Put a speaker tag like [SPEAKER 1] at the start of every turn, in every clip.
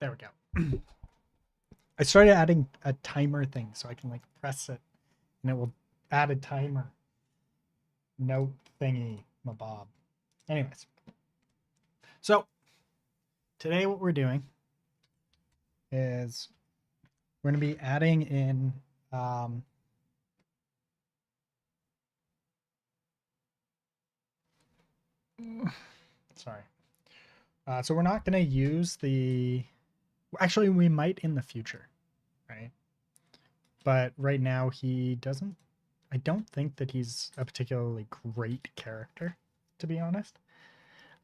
[SPEAKER 1] There we go. I started adding a timer thing so I can like press it and it will add a timer note thingy mabob. Anyways, so today what we're doing is we're going to be adding in sorry. So we're not going to use the, actually we might in the future, right? But right now he doesn't, I don't think that he's a particularly great character, to be honest.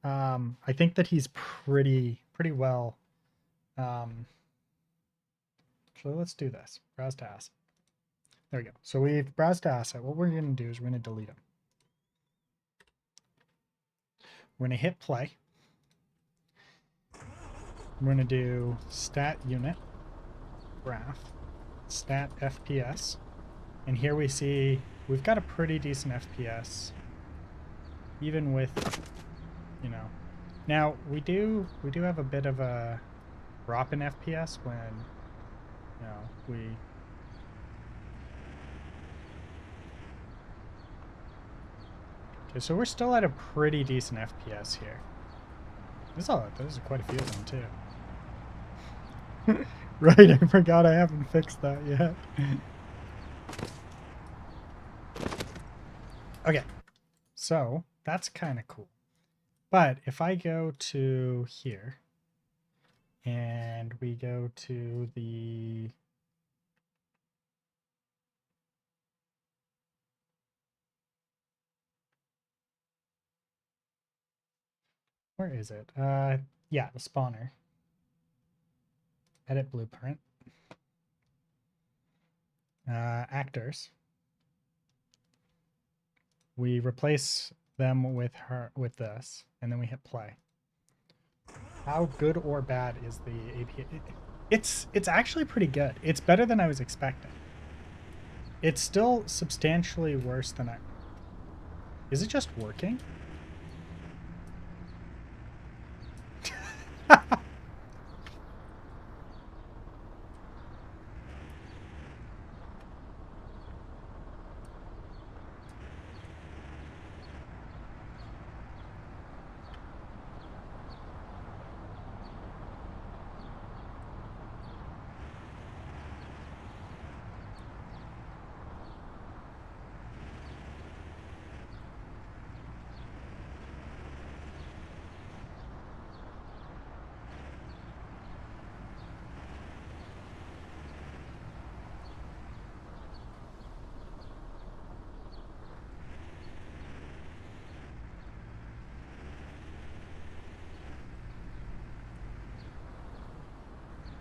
[SPEAKER 1] I think that he's pretty well. So let's do this. Browse to asset. There we go. So we've browsed to asset. What we're going to do is we're going to delete him. We're going to hit play. We're going to do stat unit, graph, stat FPS. And here we see we've got a pretty decent FPS, even with, you know. Now we do have a bit of a drop in FPS when, you know, we. Okay, so we're still at a pretty decent FPS here. There's quite a few of them too. Right, I forgot I haven't fixed that yet. Okay, so that's kind of cool. But if I go to here and we go to the where is it? Yeah, the spawner. Edit blueprint. Actors. We replace them with this, and then we hit play. How good or bad is the API? It's actually pretty good. It's better than I was expecting. It's still substantially worse than I. Is it just working?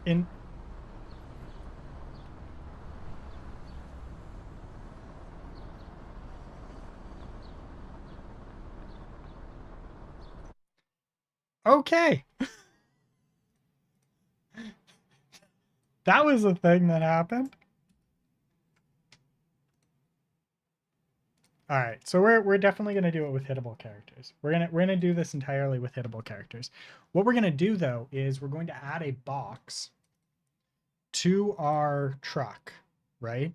[SPEAKER 1] In okay. That was a thing that happened. All right, so we're definitely gonna do it with hittable characters. We're gonna do this entirely with hittable characters. What we're gonna do though is we're going to add a box to our truck, right?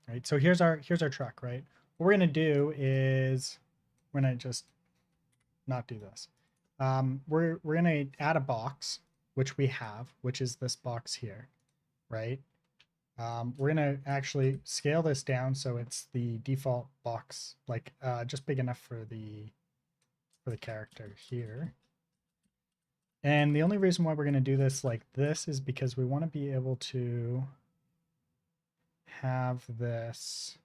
[SPEAKER 1] Right. So here's our truck, right? What we're gonna do is we're gonna just not do this. We're gonna add a box, which we have, which is this box here, right? We're gonna actually scale this down so it's the default box, like just big enough for the character here. And the only reason why we're gonna do this like this is because we want to be able to have this.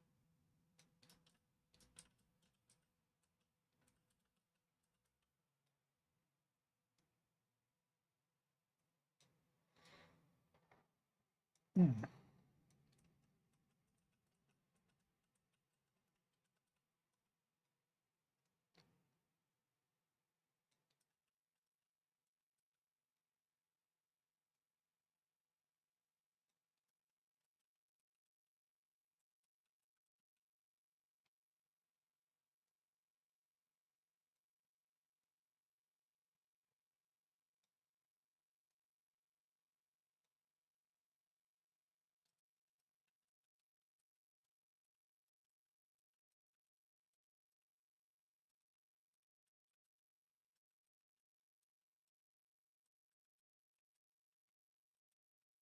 [SPEAKER 1] Hmm.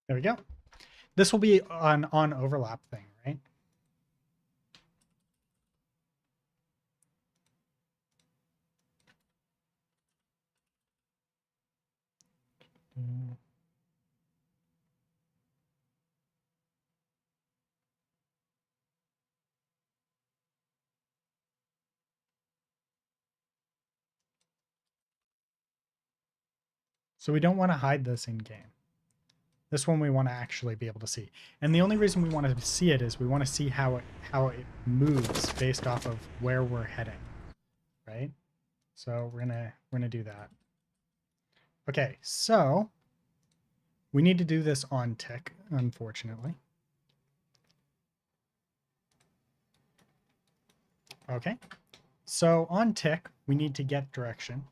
[SPEAKER 1] There we go. This will be an on overlap thing, right? So we don't want to hide this in game. This one we want to actually be able to see. And the only reason we want to see it is we want to see how it moves based off of where we're heading. Right? So we're gonna do that. Okay, so we need to do this on tick, unfortunately. Okay. So on tick, we need to get direction.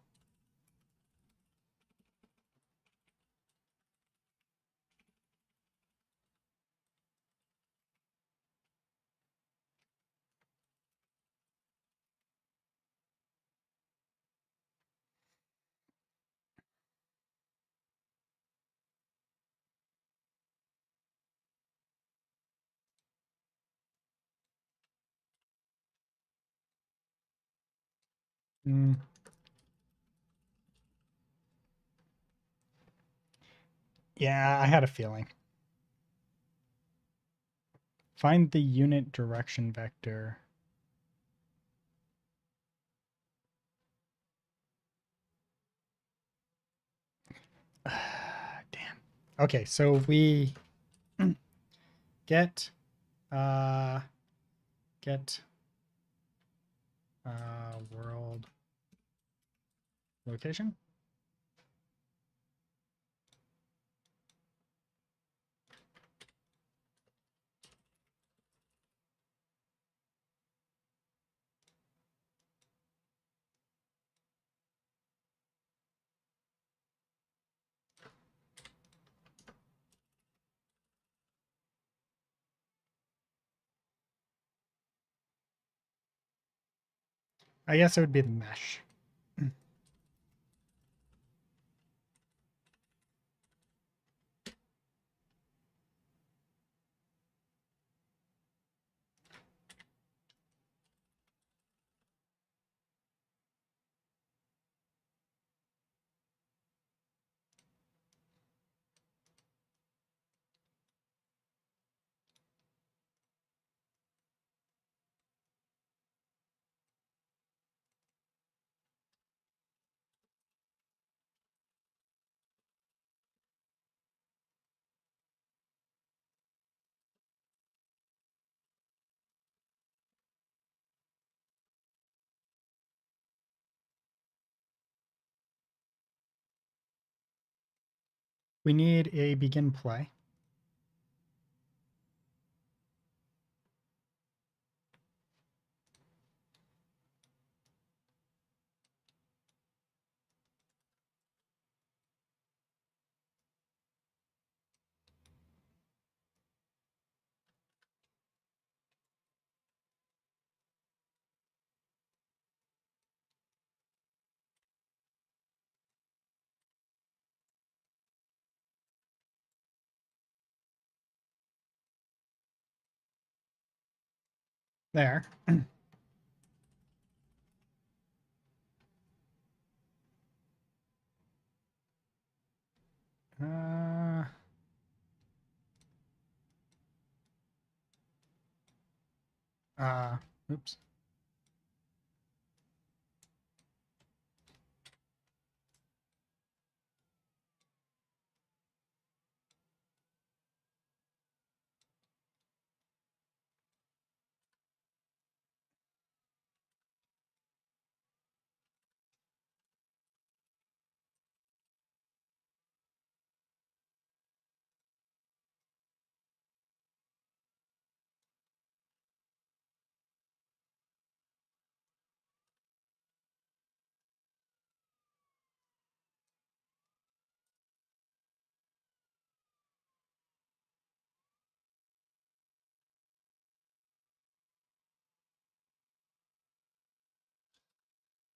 [SPEAKER 1] Mm. Yeah, I had a feeling. Find the unit direction vector. Damn. Okay, so we get uh get world location. I guess it would be the mesh. We need a begin play. There. uh oops.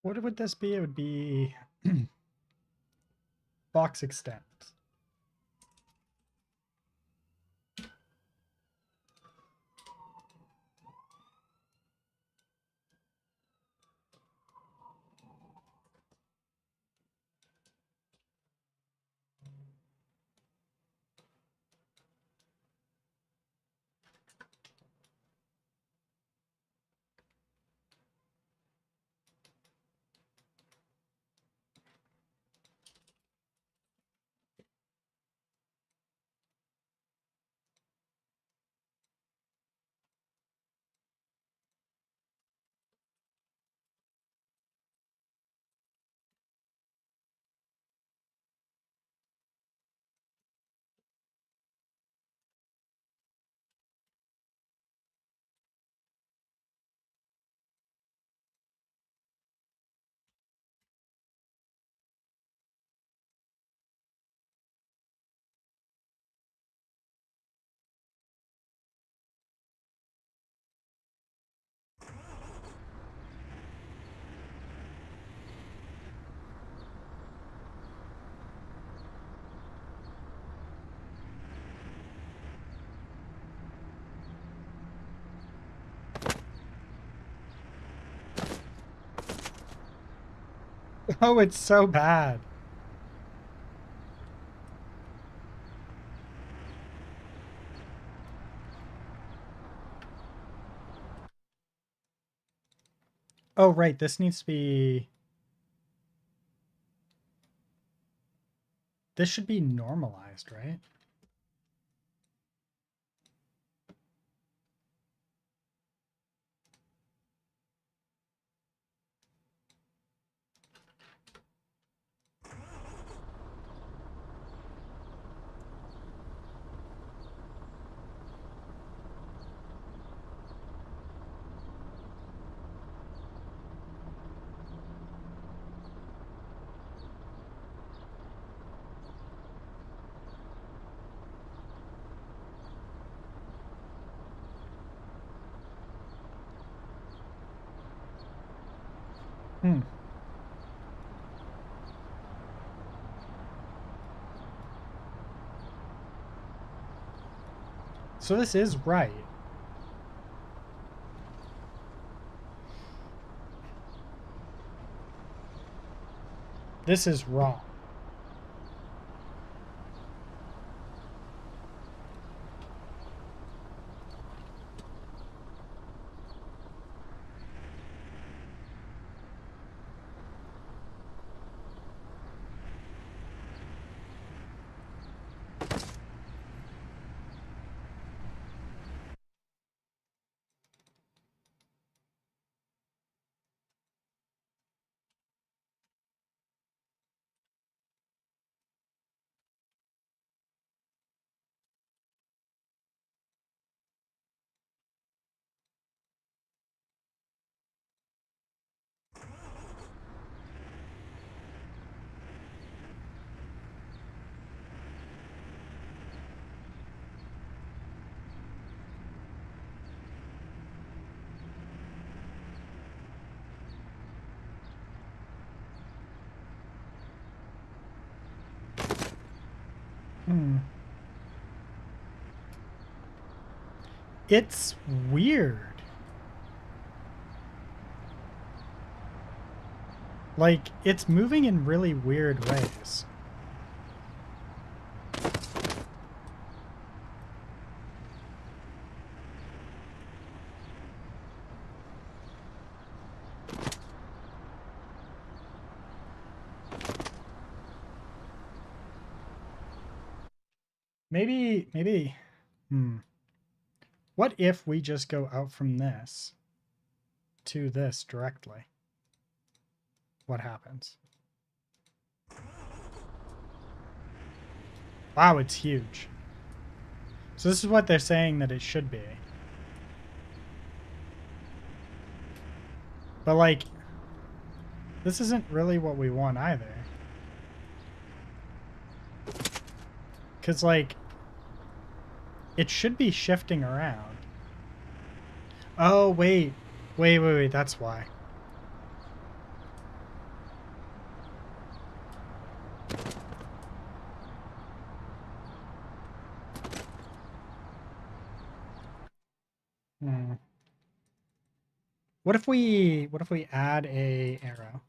[SPEAKER 1] What would this be? It would be box extent. Oh, it's so bad. Oh, right. This needs to be... This should be normalized, right? Hmm. So this is right. This is wrong. Hmm. It's weird. Like, it's moving in really weird ways. Maybe, what if we just go out from this to this directly? What happens? Wow, it's huge. So this is what they're saying that it should be. But like, this isn't really what we want either. Because like, it should be shifting around. Oh, wait, that's why. Hmm. What if we add a arrow?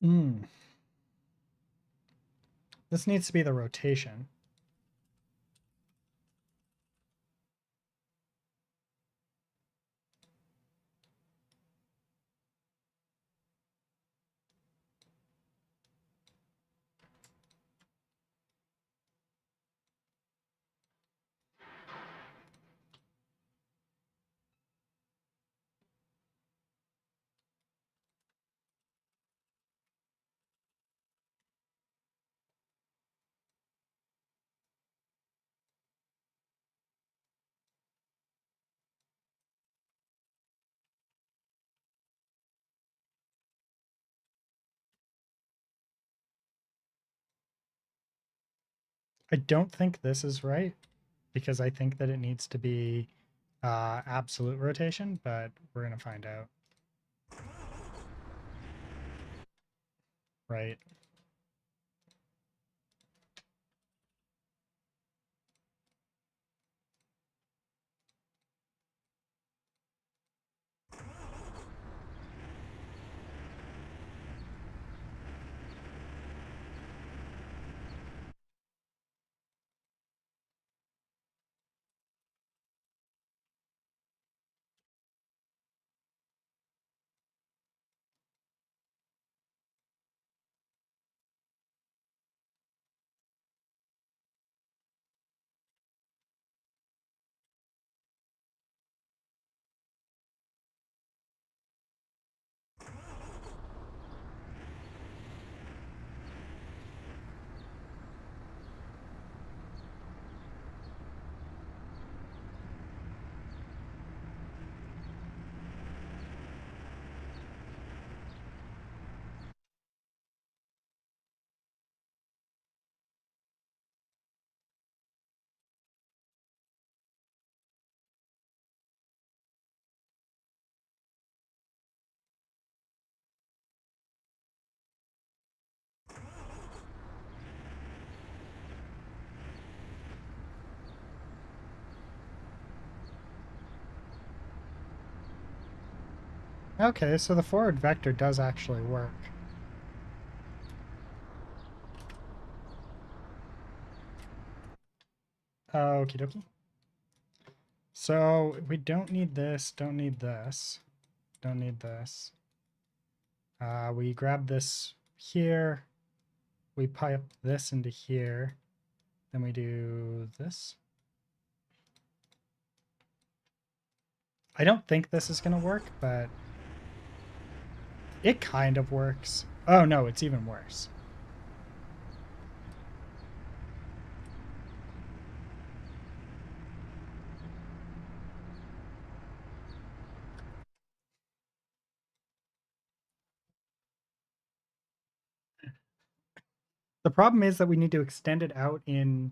[SPEAKER 1] Hmm. This needs to be the rotation. I don't think this is right because I think that it needs to be absolute rotation, but we're going to find out. Right. Okay, so the forward vector does actually work. Okie dokie. So we don't need this, don't need this, don't need this. We grab this here, we pipe this into here, then we do this. I don't think this is going to work, but it kind of works. Oh no, it's even worse. The problem is that we need to extend it out in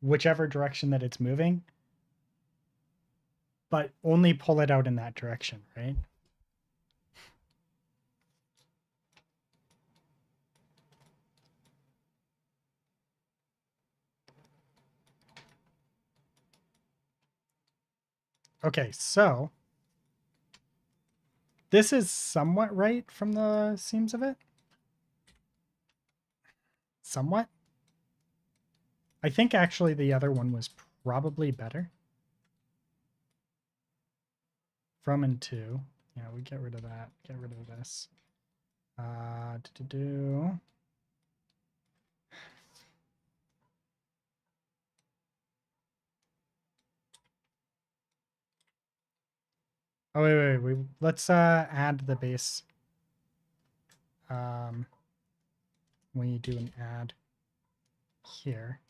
[SPEAKER 1] whichever direction that it's moving, but only pull it out in that direction, right? Okay, so this is somewhat right from the seams of it. Somewhat. I think actually the other one was probably better. From and to. Yeah, we get rid of that. Get rid of this. Do. Oh wait. Let's add the base. We do an add here.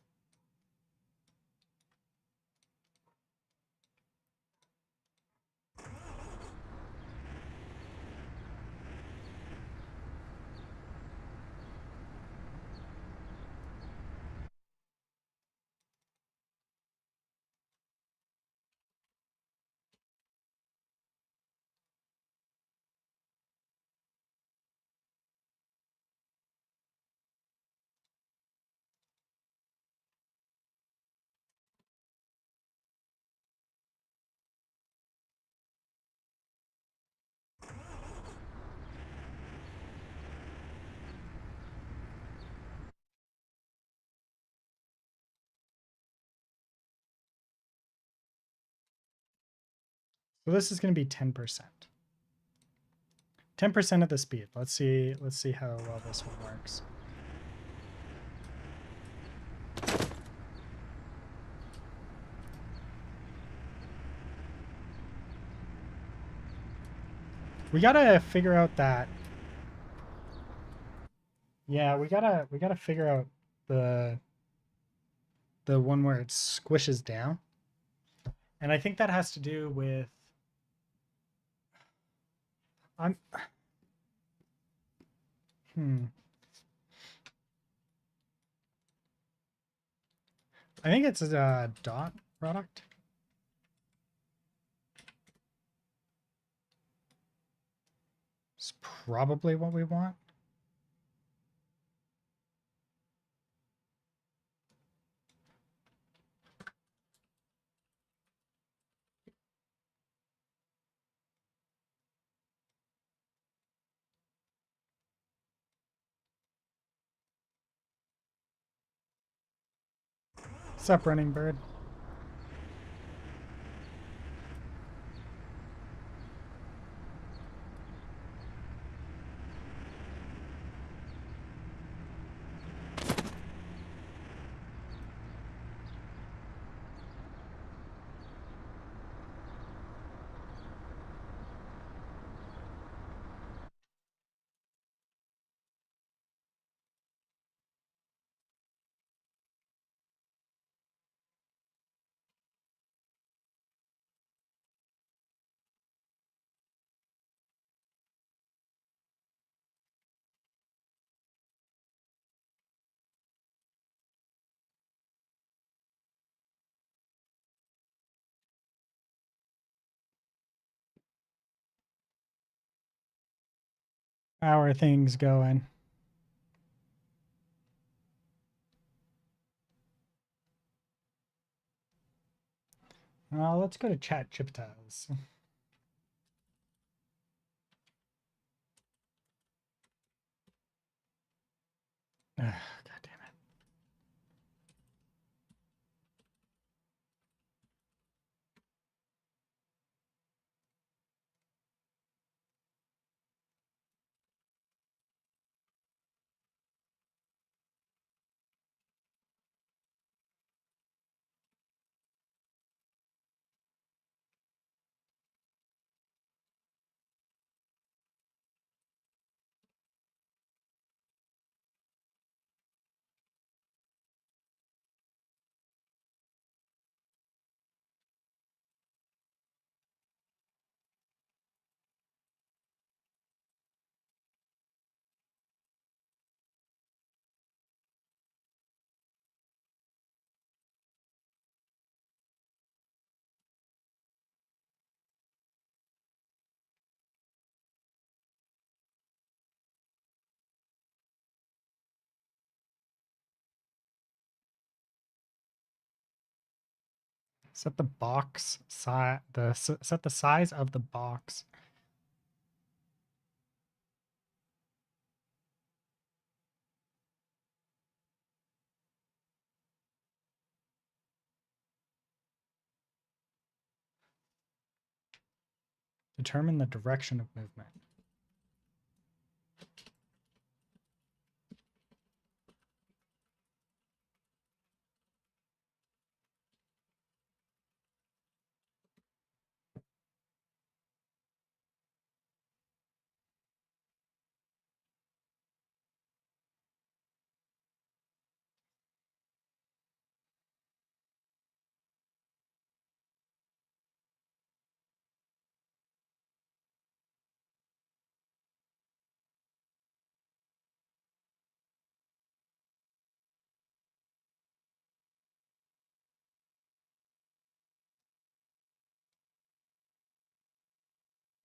[SPEAKER 1] So this is going to be 10%. 10% of the speed. Let's see how well this one works. We gotta figure out that. Yeah, we gotta figure out the one where it squishes down. And I think that has to do with I'm I think it's a dot product. It's probably what we want. What's up, running bird? How are things going? Let's go to chat chiptas. God damn it. Set the box size. Set the size of the box. Determine the direction of movement.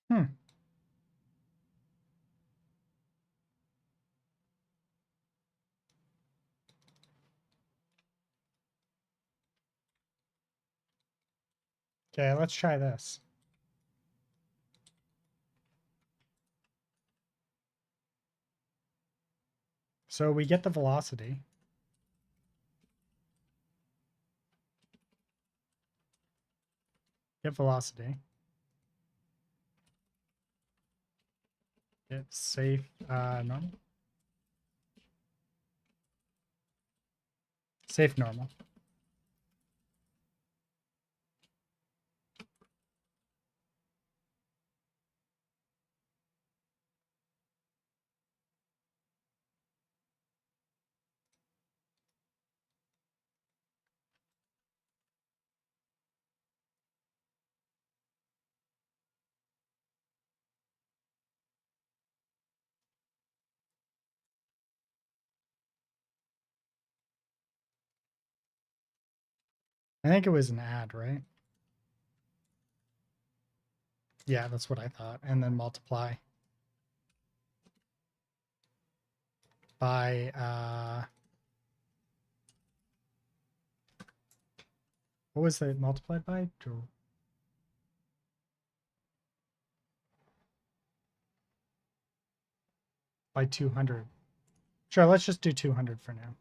[SPEAKER 1] Hmm. Okay, let's try this. So we get the velocity. Get velocity. Get safe normal. Safe normal. I think it was an add, right? Yeah, that's what I thought. And then multiply by what was it multiplied by? By 200. Sure, let's just do 200 for now.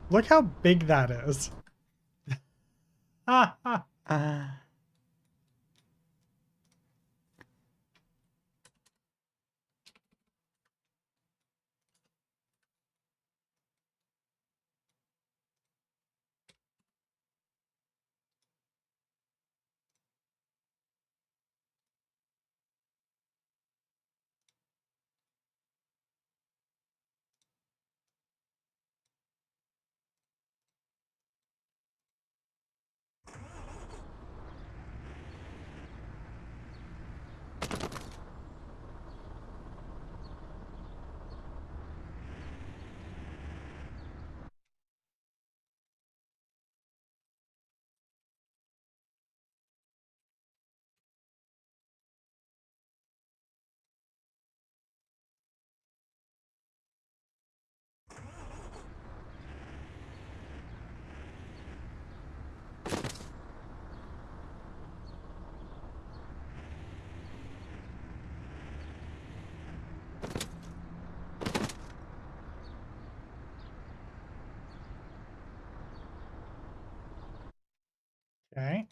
[SPEAKER 1] Look how big that is. Okay.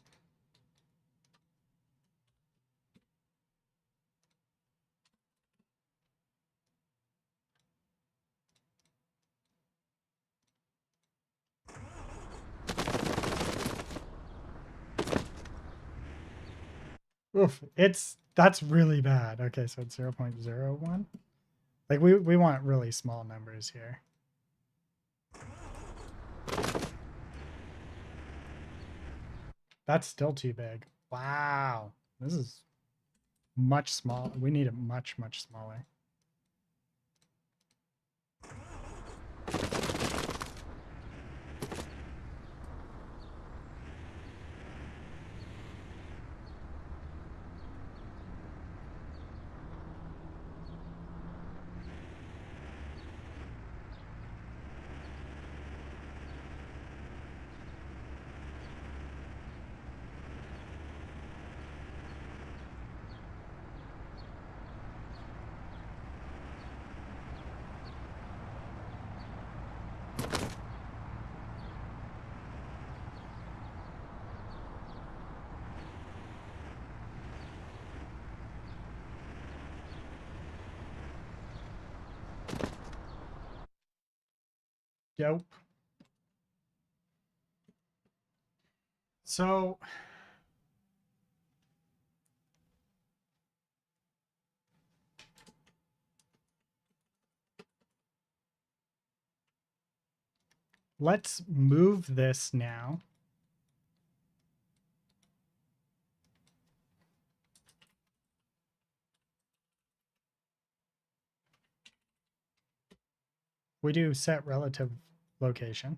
[SPEAKER 1] Oof, that's really bad. Okay, so it's 0.01. Like we want really small numbers here. That's still too big. Wow. This is much smaller. We need it much, much smaller. Dope. So let's move this now. We do set relative location.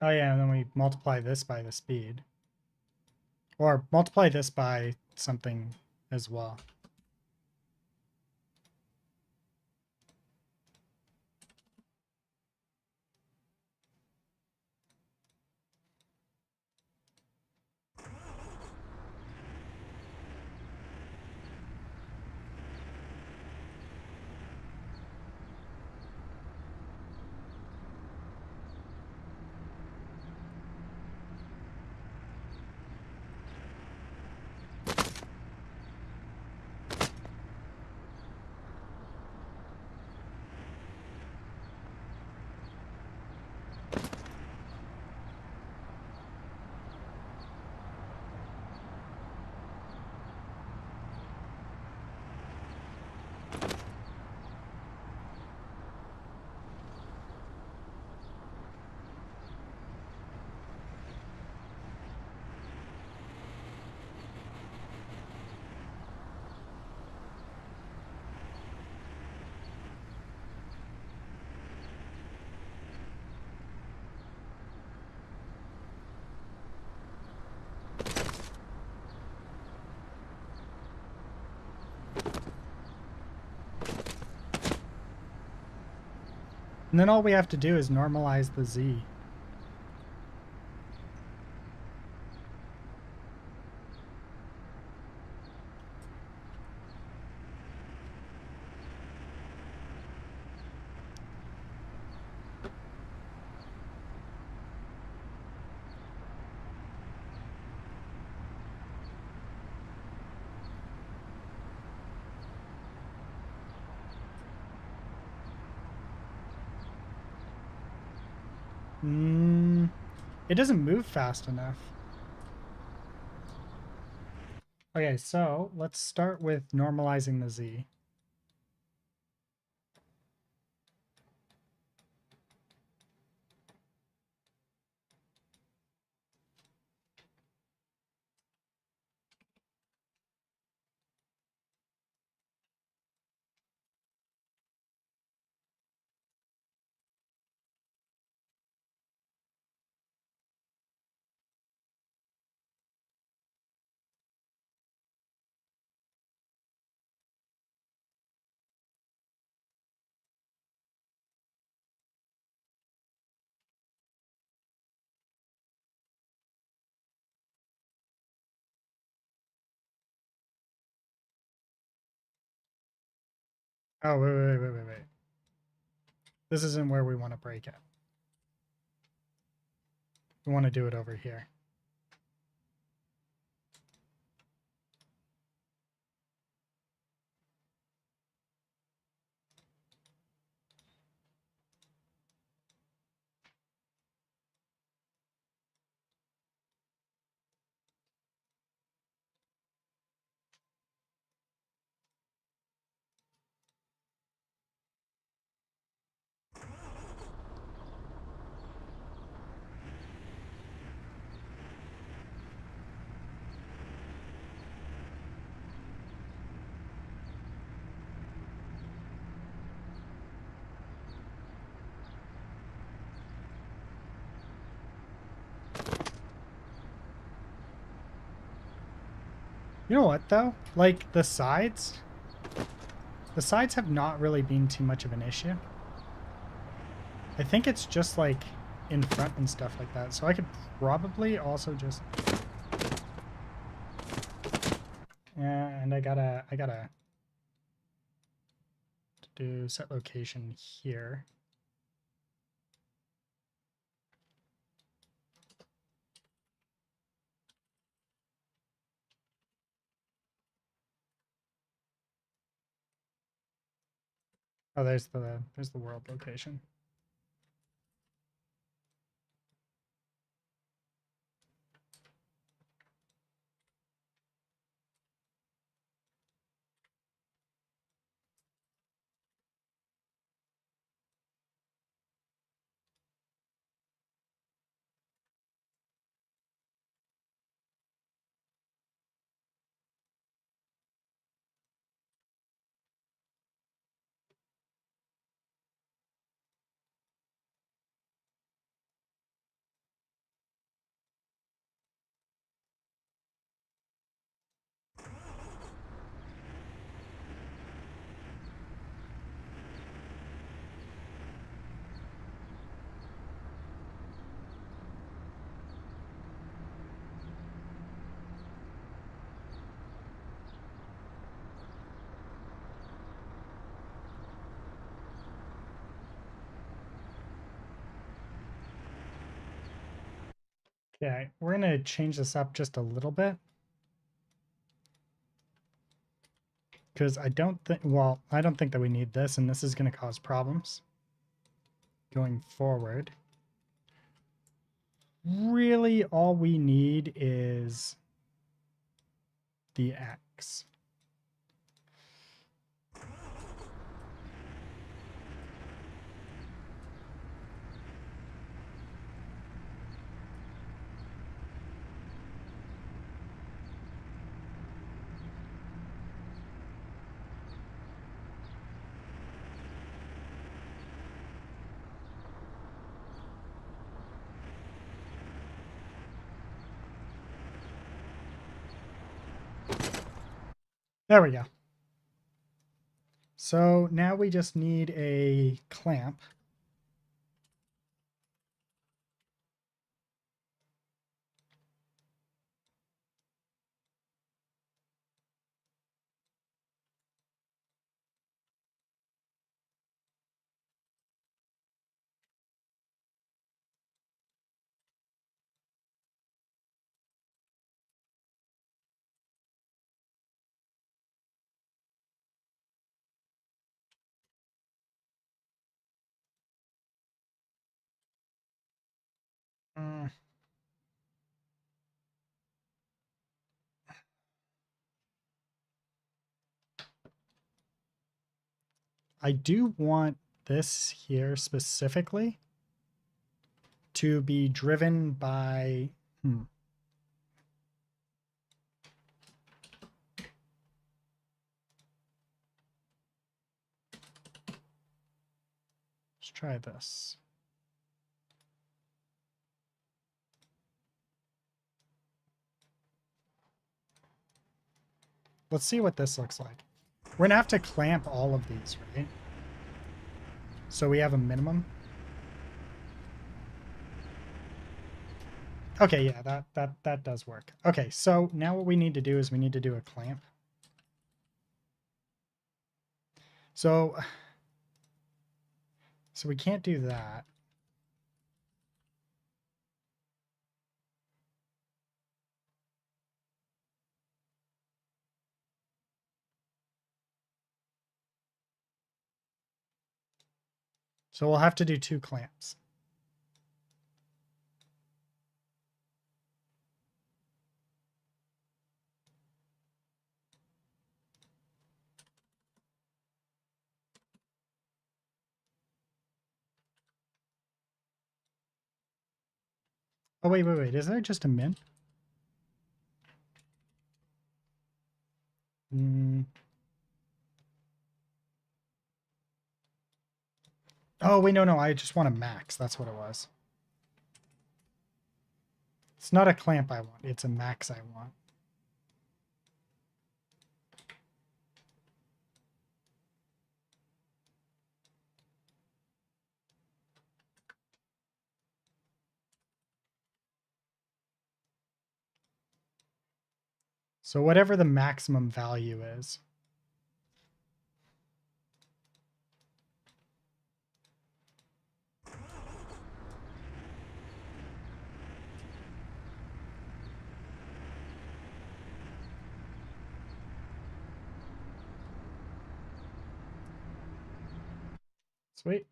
[SPEAKER 1] Oh yeah, and then we multiply this by the speed. Or multiply this by something as well. And then all we have to do is normalize the Z. It doesn't move fast enough. Okay, so let's start with normalizing the Z. Oh, wait. This isn't where we want to break it. We want to do it over here. You know what, though? Like, the sides have not really been too much of an issue. I think it's just, like, in front and stuff like that. So I could probably also just... Yeah, and I gotta do set location here. Oh, there's the world location. Okay, we're gonna change this up just a little bit. Because I don't think, well, I don't think that we need this, and this is going to cause problems going forward. Really, all we need is the X. There we go. So now we just need a clamp I do want this here specifically to be driven by, let's try this. Let's see what this looks like. We're gonna have to clamp all of these, right? So we have a minimum. Okay, yeah, that does work. Okay, so now what we need to do is we need to do a clamp. So we can't do that. So we'll have to do 2 clamps. Oh, wait. Is there just a min? Oh, wait, no. I just want a max. That's what it was. It's not a clamp I want. It's a max I want. So whatever the maximum value is. Sweet.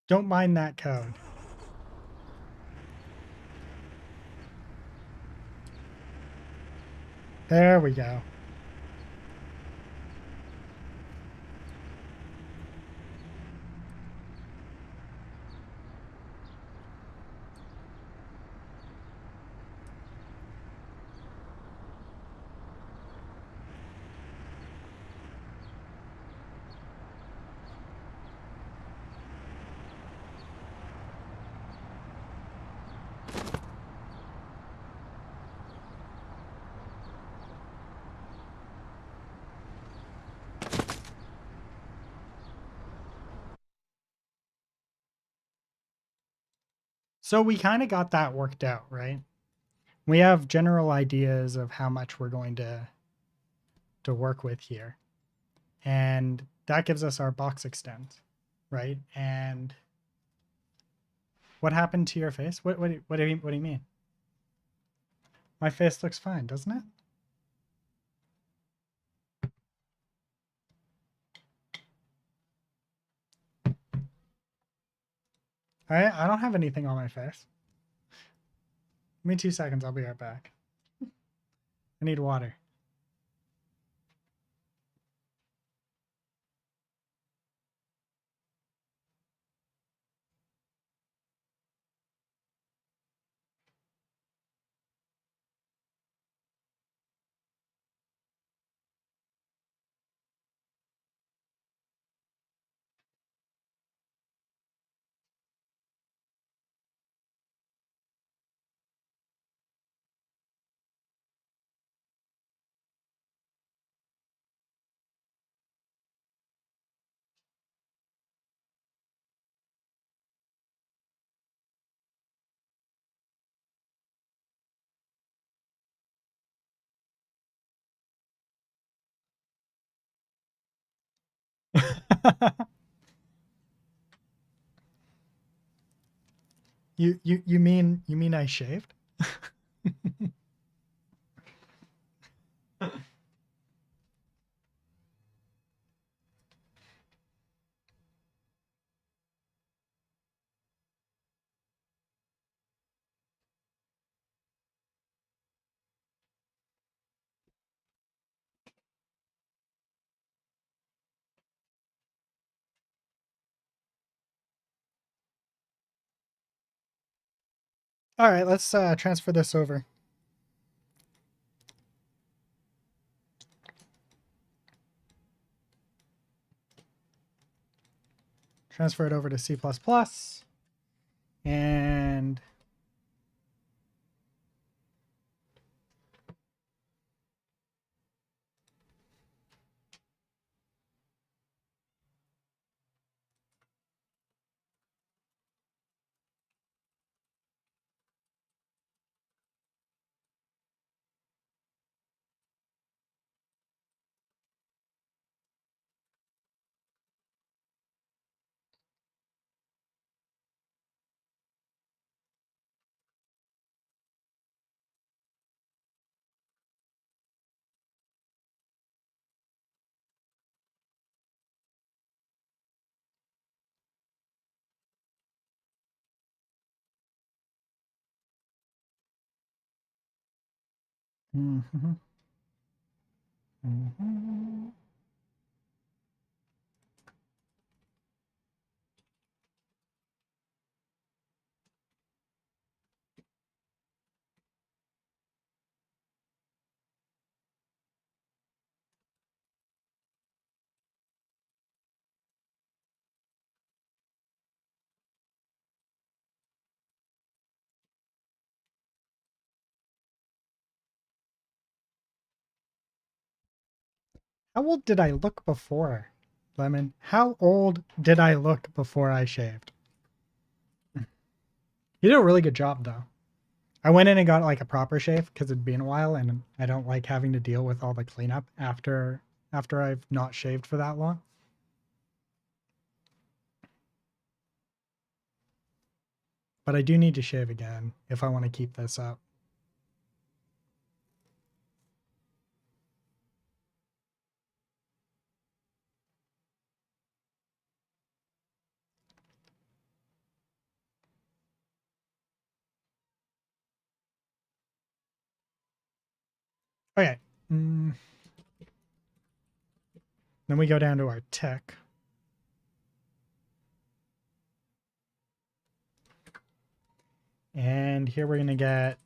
[SPEAKER 1] Don't mind that code. There we go. So we kind of got that worked out, right? We have general ideas of how much we're going to work with here. And that gives us our box extent, right? And what happened to your face? What do you mean? My face looks fine, doesn't it? I don't have anything on my face. Give me 2 seconds. I'll be right back. I need water. you mean I shaved? All right, let's transfer this over. Transfer it over to C++. And mhm, mhm. How old did I look before, Lemon? How old did I look before I shaved? You did a really good job, though. I went in and got like a proper shave because it'd been a while, and I don't like having to deal with all the cleanup after I've not shaved for that long. But I do need to shave again if I want to keep this up. Okay. Mm. Then we go down to our tech. And here we're going to get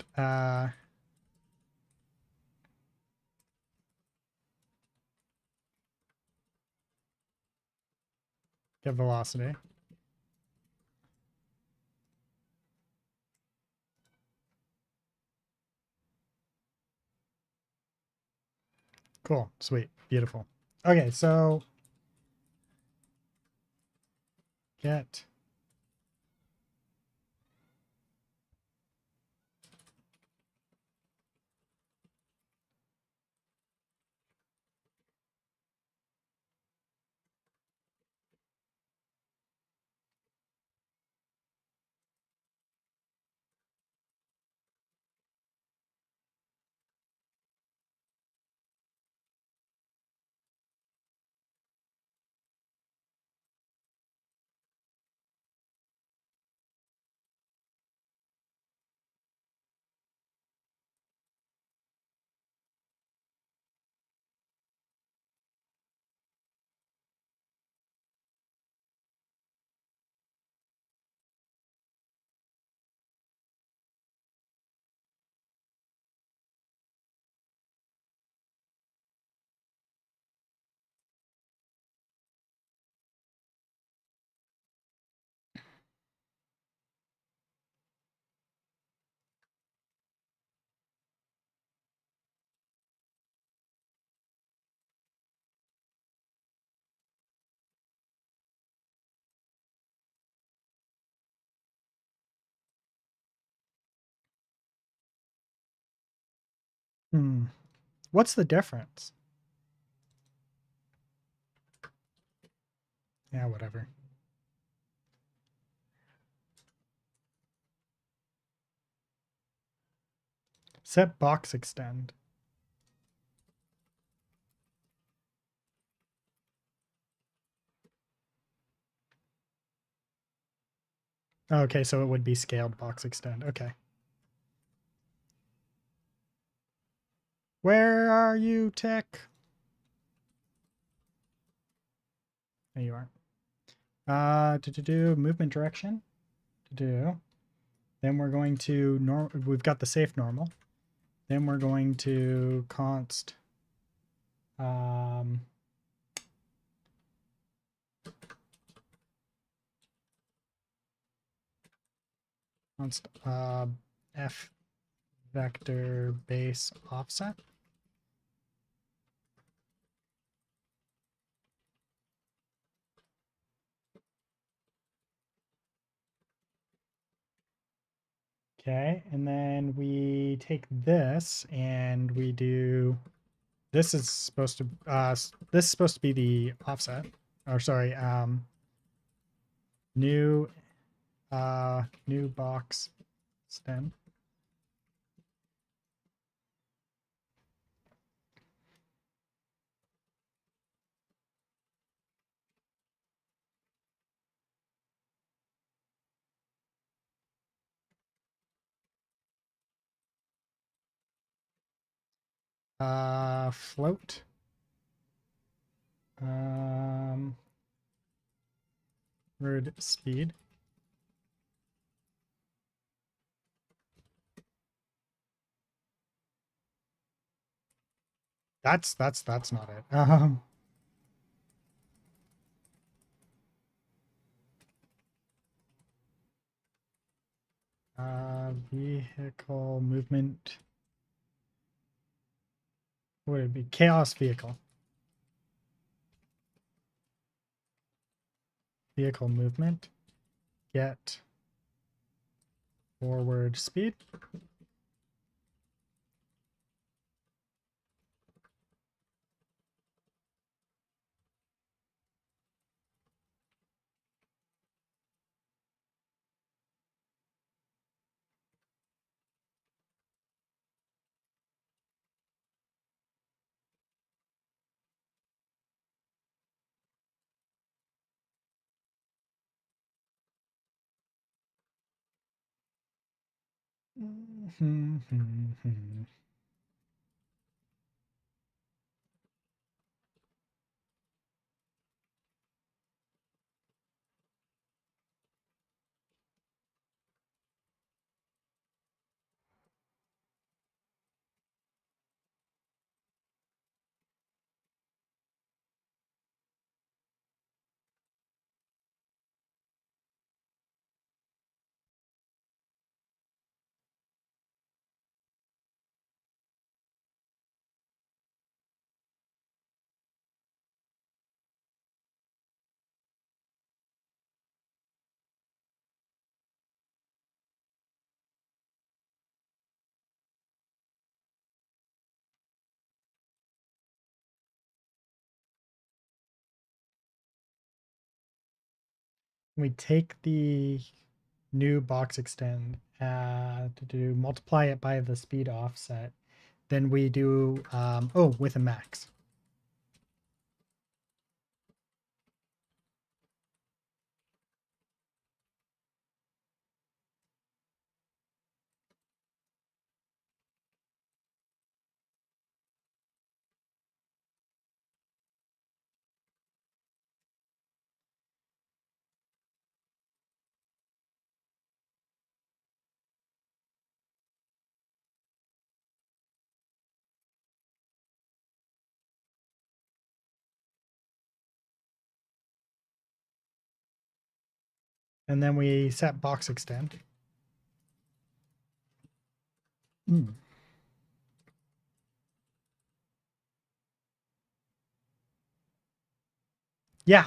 [SPEAKER 1] velocity. Cool. Sweet. Beautiful. Okay, so get Hmm. What's the difference? Yeah, whatever. Set box extend. Okay, so it would be scaled box extend. Okay. Where are you, tech? There you are. To do movement direction. To do. Then we're going to we've got the safe normal. Then we're going to um const f vector base offset. Okay, and then we take this and we do this is supposed to this is supposed to be the offset. Or sorry, new new box stem. Float. Um word speed. That's not it. Vehicle movement. What would it be? Chaos vehicle. Vehicle movement. Get forward speed. We take the new box extend to do multiply it by the speed offset. Then we do oh, with a max. And then we set box extend. Mm. Yeah.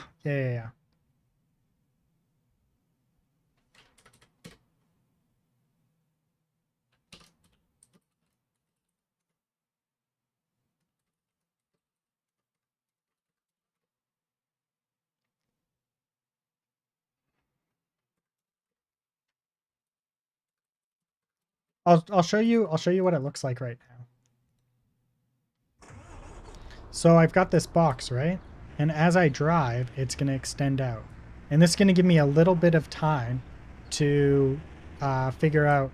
[SPEAKER 1] I'll show you what it looks like right now. So I've got this box, right? And as I drive, it's going to extend out. And this is going to give me a little bit of time to figure out,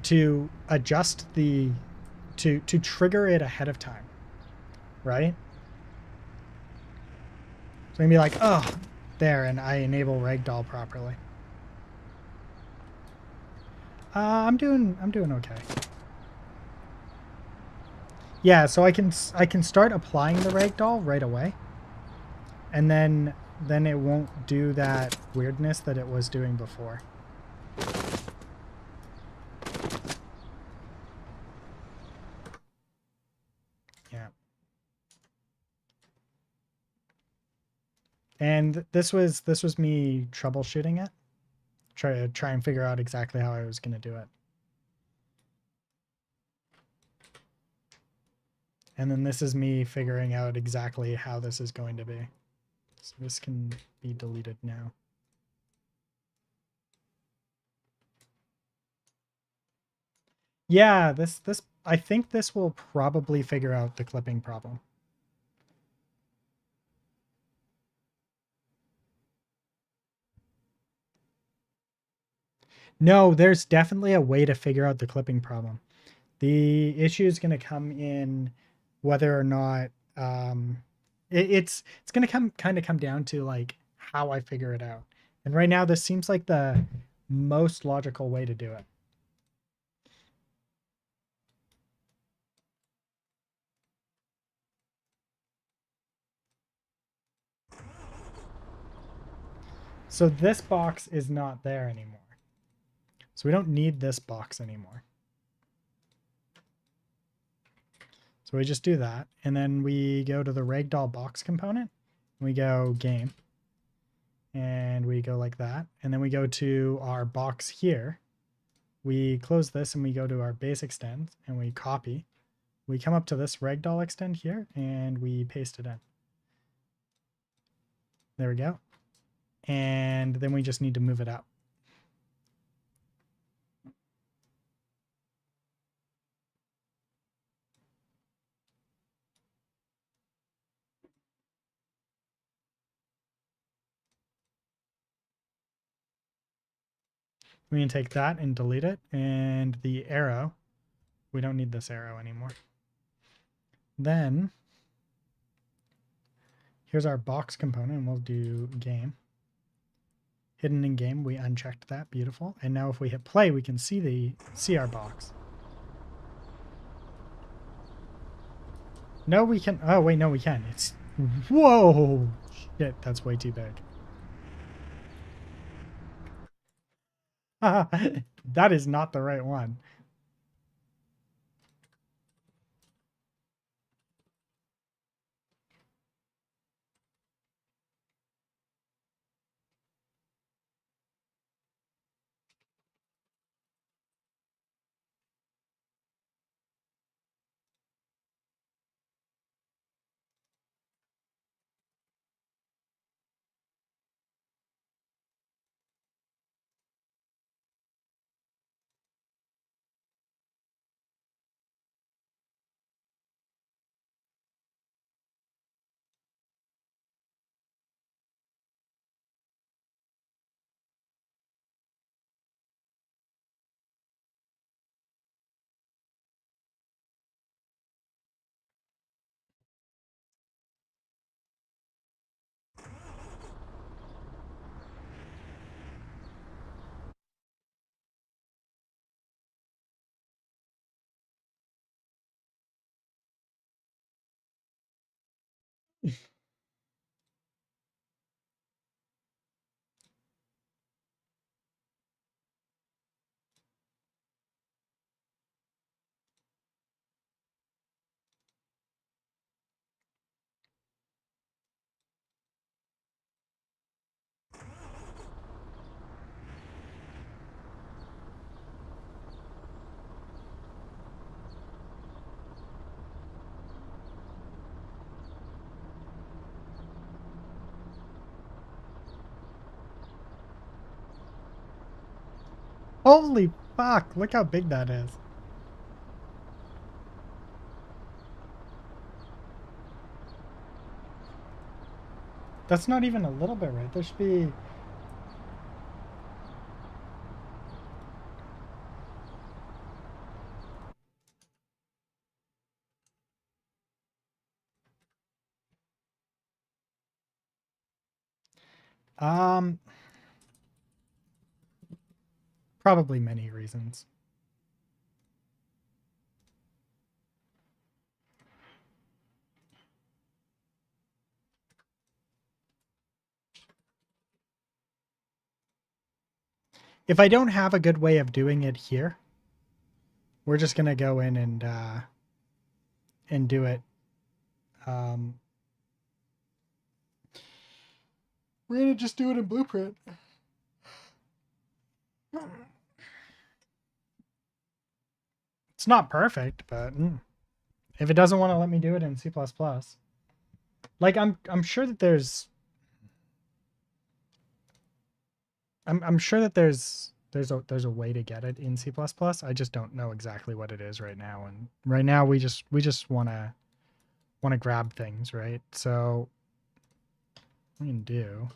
[SPEAKER 1] to adjust to trigger it ahead of time, right? So I'm going to be like, oh, there, and I enable Ragdoll properly. I'm doing okay. Yeah, so I can start applying the Ragdoll right away. And then it won't do that weirdness that it was doing before. Yeah. And this was me troubleshooting it. Try and figure out exactly how I was going to do it. And then this is me figuring out exactly how this is going to be. So this can be deleted now. Yeah, this I think this will probably figure out the clipping problem. No, there's definitely a way to figure out the clipping problem. The issue is going to come in whether or not it's going to come down to like how I figure it out. And right now this seems like the most logical way to do it. So this box is not there anymore. So we don't need this box anymore. So we just do that. And then we go to the Ragdoll box component. And we go game. And we go like that. And then we go to our box here. We close this and we go to our base extend and we copy. We come up to this Ragdoll extend here and we paste it in. There we go. And then we just need to move it out. We can take that and delete it. And the arrow, we don't need this arrow anymore. Then here's our box component and we'll do game. Hidden in game, we unchecked that, beautiful. And now if we hit play, we can see our box. No, we can, oh wait, no, we can. It's, whoa, shit, that's way too big. That is not the right one. Holy Fuck, look how big that is. That's not even a little bit right. There should be... Um, probably many reasons. If I don't have a good way of doing it here, we're just gonna go in and do it. Um, we're gonna just do it in Blueprint. It's not perfect, but if it doesn't want to let me do it in C++, like I'm sure that I'm sure that there's a way to get it in C++. I just don't know exactly what it is right now. And right now we just want to grab things, right? So what we can do.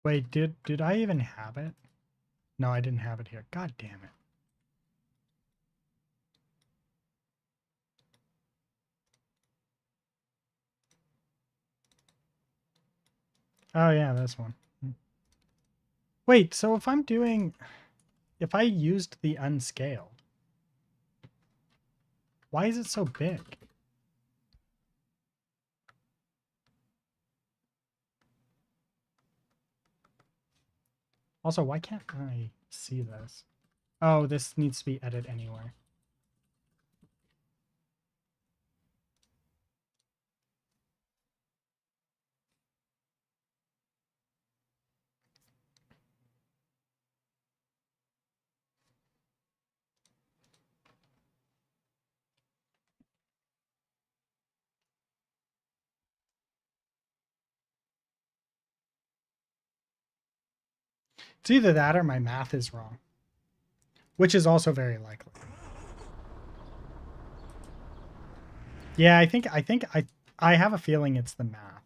[SPEAKER 1] Wait, did I even have it? No, I didn't have it here. God damn it. Oh yeah, this one. Wait, so if I used the unscaled, why is it so big? Also, why can't I see this? Oh, this needs to be edited anyway. It's either that or my math is wrong, which is also very likely. Yeah, I have a feeling it's the math.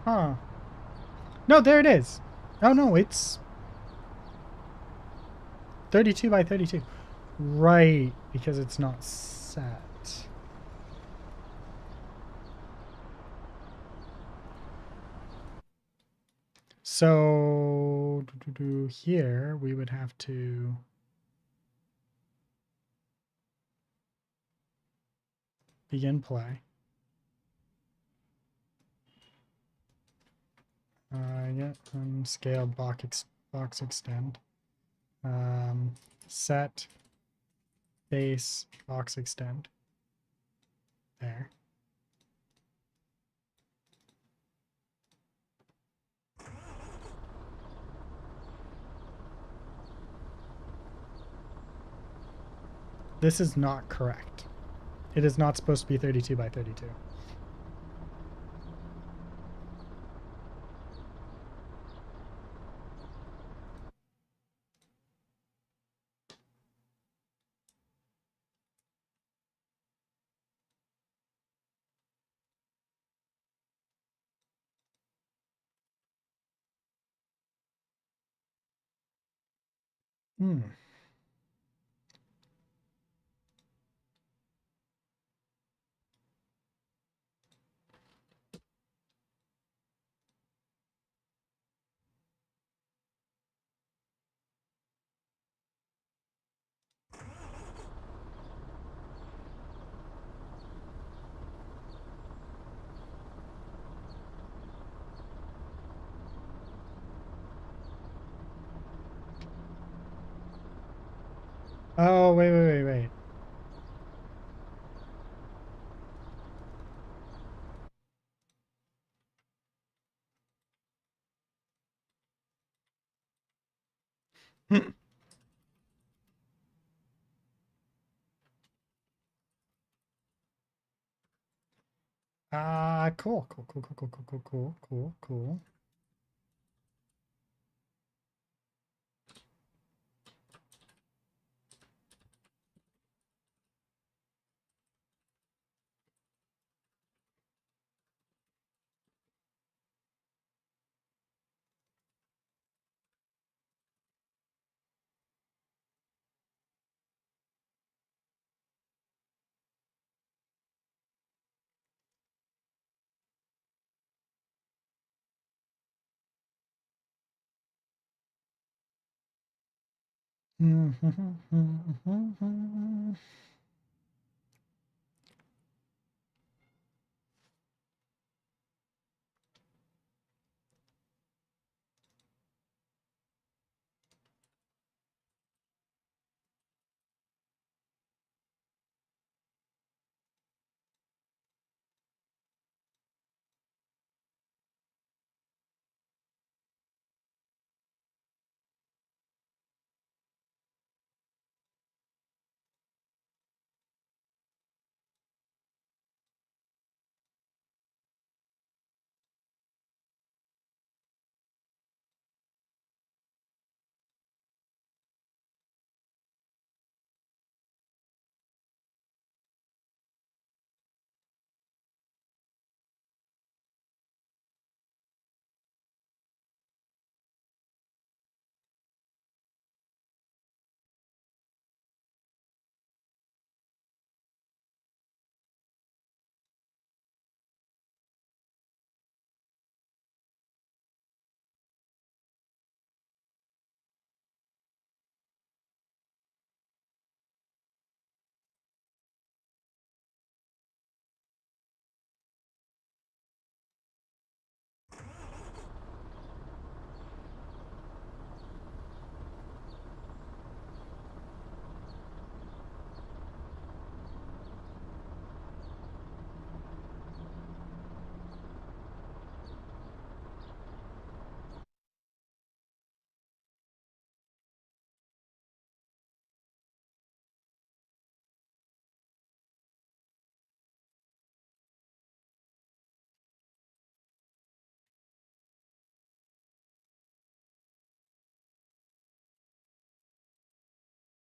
[SPEAKER 1] Huh. No, there it is. Oh no, it's 32 by 32. Right, because it's not set. So here we would have to begin play. Yeah, scaled box extend. Set base box extend. There. This is not correct. It is not supposed to be 32 by 32. Hmm. Oh, wait. Cool.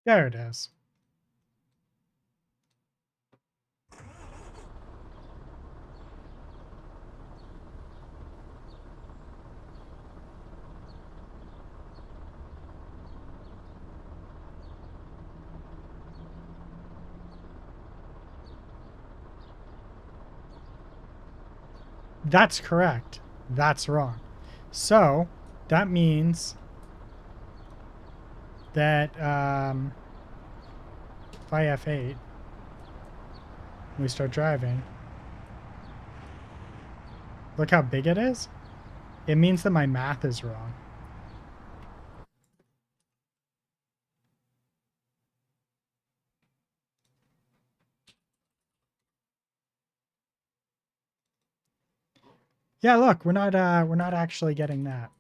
[SPEAKER 1] There it is. That's correct. That's wrong. So that means that if I F8, we start driving, look how big it is. It means that my math is wrong. Yeah, look, we're not actually getting that.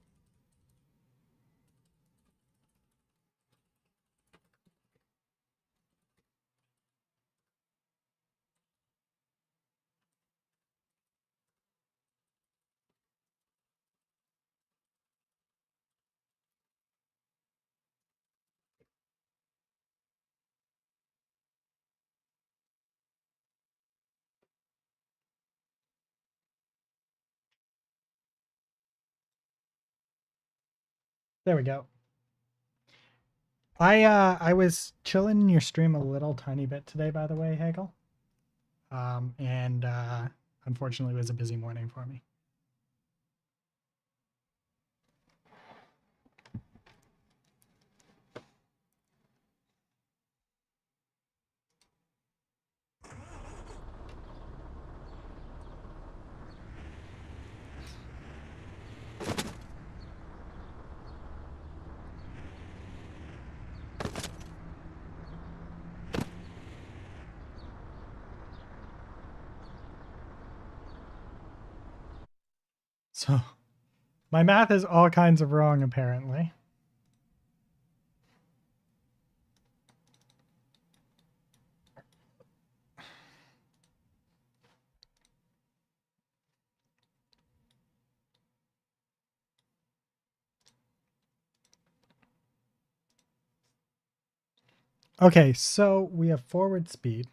[SPEAKER 1] There we go. I was chilling in your stream a little tiny bit today, by the way, Hagel. And unfortunately, it was a busy morning for me. So my math is all kinds of wrong, apparently. Okay, so we have forward speed.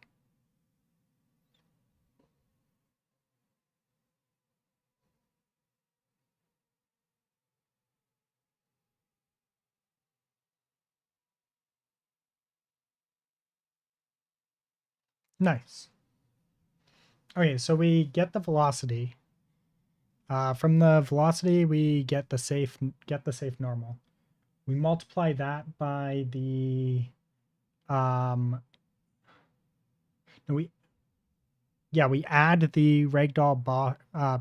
[SPEAKER 1] Nice. Okay, so we get the velocity. From the velocity, we get the safe normal. We multiply that by the no, we add the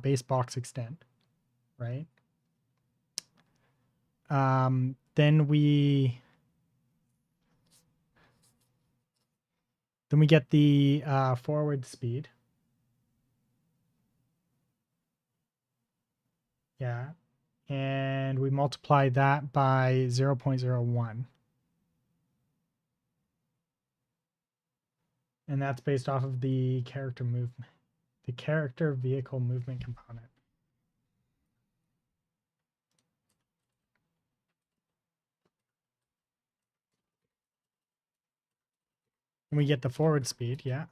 [SPEAKER 1] base box extent, right? Then we get the forward speed. Yeah. And we multiply that by 0.01. And that's based off of the character vehicle movement component. And we get the forward speed, yeah.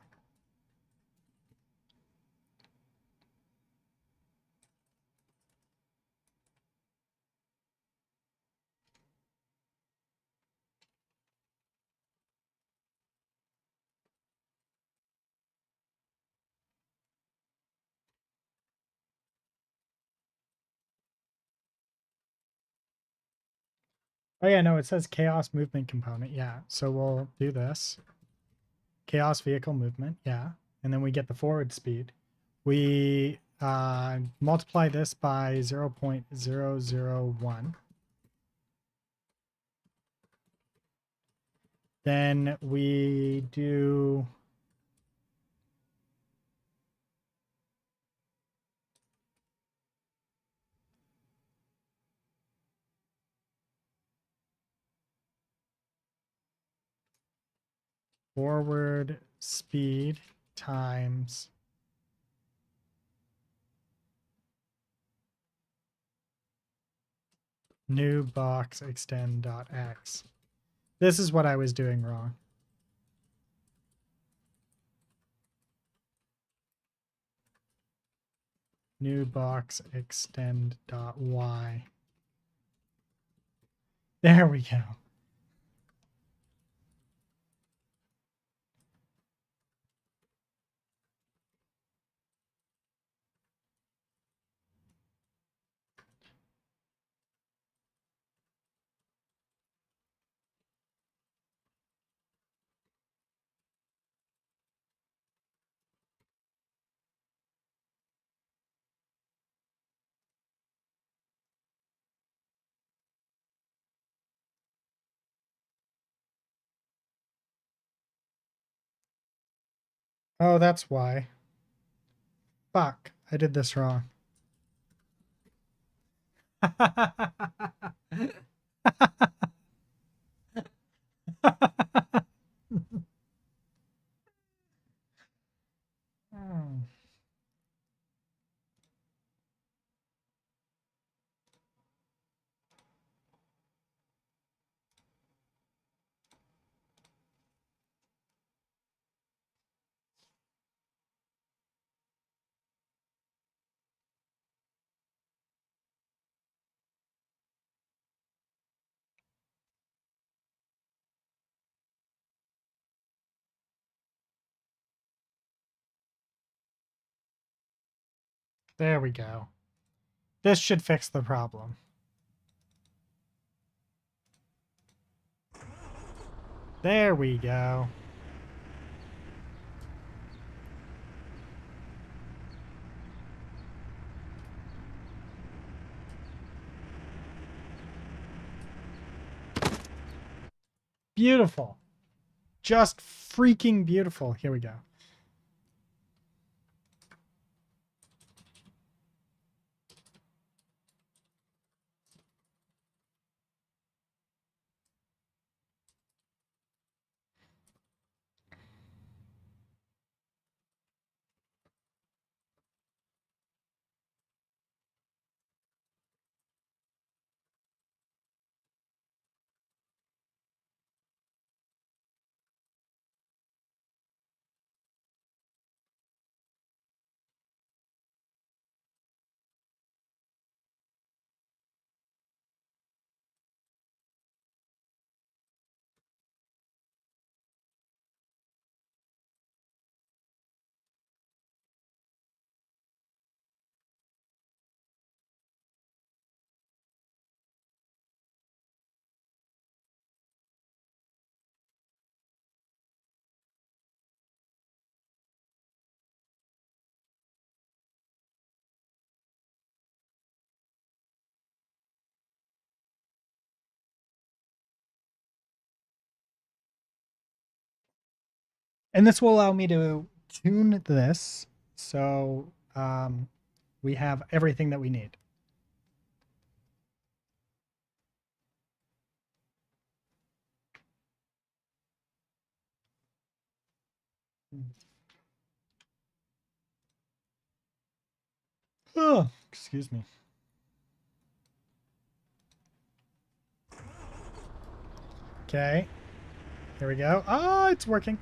[SPEAKER 1] Oh yeah, no, it says chaos movement component. Yeah. So we'll do this. Chaos vehicle movement, yeah. And then we get the forward speed. We multiply this by 0.001. Then we do forward speed times new box extend.x. This is what I was doing wrong. New box extend.y. There we go. Oh, that's why. Fuck, I did this wrong. Hmm. There we go. This should fix the problem. There we go. Beautiful. Just freaking beautiful. Here we go. And this will allow me to tune this so we have everything that we need. Oh, excuse me. Okay. Here we go. Oh, it's working.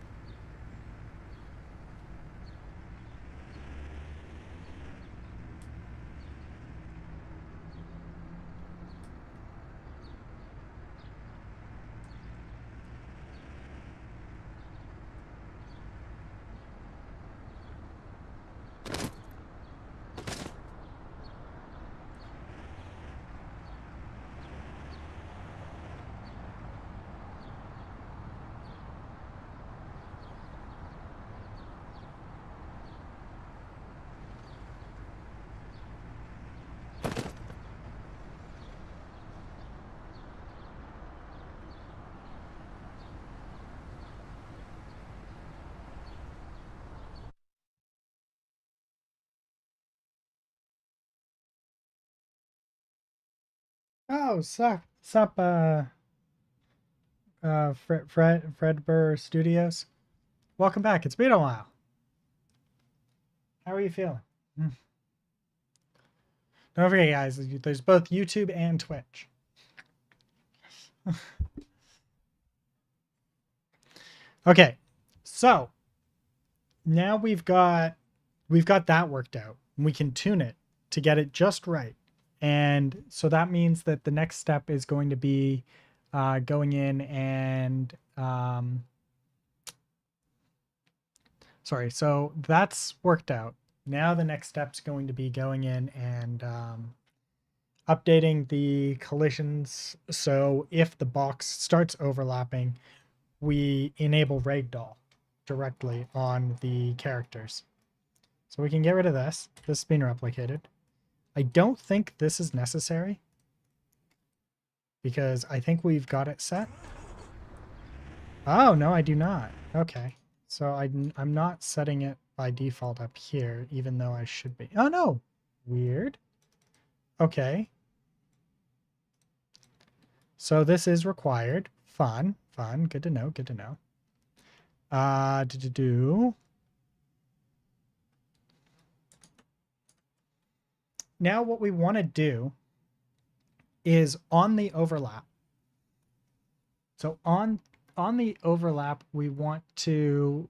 [SPEAKER 1] Oh, sup, Fred Burr Studios. Welcome back. It's been a while. How are you feeling? Don't forget, guys, there's both YouTube and Twitch. Okay, so now we've got that worked out. We can tune it to get it just right. And so that means that the next step is going to be going in and sorry, so that's worked out. Now the next step's going to be going in and updating the collisions. So if the box starts overlapping, we enable Ragdoll directly on the characters. So we can get rid of this. This has been replicated. I don't think this is necessary because I think we've got it set. Oh, no, I do not. Okay. So I'm not setting it by default up here, even though I should be. Oh, no. Weird. Okay. So this is required. Fun. Good to know. Good to know. Now what we want to do is on the overlap. So on the overlap, we want to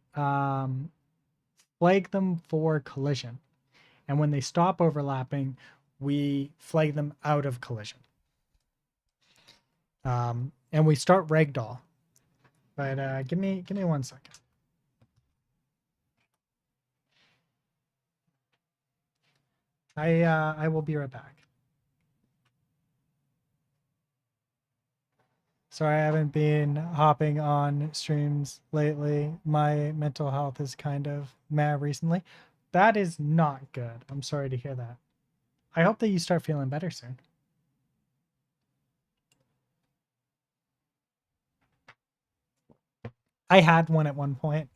[SPEAKER 1] flag them for collision. And when they stop overlapping, we flag them out of collision. And we start Ragdoll. But give me 1 second. I will be right back. Sorry, I haven't been hopping on streams lately. My mental health is kind of meh recently. That is not good. I'm sorry to hear that. I hope that you start feeling better soon. I had one at one point.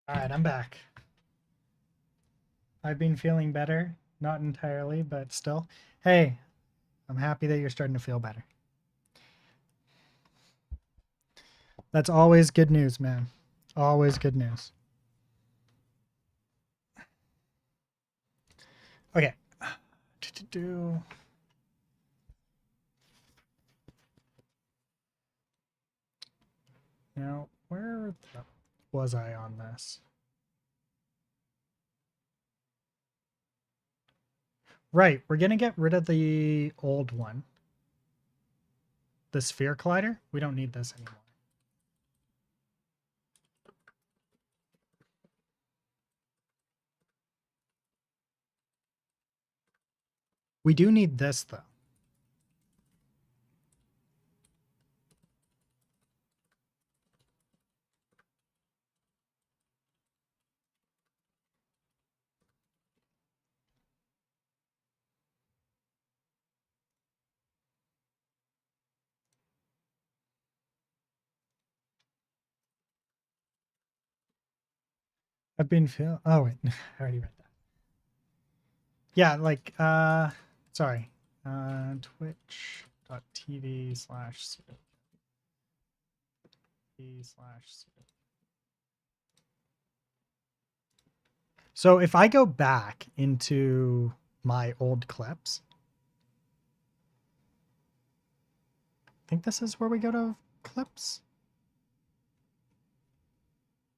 [SPEAKER 1] All right, I'm back. I've been feeling better. Not entirely, but still. Hey, I'm happy that you're starting to feel better. That's always good news, man. Always good news. Okay. Now, where was I on this? Right, we're going to get rid of the old one. The sphere collider. We don't need this anymore. We do need this, though. I've been feel. Oh wait, I already read that. Yeah, like sorry, twitch.tv/. So if I go back into my old clips, I think this is where we go to clips.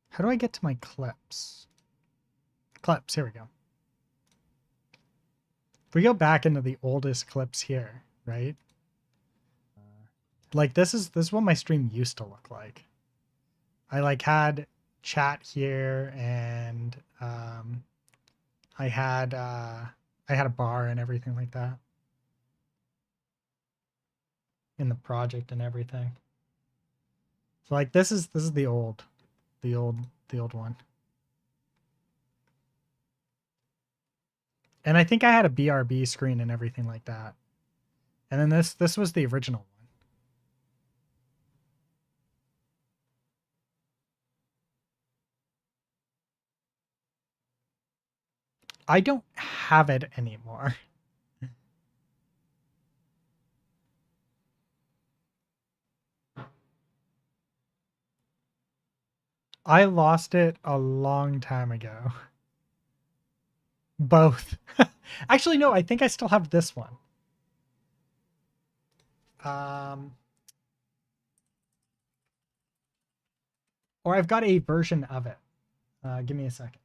[SPEAKER 1] How do I get to my clips? Clips, here we go. If we go back into the oldest clips here, right? Like this is what my stream used to look like. I like had chat here and I had a bar and everything like that in the project and everything. So like this is the old one. And I think I had a BRB screen and everything like that. And then this was the original one. I don't have it anymore. I lost it a long time ago. Both. Actually, no, I think I still have this one. Um, or I've got a version of it. Give me a second.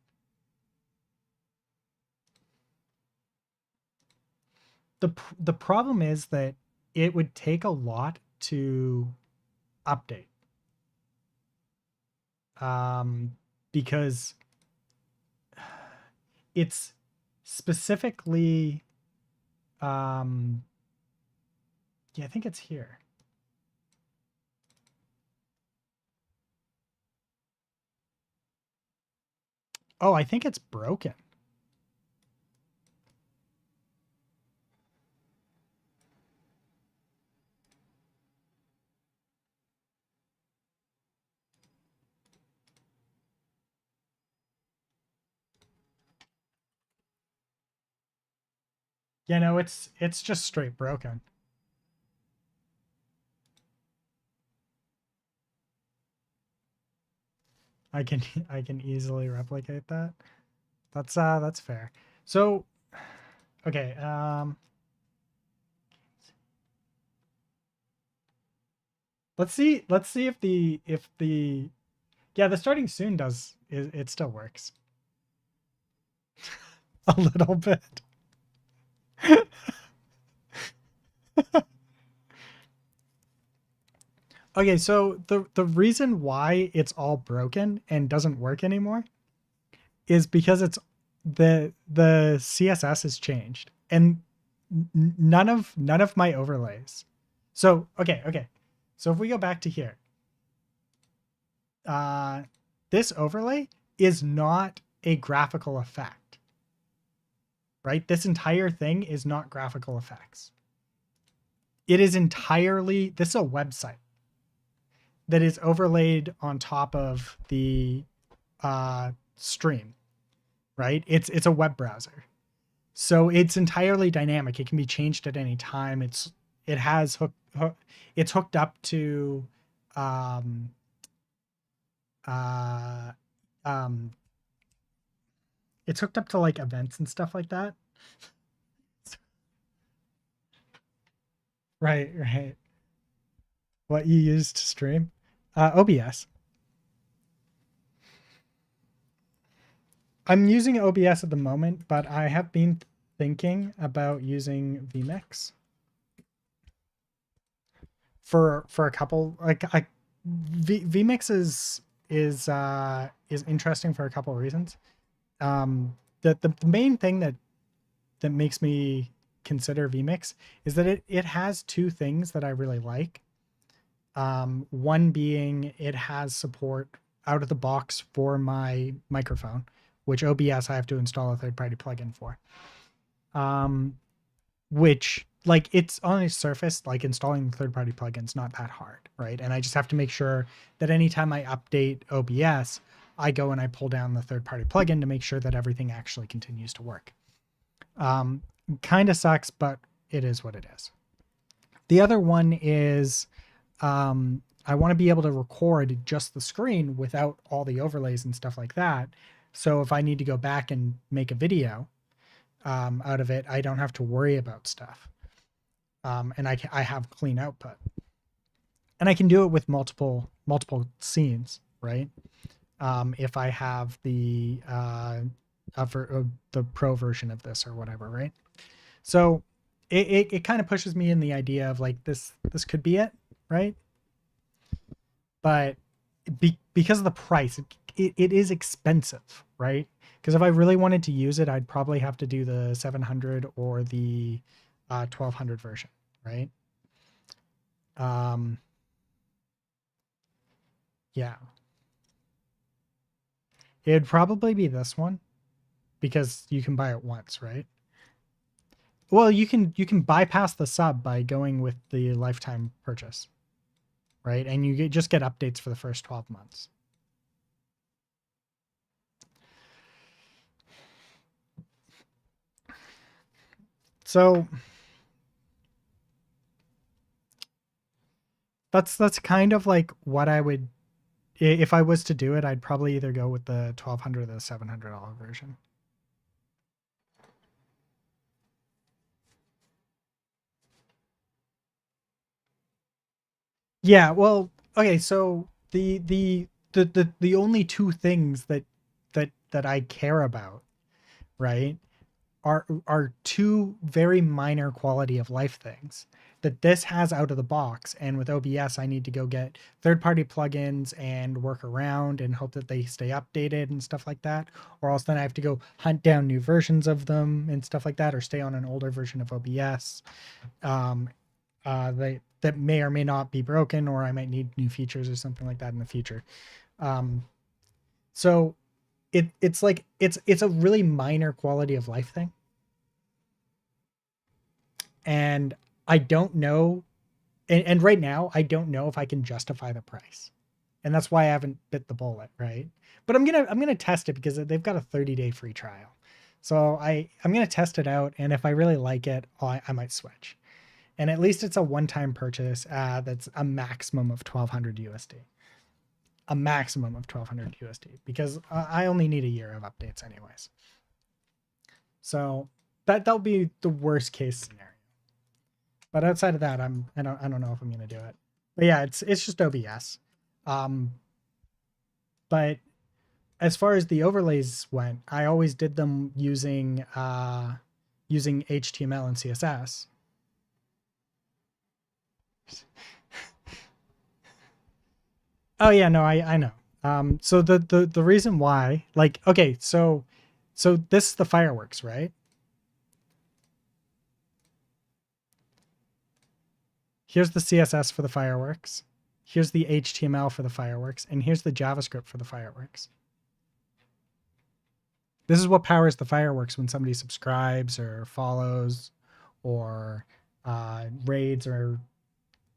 [SPEAKER 1] The problem is that it would take a lot to update. Because it's specifically yeah, I think it's here. Oh, I think it's broken. Yeah, no, it's just straight broken. I can I can easily replicate that. That's fair. So okay, let's see if the yeah, the starting soon does it still works. A little bit. Okay, so the reason why it's all broken and doesn't work anymore is because it's the CSS has changed and none of my overlays. So okay. So if we go back to here, uh, this overlay is not a graphical effect, right? This entire thing is not graphical effects. It is entirely, this is a website that is overlaid on top of the stream, right? It's a web browser. So it's entirely dynamic. It can be changed at any time. It has it's hooked up to um uh um it's hooked up to like events and stuff like that. Right, right. What you use to stream? OBS. I'm using OBS at the moment, but I have been thinking about using vMix for a couple vMix is interesting for a couple of reasons. The main thing that makes me consider vMix is that it has two things that I really like. One being it has support out of the box for my microphone, which OBS I have to install a third party plugin for. Which like it's on its surface, like installing third party plugins not that hard, right? And I just have to make sure that anytime I update OBS, I go and I pull down the third party plugin to make sure that everything actually continues to work. Kind of sucks, but it is what it is. The other one is I want to be able to record just the screen without all the overlays and stuff like that. So if I need to go back and make a video out of it, I don't have to worry about stuff. And I have clean output. And I can do it with multiple scenes, right? If I have the the pro version of this or whatever, right? So it kind of pushes me in the idea of like this could be it, right? But because of the price, it is expensive, right? Because if I really wanted to use it, I'd probably have to do the 700 or the 1200 version, right? Um, yeah, it'd probably be this one because you can buy it once, right? Well, you can bypass the sub by going with the lifetime purchase, right? And just get updates for the first 12 months. So that's kind of like what I would, if I was to do it, I'd probably either go with the 1200 or the $700 version. Yeah, well, okay, so the only two things that I care about, right, are two very minor quality of life things that this has out of the box. And with OBS, I need to go get third-party plugins and work around and hope that they stay updated and stuff like that. Or else then I have to go hunt down new versions of them and stuff like that, or stay on an older version of OBS. Um, that may or may not be broken, or I might need new features or something like that in the future. Um, so it's like it's a really minor quality of life thing, and I don't know, and right now I don't know if I can justify the price, and that's why I haven't bit the bullet, right? But I'm gonna test it because they've got a 30-day free trial, so I'm gonna test it out, and if I really like it, I might switch. And at least it's a one-time purchase that's a maximum of 1200 USD. A maximum of 1200 USD because I only need a year of updates anyways. So that'll be the worst case scenario. But outside of that, I don't know if I'm gonna do it. But yeah, it's just OBS. Um, but as far as the overlays went, I always did them using HTML and CSS. Oh yeah, no, I know. So the reason why, like, okay, so this is the fireworks, right? Here's the CSS for the fireworks. Here's the HTML for the fireworks, and here's the JavaScript for the fireworks. This is what powers the fireworks when somebody subscribes or follows or raids or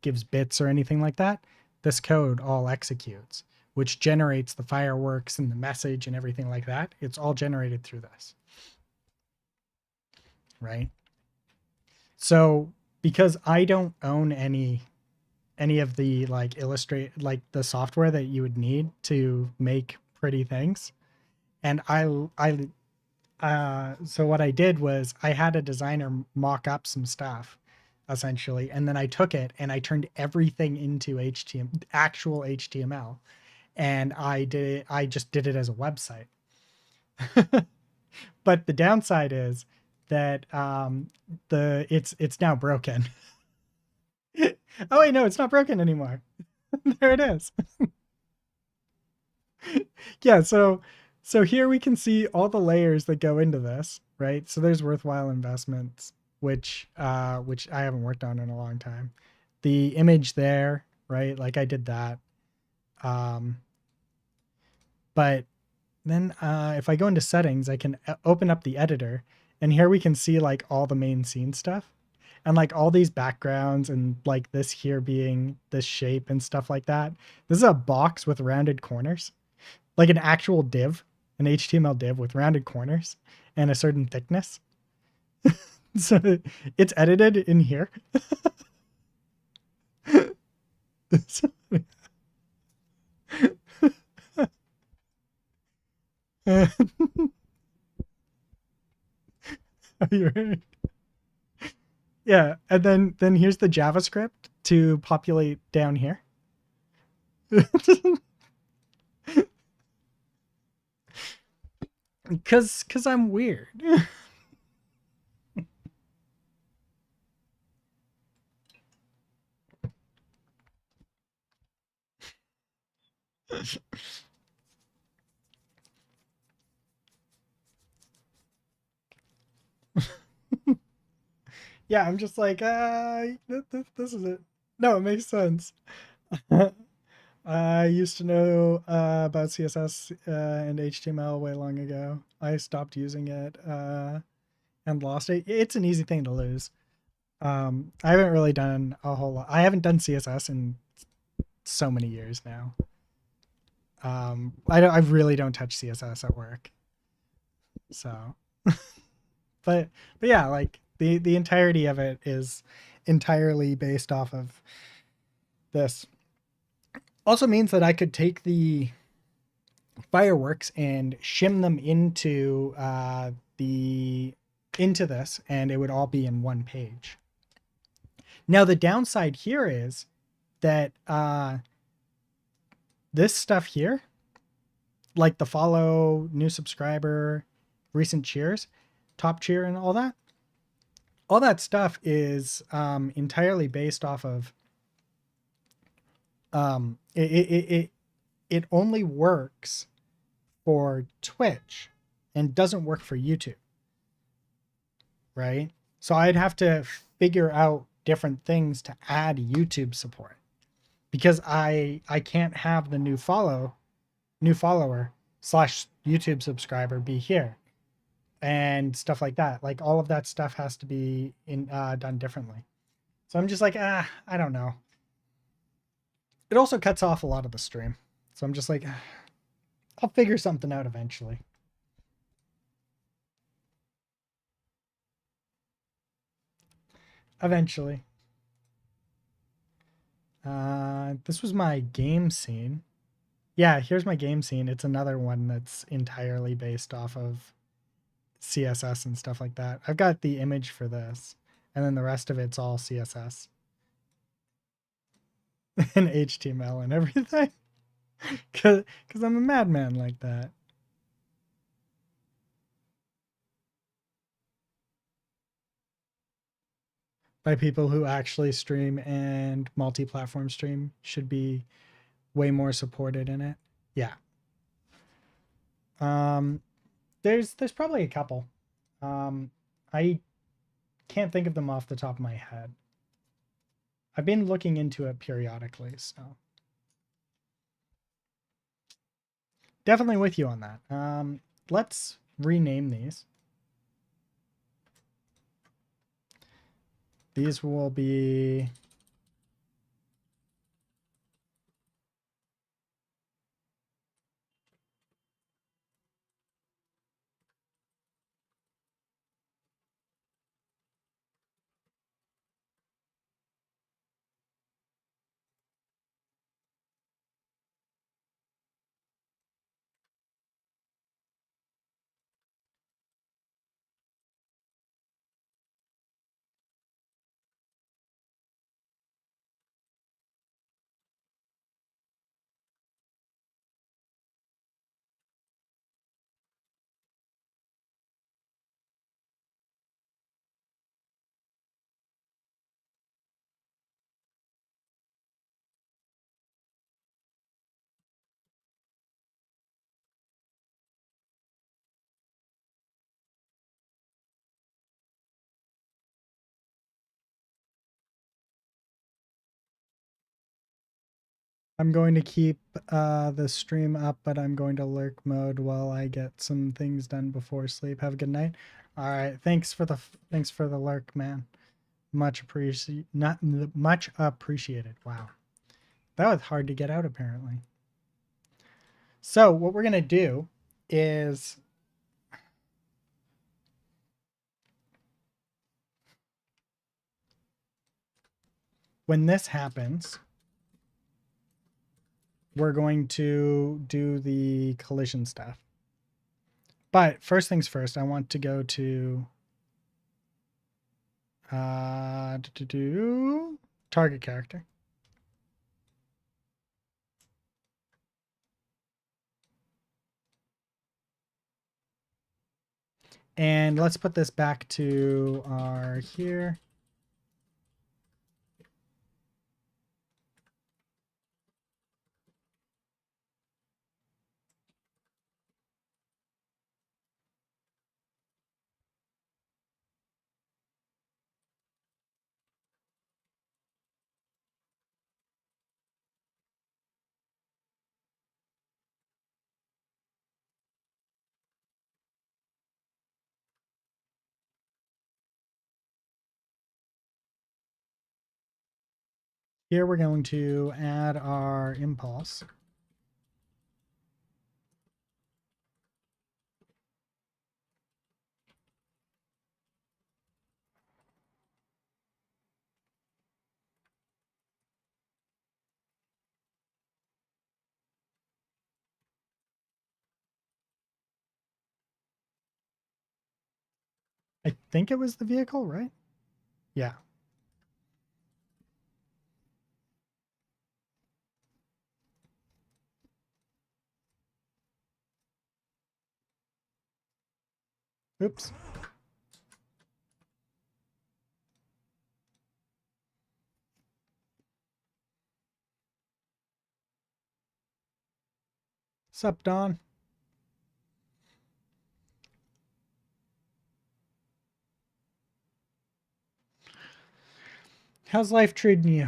[SPEAKER 1] gives bits or anything like that. This code all executes, which generates the fireworks and the message and everything like that. It's all generated through this, right? So because I don't own any of the like illustrate like the software that you would need to make pretty things, and I so what I did was I had a designer mock up some stuff essentially, and then I took it and I turned everything into HTML, actual HTML, and I just did it as a website. But the downside is that it's now broken. Oh wait, no, it's not broken anymore. There it is. Yeah, so here we can see all the layers that go into this, right? So there's worthwhile investments, which I haven't worked on in a long time. The image there, right? Like I did that. Um, but then if I go into settings, I can open up the editor, and here we can see like all the main scene stuff. And like all these backgrounds and like this here being this shape and stuff like that. This is a box with rounded corners, like an actual div, an HTML div with rounded corners and a certain thickness. So it's edited in here. So, yeah, and then here's the JavaScript to populate down here. Cause I'm weird. Yeah, I'm just like, this is it. No, it makes sense. I used to know about CSS and HTML way long ago. I stopped using it, and lost it. It's an easy thing to lose. I haven't really done a whole lot. I haven't done CSS in so many years now. I really don't touch CSS at work. So, but yeah, like the entirety of it is entirely based off of this. Also means that I could take the fireworks and shim them into this, and it would all be in one page. Now the downside here is that this stuff here, like the follow, new subscriber, recent cheers, top cheer, and all that stuff is entirely based off of it only works for Twitch and doesn't work for YouTube, right? So I'd have to figure out different things to add YouTube support because I can't have the new follower / YouTube subscriber be here and stuff like that. Like all of that stuff has to be done differently. So I'm just like, I don't know. It also cuts off a lot of the stream. So I'm just like, I'll figure something out eventually. Eventually. This was my game scene. Yeah, here's my game scene. It's another one that's entirely based off of CSS and stuff like that. I've got the image for this, and then the rest of it's all CSS and HTML and everything. Because I'm a madman like that. By people who actually stream and multi-platform stream should be way more supported in it. Yeah. There's probably a couple. I can't think of them off the top of my head. I've been looking into it periodically, so definitely with you on that. Let's rename these. These will be I'm going to keep the stream up, but I'm going to lurk mode while I get some things done before sleep. Have a good night. All right, thanks for the lurk, man. Much appreciated. Wow, that was hard to get out apparently. So what we're gonna do is when this happens, we're going to do the collision stuff. But first things first, I want to go to target character. And let's put this back to our here. Here we're going to add our impulse. I think it was the vehicle, right? Yeah. Oops. Sup, Don? How's life treating you?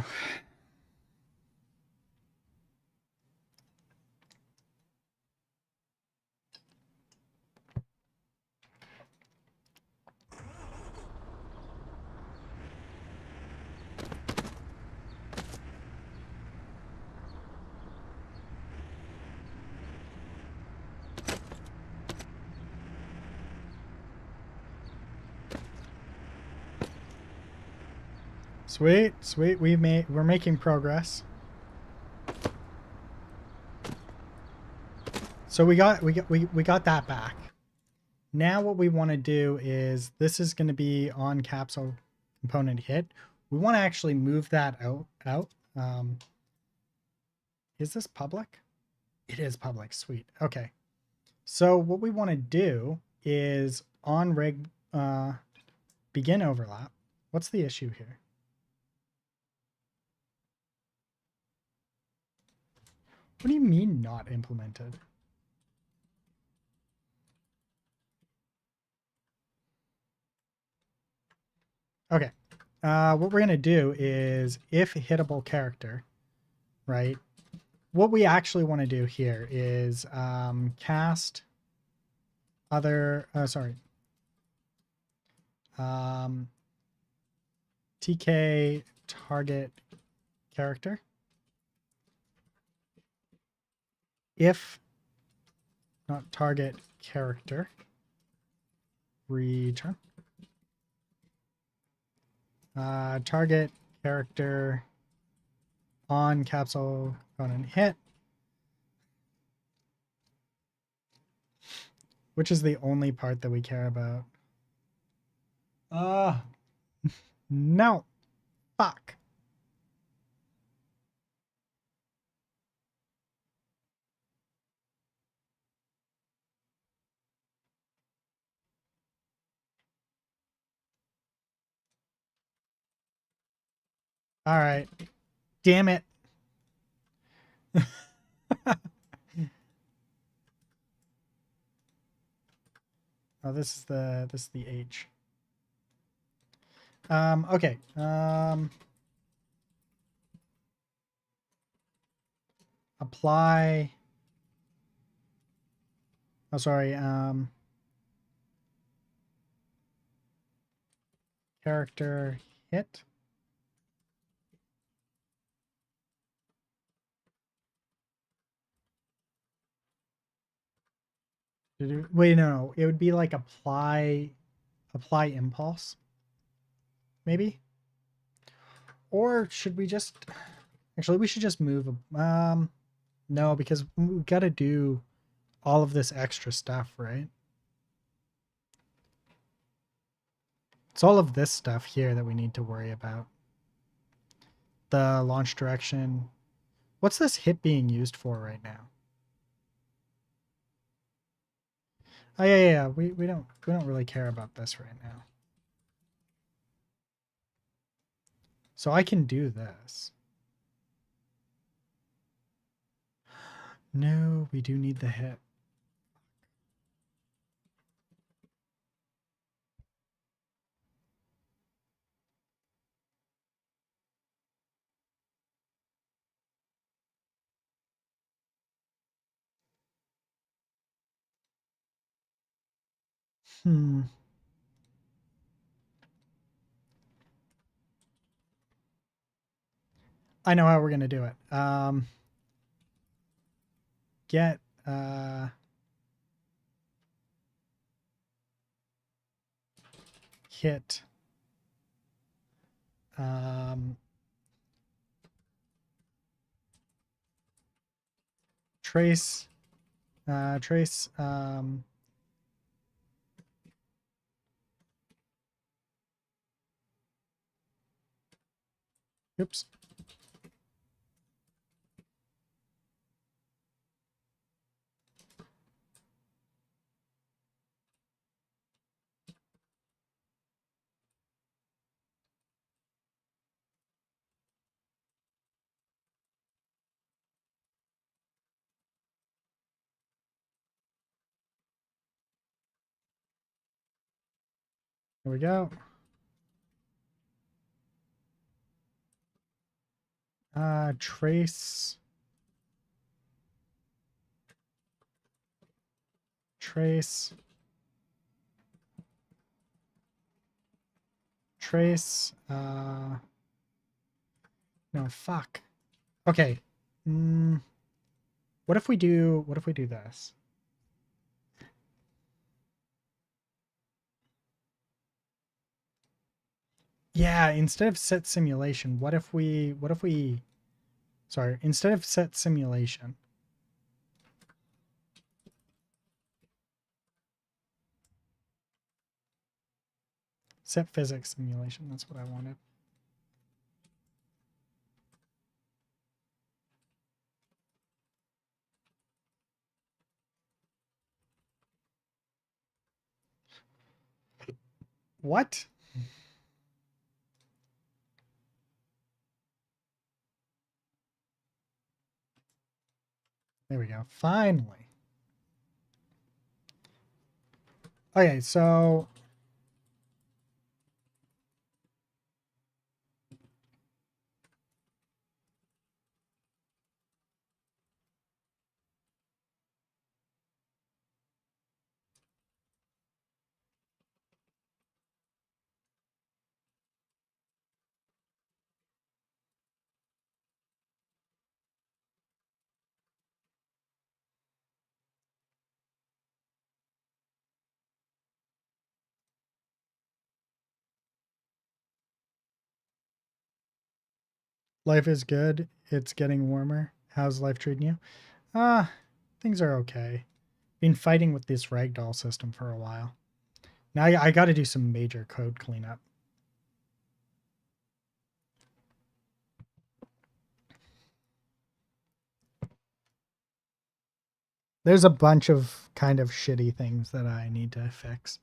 [SPEAKER 1] Sweet, sweet. We're making progress. So we got that back. Now what we want to do is this is going to be on capsule component hit. We want to actually move that out. Is this public? It is public. Sweet. Okay. So what we want to do is on rig begin overlap. What's the issue here? What do you mean not implemented? Okay. What we're going to do is if hittable character, right? What we actually want to do here is cast other, TK target character. If not target character, return. Target character on capsule component hit, which is the only part that we care about. No. Fuck. All right. Damn it. Oh, this is the H. Okay. Apply. Oh, sorry. Character hit. Wait, no. It would be like apply impulse. Maybe. Or should we just actually we should just move no, because we got to do all of this extra stuff, right? It's all of this stuff here that we need to worry about. The launch direction. What's this hit being used for right now? Oh yeah. We don't really care about this right now. So I can do this. No, we do need the hit. Hmm. I know how we're gonna do it. Get uh, hit um, trace trace oops. Here we go. Trace trace trace no fuck. Okay. What if we do this? Yeah, instead of set simulation, what if we sorry, instead of set simulation, set physics simulation, that's what I wanted. What? There we go. Finally. Okay, so life is good. It's getting warmer. How's life treating you? Things are okay. Been fighting with this ragdoll system for a while. Now I got to do some major code cleanup. There's a bunch of kind of shitty things that I need to fix.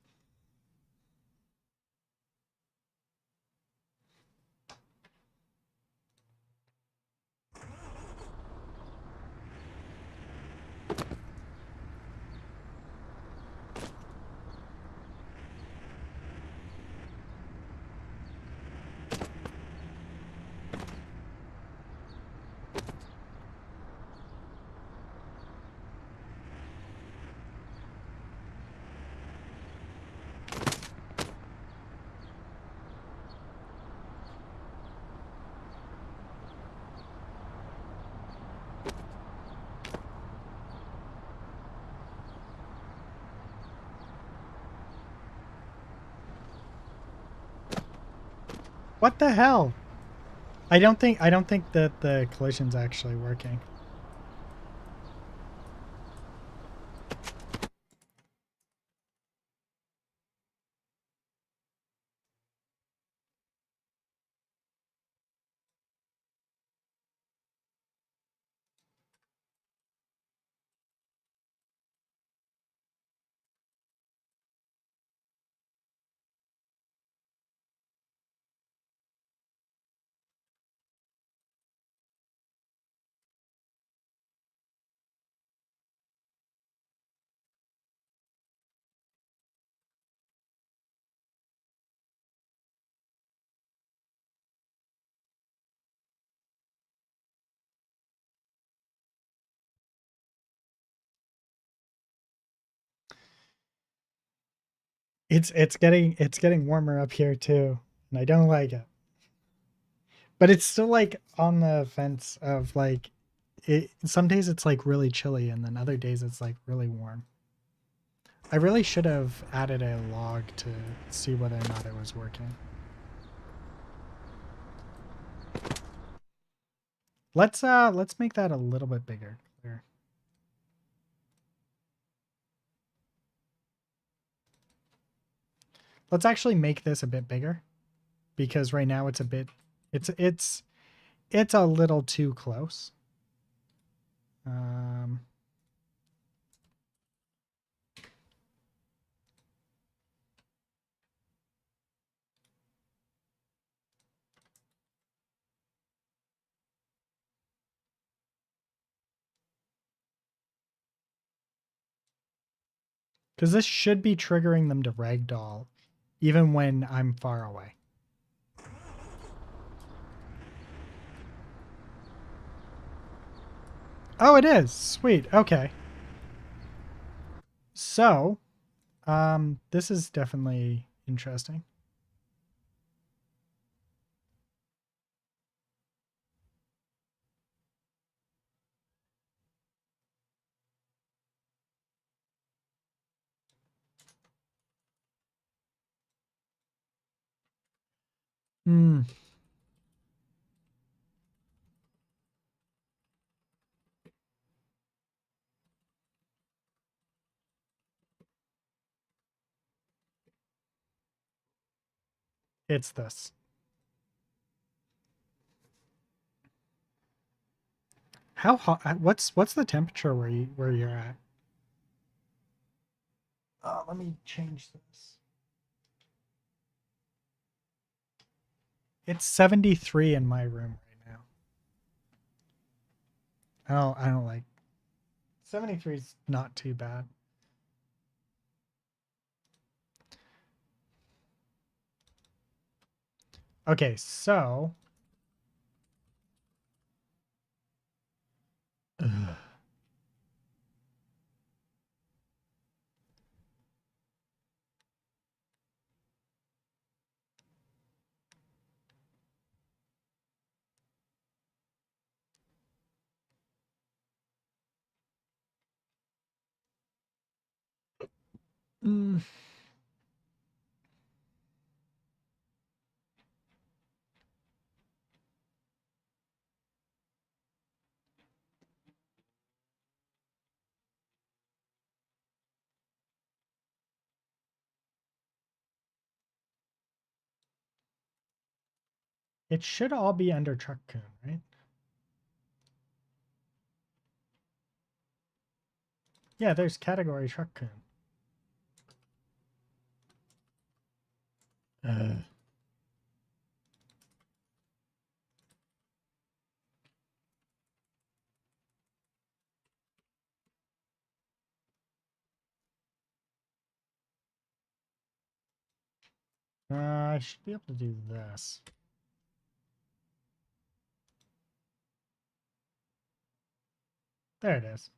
[SPEAKER 1] What the hell? I don't think that the collision's actually working. It's getting warmer up here too, and I don't like it. But it's still like on the fence of like it. Some days it's like really chilly, and then other days it's like really warm. I really should have added a log to see whether or not it was working. Let's make that a little bit bigger. Clear. Let's actually make this a bit bigger because right now it's a bit it's a little too close. Because this should be triggering them to ragdoll even when I'm far away. Oh, it is. Sweet. Okay. So, this is definitely interesting. Hmm. It's this. How hot? What's the temperature where you're at? Let me change this. It's 73 in my room right now. I don't like 73 is not too bad. Okay, so ugh. Mm. It should all be under truck coon, right? Yeah, there's category truck coon. I should be able to do this. There it is.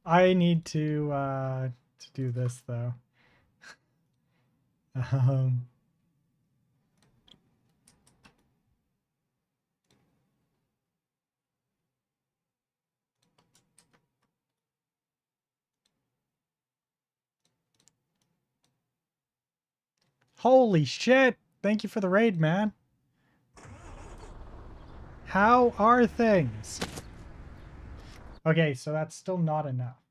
[SPEAKER 1] I need to do this though. Um, Holy shit! Thank you for the raid, man. How are things? Okay, so that's still not enough.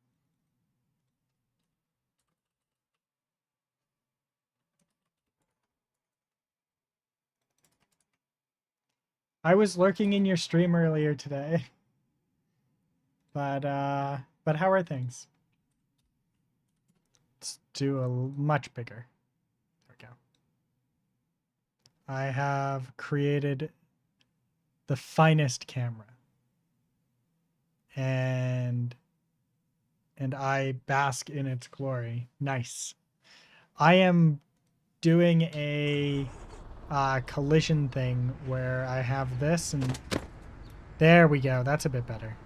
[SPEAKER 1] I was lurking in your stream earlier today. But how are things? Let's do a much bigger. There we go. I have created the finest camera. And I bask in its glory. Nice. I am doing a collision thing where I have this and there we go. That's a bit better.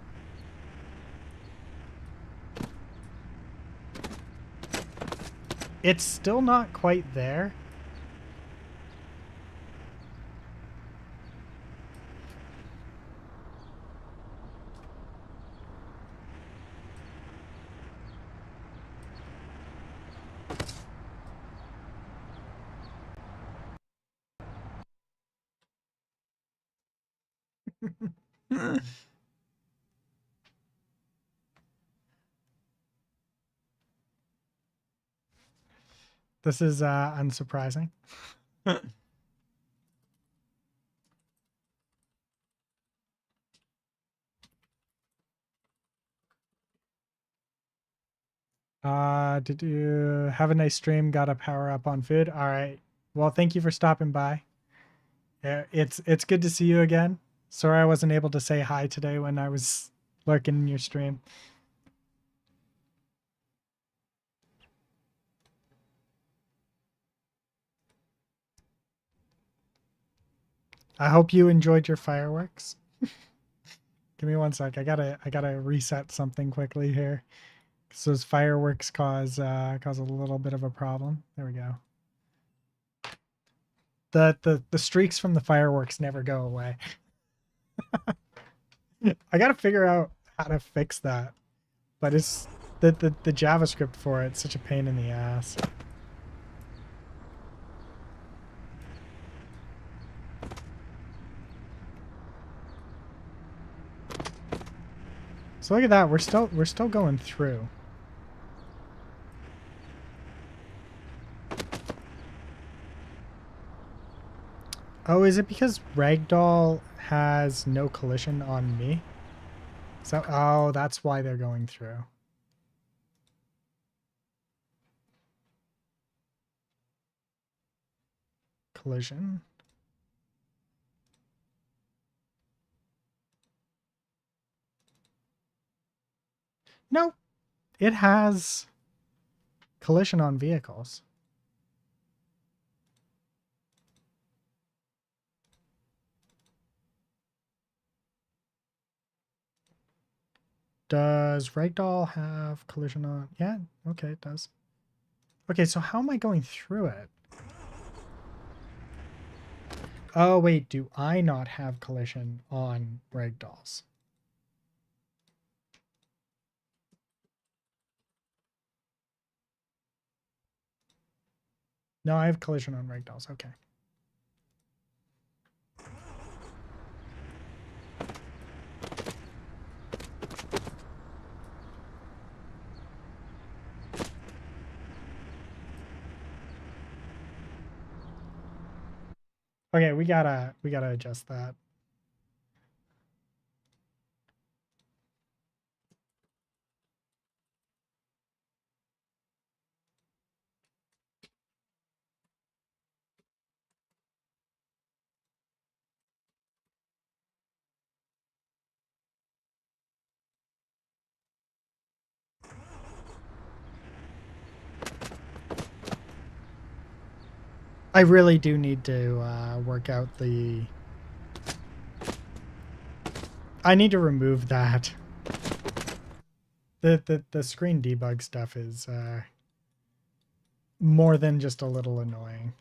[SPEAKER 1] It's still not quite there. This is unsurprising. Did you have a nice stream? Got a power up on food? All right. Well, thank you for stopping by. It's good to see you again. Sorry I wasn't able to say hi today when I was lurking in your stream. I hope you enjoyed your fireworks. Give me one sec. I gotta reset something quickly here. So those fireworks cause a little bit of a problem. There we go. The streaks from the fireworks never go away. I gotta figure out how to fix that. But it's the JavaScript for it's such a pain in the ass. So look at that. We're still going through. Oh, is it because Ragdoll has no collision on me? So, oh, that's why they're going through. Collision. No, it has collision on vehicles. Does Ragdoll have collision on? Yeah, okay, it does. Okay, so how am I going through it? Oh, wait, do I not have collision on Ragdolls? No, I have collision on Ragdolls. Okay. Okay, we gotta adjust that. I really do need to work out the... I need to remove that. The screen debug stuff is more than just a little annoying.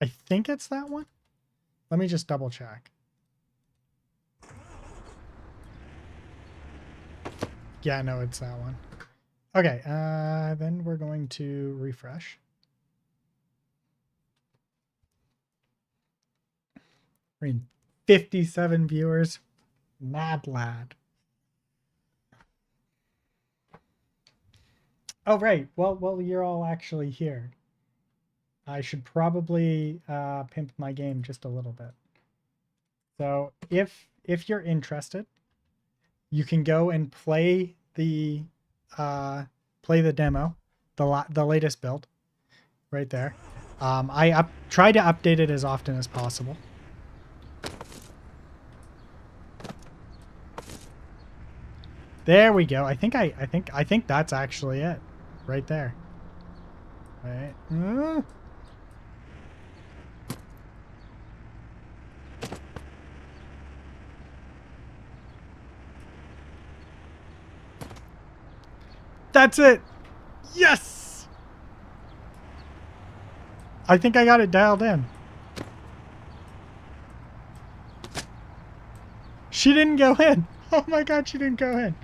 [SPEAKER 1] I think it's that one. Let me just double check. Yeah, no, it's that one. Okay, then we're going to refresh. We're in 57 viewers. Mad lad. Oh, right. Well, you're all actually here. I should probably pimp my game just a little bit. So if you're interested, you can go and play the demo, the latest build, right there. I try to update it as often as possible. There we go. I think that's actually it, right there. Right. That's it. Yes. I think I got it dialed in. She didn't go in. Oh my god, she didn't go in.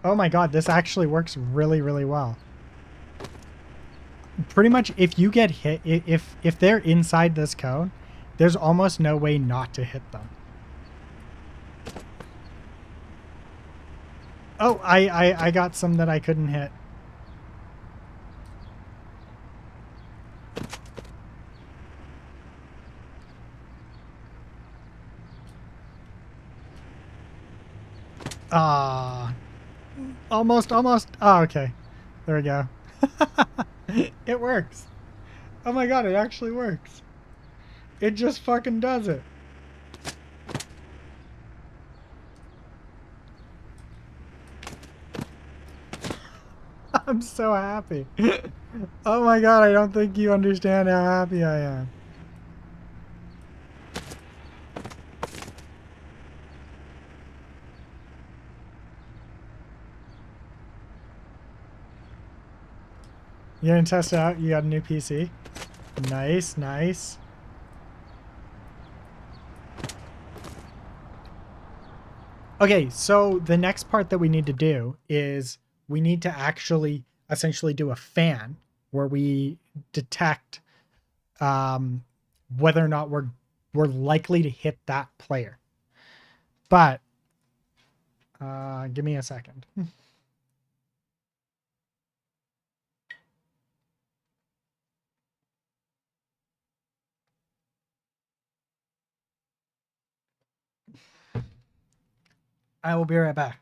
[SPEAKER 1] Oh my god, this actually works really, really well. Pretty much if you get hit, if they're inside this cone, there's almost no way not to hit them. Oh, I got some that I couldn't hit. Ah, almost, almost. Oh, okay. There we go. It works. Oh my god, it actually works. It just fucking does it. I'm so happy. Oh my god, I don't think you understand how happy I am. You gonna test it out? You got a new PC? Nice, nice. Okay, so the next part that we need to do is we need to actually essentially do a fan where we detect whether or not we're likely to hit that player. But give me a second. I will be right back.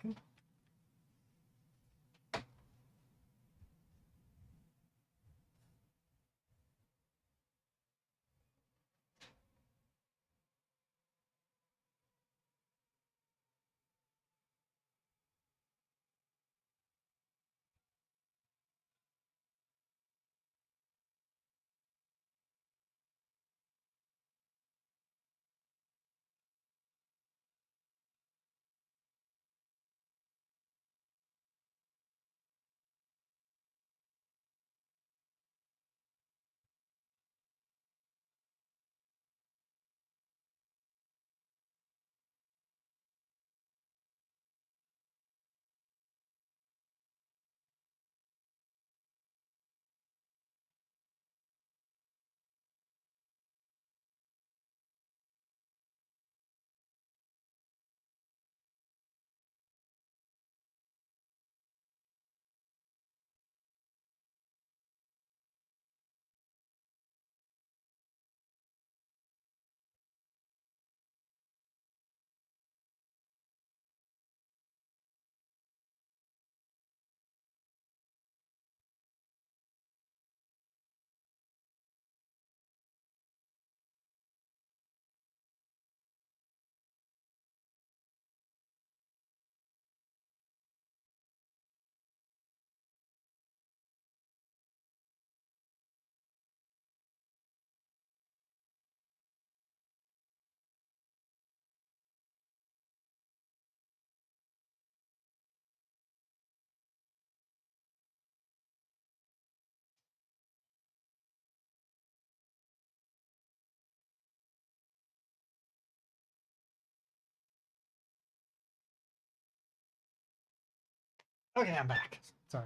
[SPEAKER 1] Okay, I'm back. Sorry.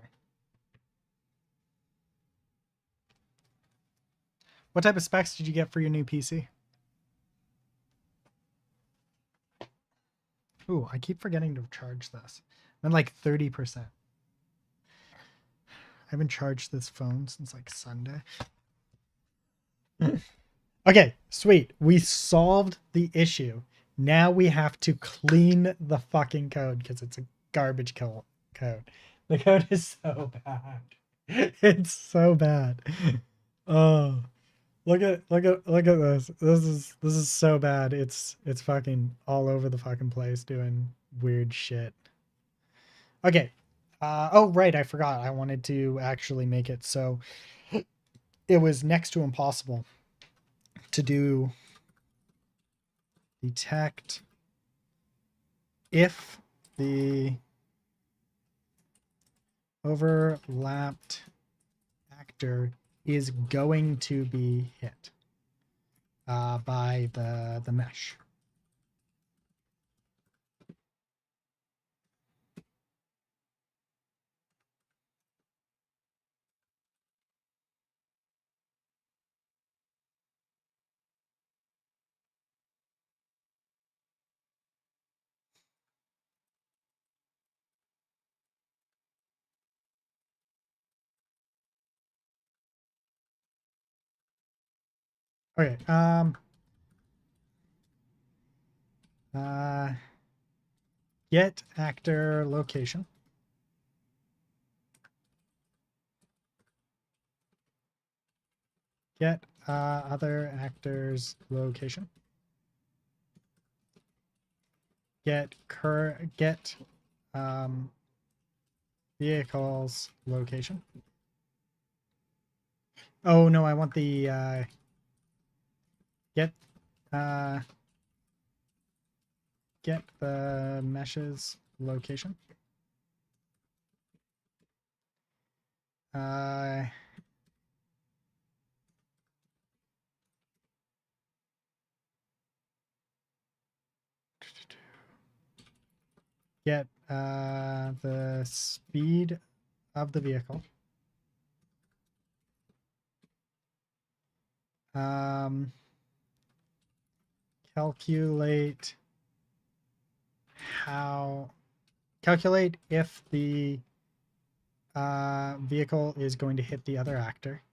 [SPEAKER 1] What type of specs did you get for your new PC? Ooh, I keep forgetting to charge this. I'm at like 30%. I haven't charged this phone since like Sunday. Okay, sweet. We solved the issue. Now we have to clean the fucking code because it's a garbage code. The code is so bad. It's so bad. Oh, look at this. This is so bad. It's fucking all over the fucking place doing weird shit. Okay. Oh right, I forgot. I wanted to actually make it so it was next to impossible to do detect if the overlapped actor is going to be hit by the mesh. Okay. Uh, get actor location. Get other actors location. Get vehicles location. Oh no, I want the get uh, get the meshes location. Uh, get the speed of the vehicle. Calculate calculate if the vehicle is going to hit the other actor.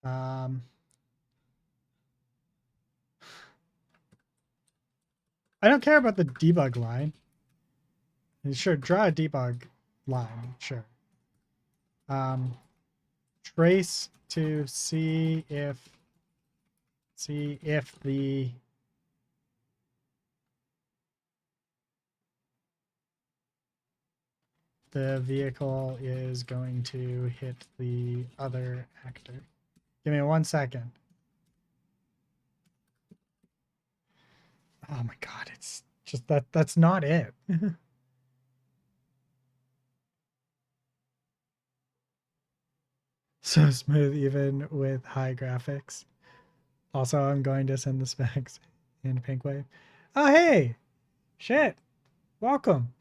[SPEAKER 1] Um, I don't care about the debug line. Sure, draw a debug line. Sure. Trace to see if the vehicle is going to hit the other actor. Give me 1 second. Oh my god, it's just that's not it. So smooth even with high graphics. Also, I'm going to send the specs in pink wave. Oh hey! Shit. Welcome.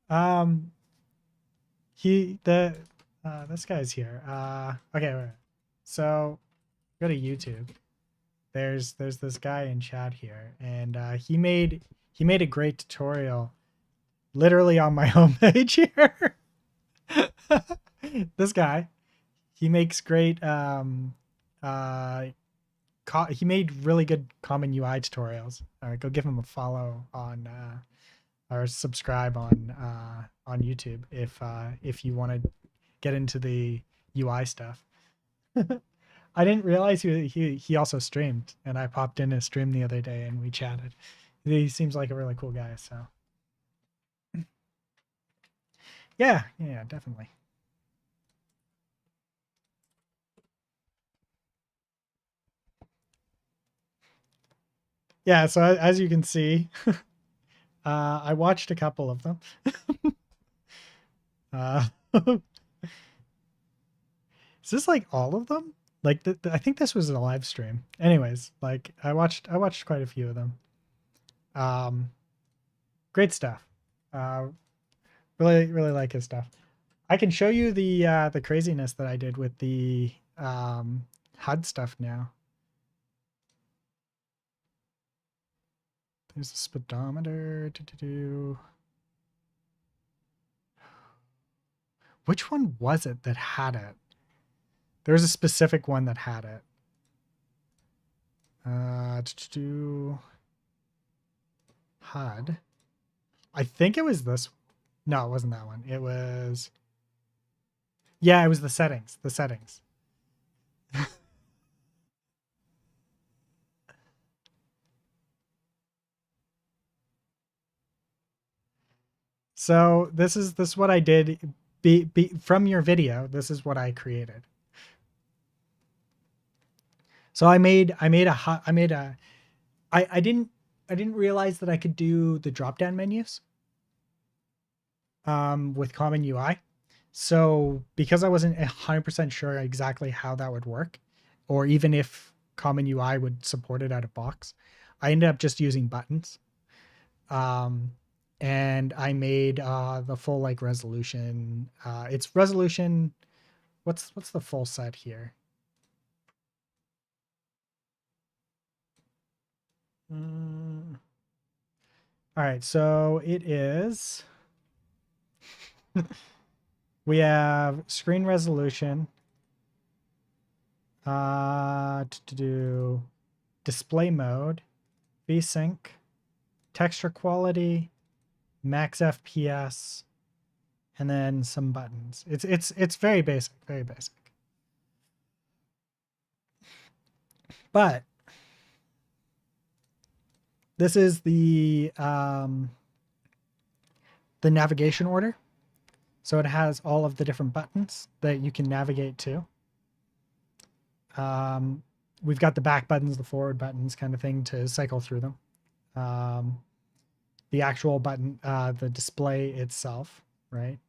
[SPEAKER 1] um this guy's here. Okay, wait. So go to YouTube. There's this guy in chat here, and he made a great tutorial literally on my homepage here. This guy, he makes great uh he made really good common UI tutorials. Go give him a follow on or subscribe on YouTube if you want to get into the UI stuff. I didn't realize he also streamed, and I popped in his stream the other day and we chatted. He seems like a really cool guy, so yeah, definitely. Yeah, so as you can see, I watched a couple of them. Uh, is this like all of them? Like I think this was a live stream. Anyways, like I watched quite a few of them. Um, Great stuff. Uh, really like his stuff. I can show you the craziness that I did with the HUD stuff now. There's a speedometer. Which one was it that had it? There was a specific one that had it. HUD. I think it was this. No, it wasn't that one. It was. Yeah, it was the settings. The settings. So this is what I did. From your video. This is what I created. So I didn't realize that I could do the drop down menus with Common UI. So because I wasn't 100% sure exactly how that would work, or even if Common UI would support it out of box, I ended up just using buttons. And I made the full like resolution. It's resolution. What's the full set here? Mm. All right, so it is. We have screen resolution. To do display mode, VSync, texture quality, max FPS, and then some buttons. It's very basic, very basic. But this is the navigation order. So it has all of the different buttons that you can navigate to. We've got the back buttons, the forward buttons kind of thing to cycle through them. The actual button, the display itself, right?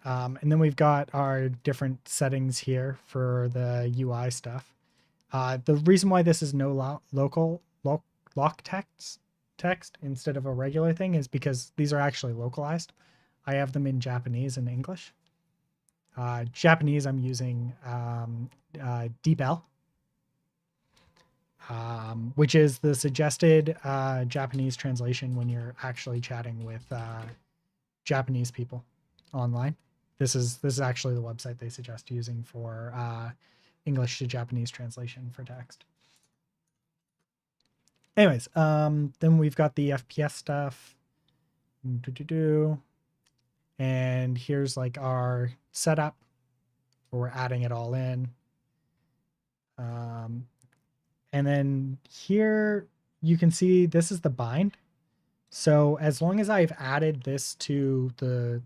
[SPEAKER 1] And then we've got our different settings here for the UI stuff. The reason why this is no lock text instead of a regular thing is because these are actually localized. I have them in Japanese and English. Japanese, I'm using DeepL, which is the suggested Japanese translation when you're actually chatting with Japanese people online. This is actually the website they suggest using for English to Japanese translation for text. Anyways, then we've got the FPS stuff. And here's like our setup where we're adding it all in. And then here you can see this is the bind. So as long as I've added this to the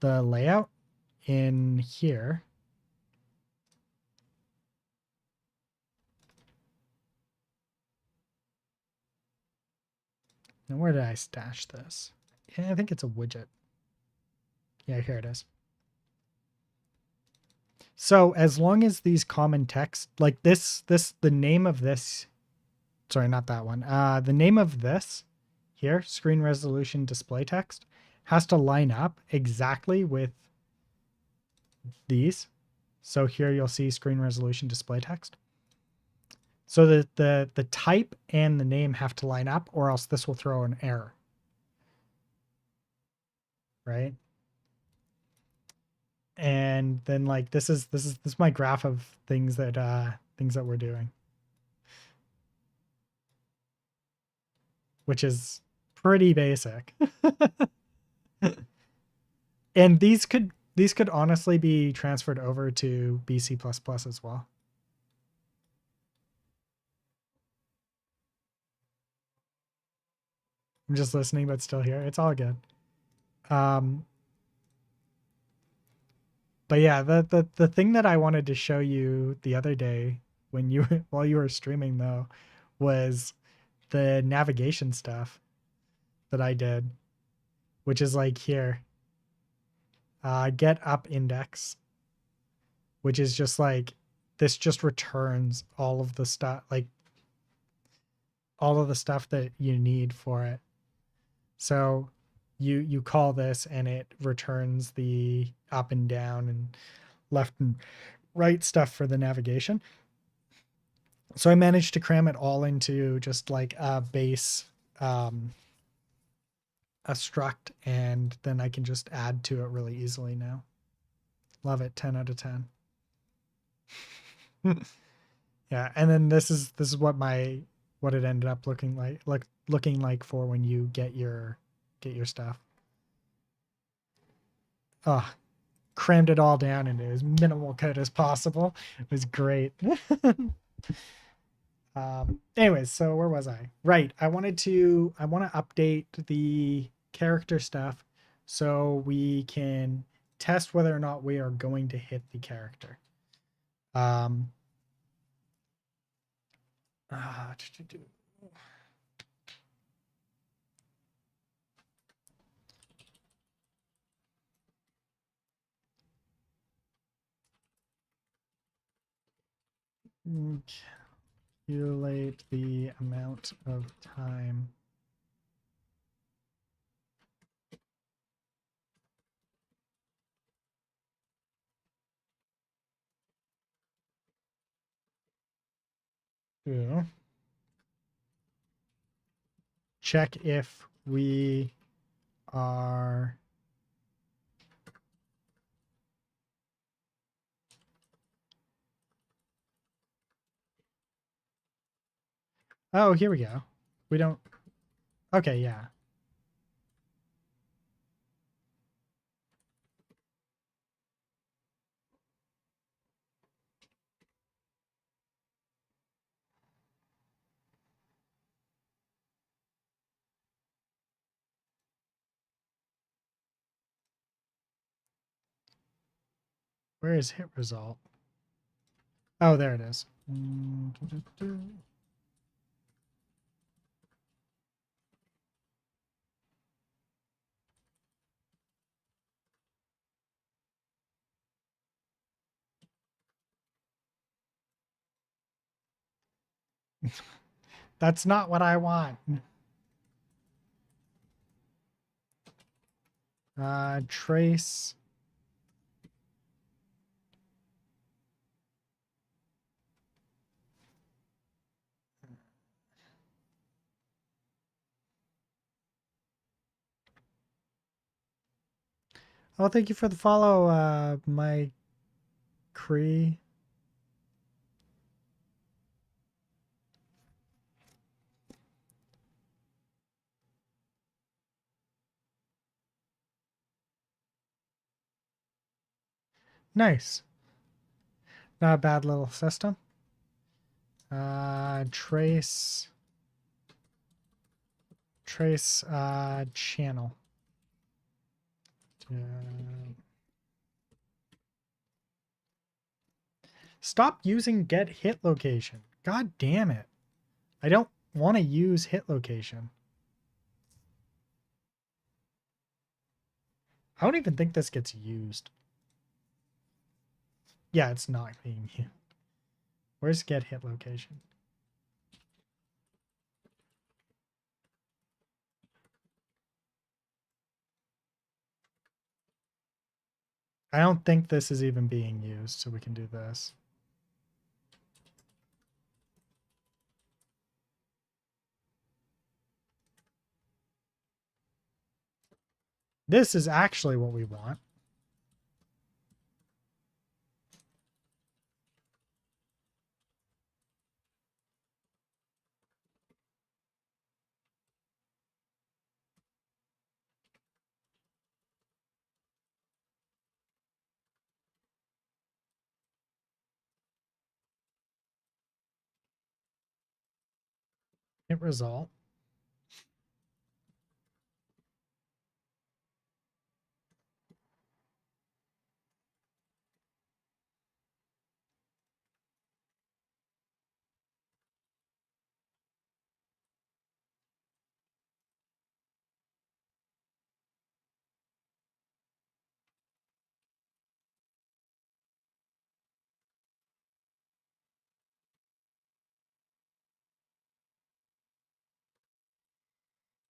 [SPEAKER 1] layout in here, now where did I stash this? Yeah, I think it's a widget. Yeah, here it is. So as long as these common text, like the name of this, sorry, not that one. The name of this here, screen resolution display text, has to line up exactly with these. So here you'll see screen resolution display text. So the type and the name have to line up, or else this will throw an error. Right? And then like this is my graph of things that we're doing, which is pretty basic. And these could honestly be transferred over to BC++ as well. I'm just listening, but still here. It's all good. But yeah, the thing that I wanted to show you the other day when you while you were streaming though was the navigation stuff that I did, which is like here, get up index, which is just like, this just returns all of the stuff, like all of the stuff that you need for it. So you call this and it returns the up and down and left and right stuff for the navigation. So I managed to cram it all into just like a base, a struct, and then I can just add to it really easily now. Love it. 10 out of 10. Yeah, and then this is what it ended up looking like for when you get your stuff. Oh, crammed it all down into as minimal code as possible. It was great. Anyways, so where was I? Right. I want to update the character stuff so we can test whether or not we are going to hit the character. Um, uh, calculate the amount of time. To check if we are oh, here we go. We don't okay, yeah. Where is hit result? Oh, there it is. That's not what I want. Trace. Oh, thank you for the follow, my Cree. Nice. Not a bad little system. Trace channel. Stop using get hit location. God damn it. I don't want to use hit location. I don't even think this gets used. Yeah, it's not being used. Where's get hit location? I don't think this is even being used, so we can do this. This is actually what we want. Hit result.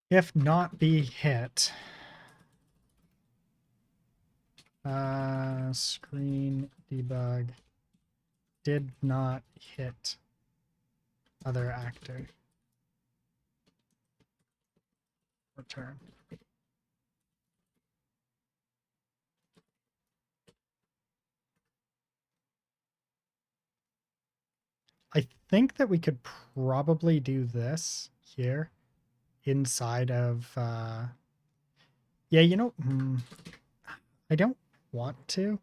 [SPEAKER 1] If not be hit. Screen debug did not hit other actor. Return. I think that we could probably do this here inside of yeah, I don't want to,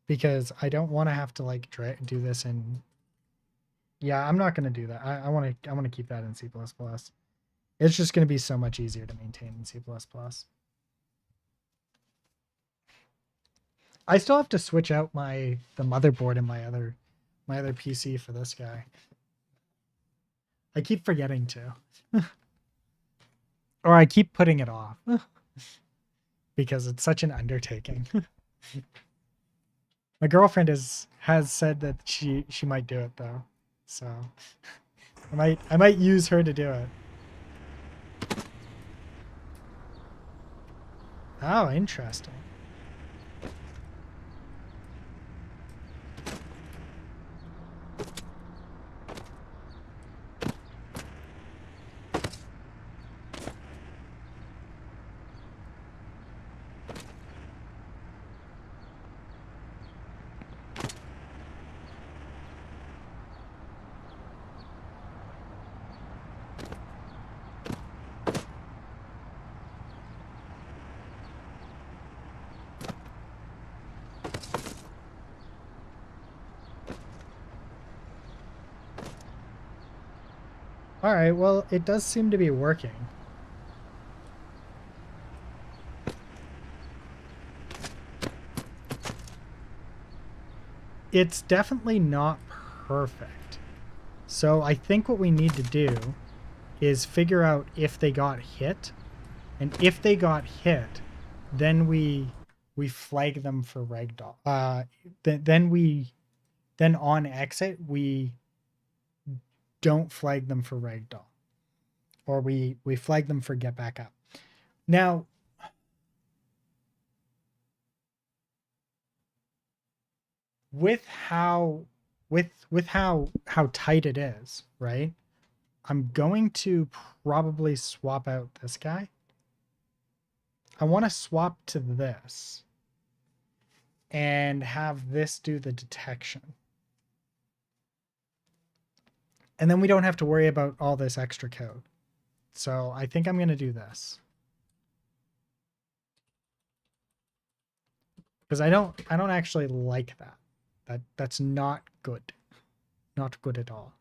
[SPEAKER 1] because I don't want to have to like do this in. Yeah, I'm not going to do that. I want to keep that in C++. It's just going to be so much easier to maintain in C++. I still have to switch out the motherboard in my other PC for this guy. I keep forgetting to. Or I keep putting it off because it's such an undertaking. My girlfriend has said that she might do it though. So I might use her to do it. Oh, interesting. All right, well, it does seem to be working. It's definitely not perfect. So I think what we need to do is figure out if they got hit, and if they got hit, then we flag them for ragdoll. Then on exit we don't flag them for ragdoll, or we flag them for get back up. Now, with how how tight it is, right? I'm going to probably swap out this guy. I want to swap to this and have this do the detection. And then we don't have to worry about all this extra code. So I think I'm going to do this. Because I don't actually like that. That's not good. Not good at all.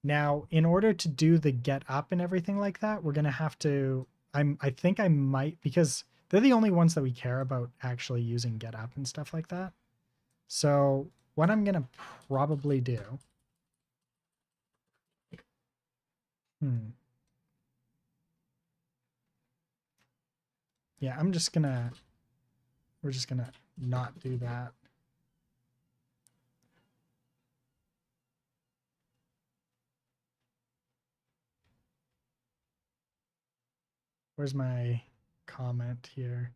[SPEAKER 1] Now, in order to do the get up and everything like that, we're going to have to I think I might, because they're the only ones that we care about actually using get up and stuff like that. So, what I'm going to probably do Yeah, we're just gonna not do that. Where's my comment here?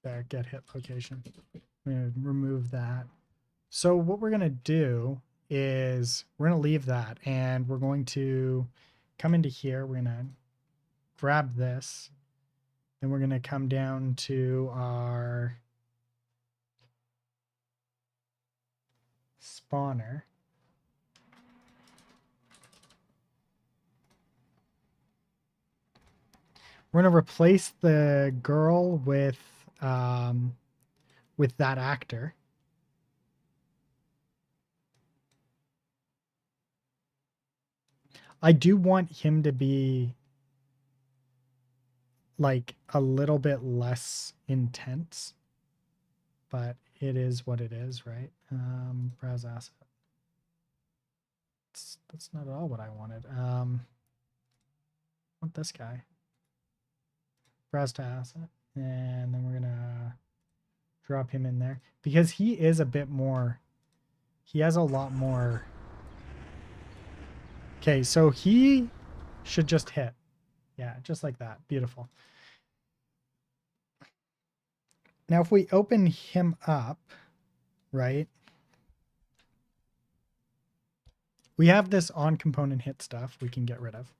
[SPEAKER 1] There, get hit location. I'm gonna remove that. So what we're gonna do is we're gonna leave that, and we're going to come into here. We're gonna grab this, then we're gonna come down to our spawner. We're gonna replace the girl with that actor. I do want him to be like a little bit less intense, but it is what it is, right? Browse asset. That's not at all what I wanted. I want this guy. Browse to asset, and then we're gonna drop him in there because he is a bit more, he has a lot more. Okay, so he should just hit. Yeah, just like that. Beautiful. Now, if we open him up, right, we have this on component hit stuff we can get rid of.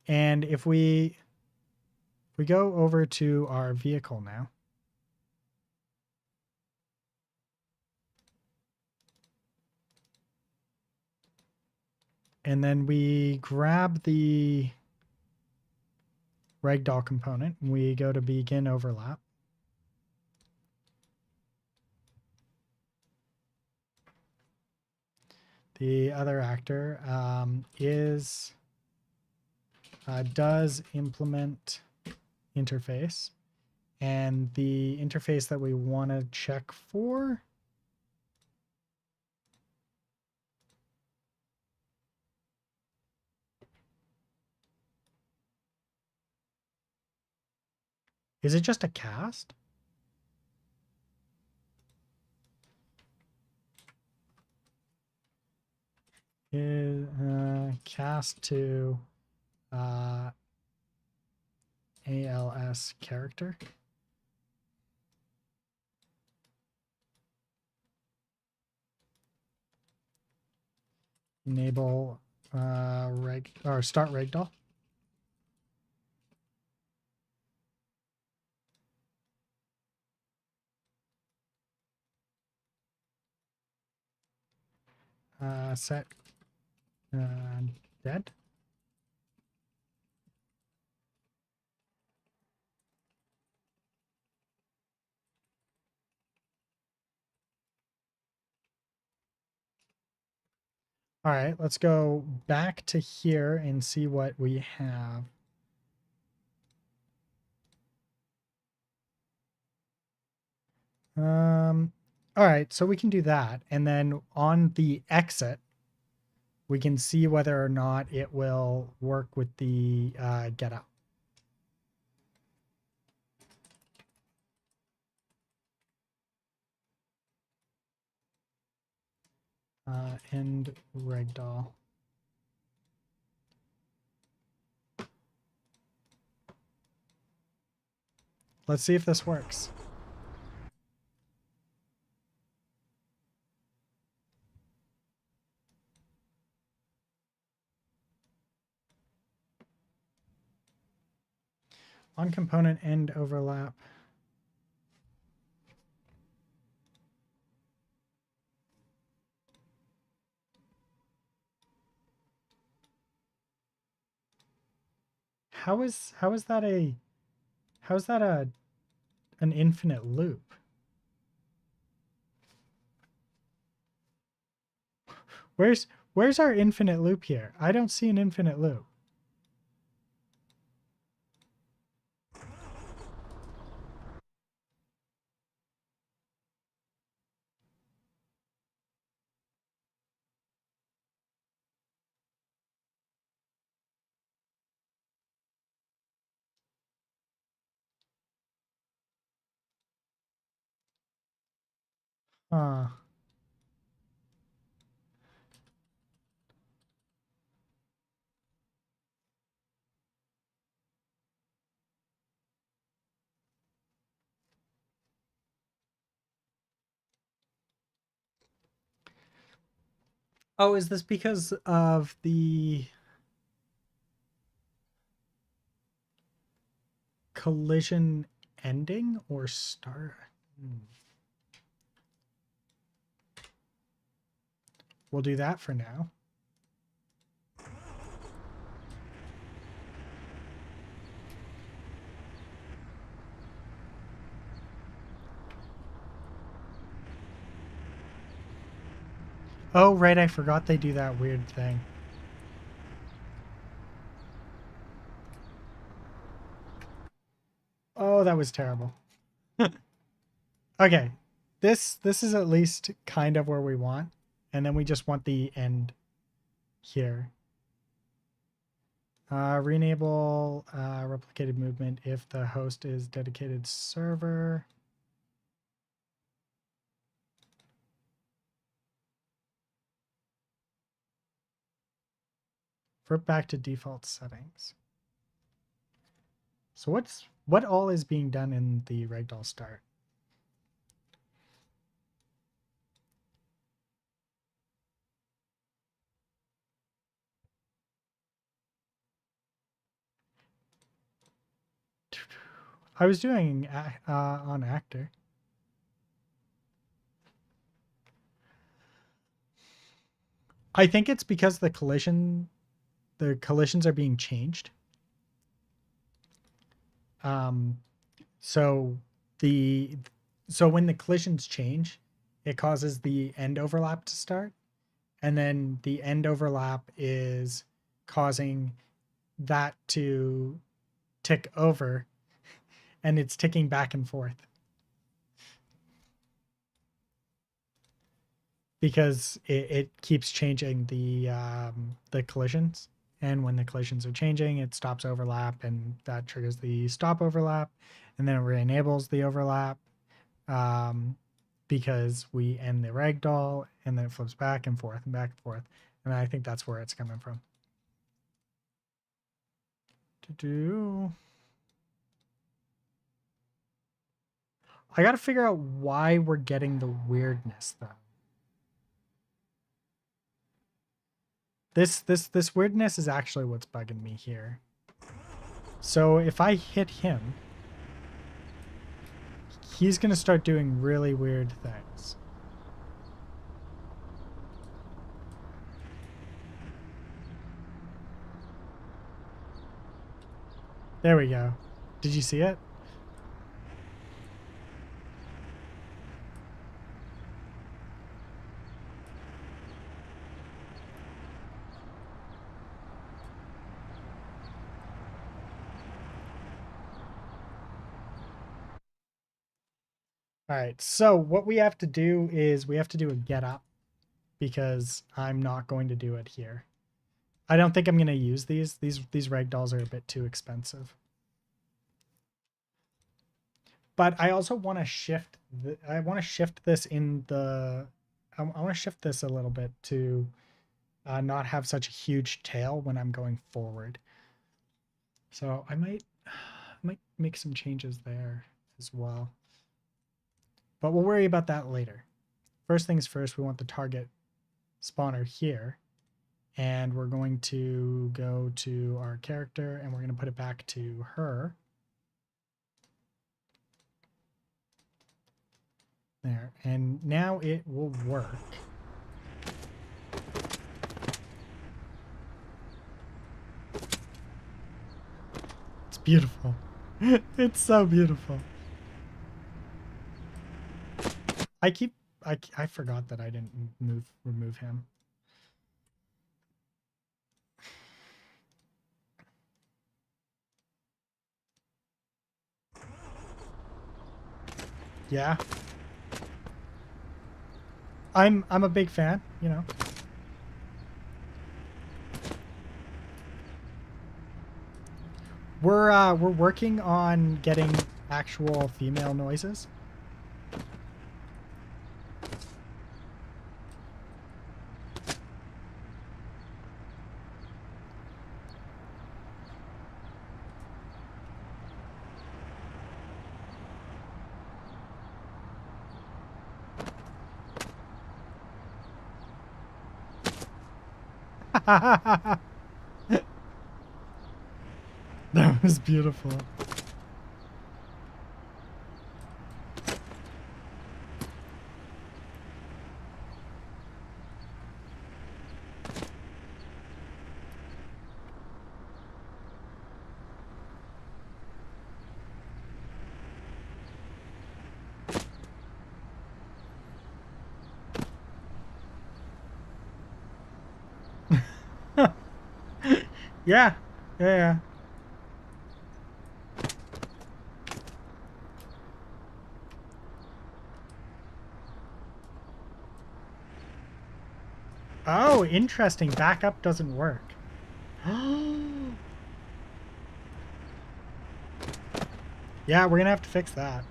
[SPEAKER 1] And if we go over to our vehicle now, and then we grab the ragdoll component, and we go to begin overlap. The other actor does implement interface, and the interface that we want to check for is it just a cast? Is cast to ALS character. Enable start ragdoll. Set dead. All right, let's go back to here and see what we have. All right, so we can do that. And then on the exit, we can see whether or not it will work with the get out. End ragdoll. Let's see if this works. On component end overlap. How is that an infinite loop? Where's our infinite loop here? I don't see an infinite loop. Huh. Oh, is this because of the collision ending or start? We'll do that for now. Oh, right, I forgot they do that weird thing. Oh, that was terrible. Okay. This is at least kind of where we want. And then we just want the end here. Re-enable replicated movement if the host is dedicated server. Revert back to default settings. So what all is being done in the Ragdoll start? I was doing on actor. I think it's because the collisions are being changed. So when the collisions change, it causes the end overlap to start, and then the end overlap is causing that to tick over, and it's ticking back and forth because it keeps changing the collisions. And when the collisions are changing, it stops overlap, and that triggers the stop overlap, and then it re-enables the overlap because we end the ragdoll, and then it flips back and forth and back and forth. And I think that's where it's coming from. I got to figure out why we're getting the weirdness though. This weirdness is actually what's bugging me here. So if I hit him, he's going to start doing really weird things. There we go. Did you see it? All right. So what we have to do is we have to do a get up because I'm not going to do it here. I don't think I'm going to use these. These ragdolls are a bit too expensive. But I also want to shift. I want to shift this in the. I want to shift this a little bit to not have such a huge tail when I'm going forward. So I might make some changes there as well. But we'll worry about that later. First things first, we want the target spawner here. And we're going to go to our character and we're going to put it back to her. There. And now it will work. It's beautiful. It's so beautiful. I forgot that I didn't remove him. Yeah. I'm a big fan, you know. We're working on getting actual female noises. That was beautiful. Yeah. Yeah. Oh, interesting. Backup doesn't work. Yeah, we're gonna have to fix that.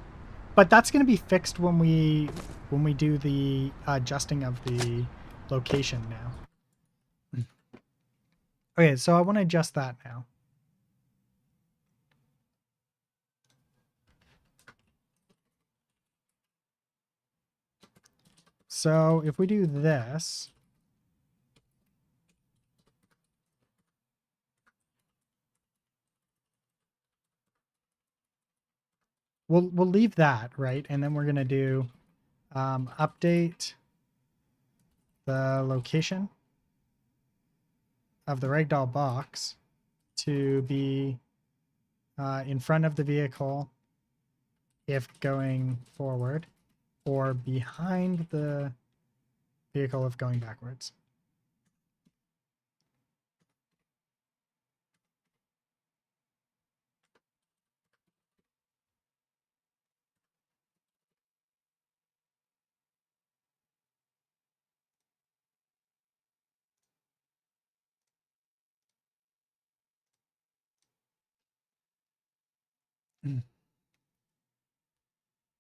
[SPEAKER 1] But that's gonna be fixed when we do the adjusting of the location now. Okay, so I want to adjust that now. So if we do this, we'll leave that, right? And then we're gonna do update the location of the ragdoll box to be in front of the vehicle if going forward, or behind the vehicle if going backwards. Mm.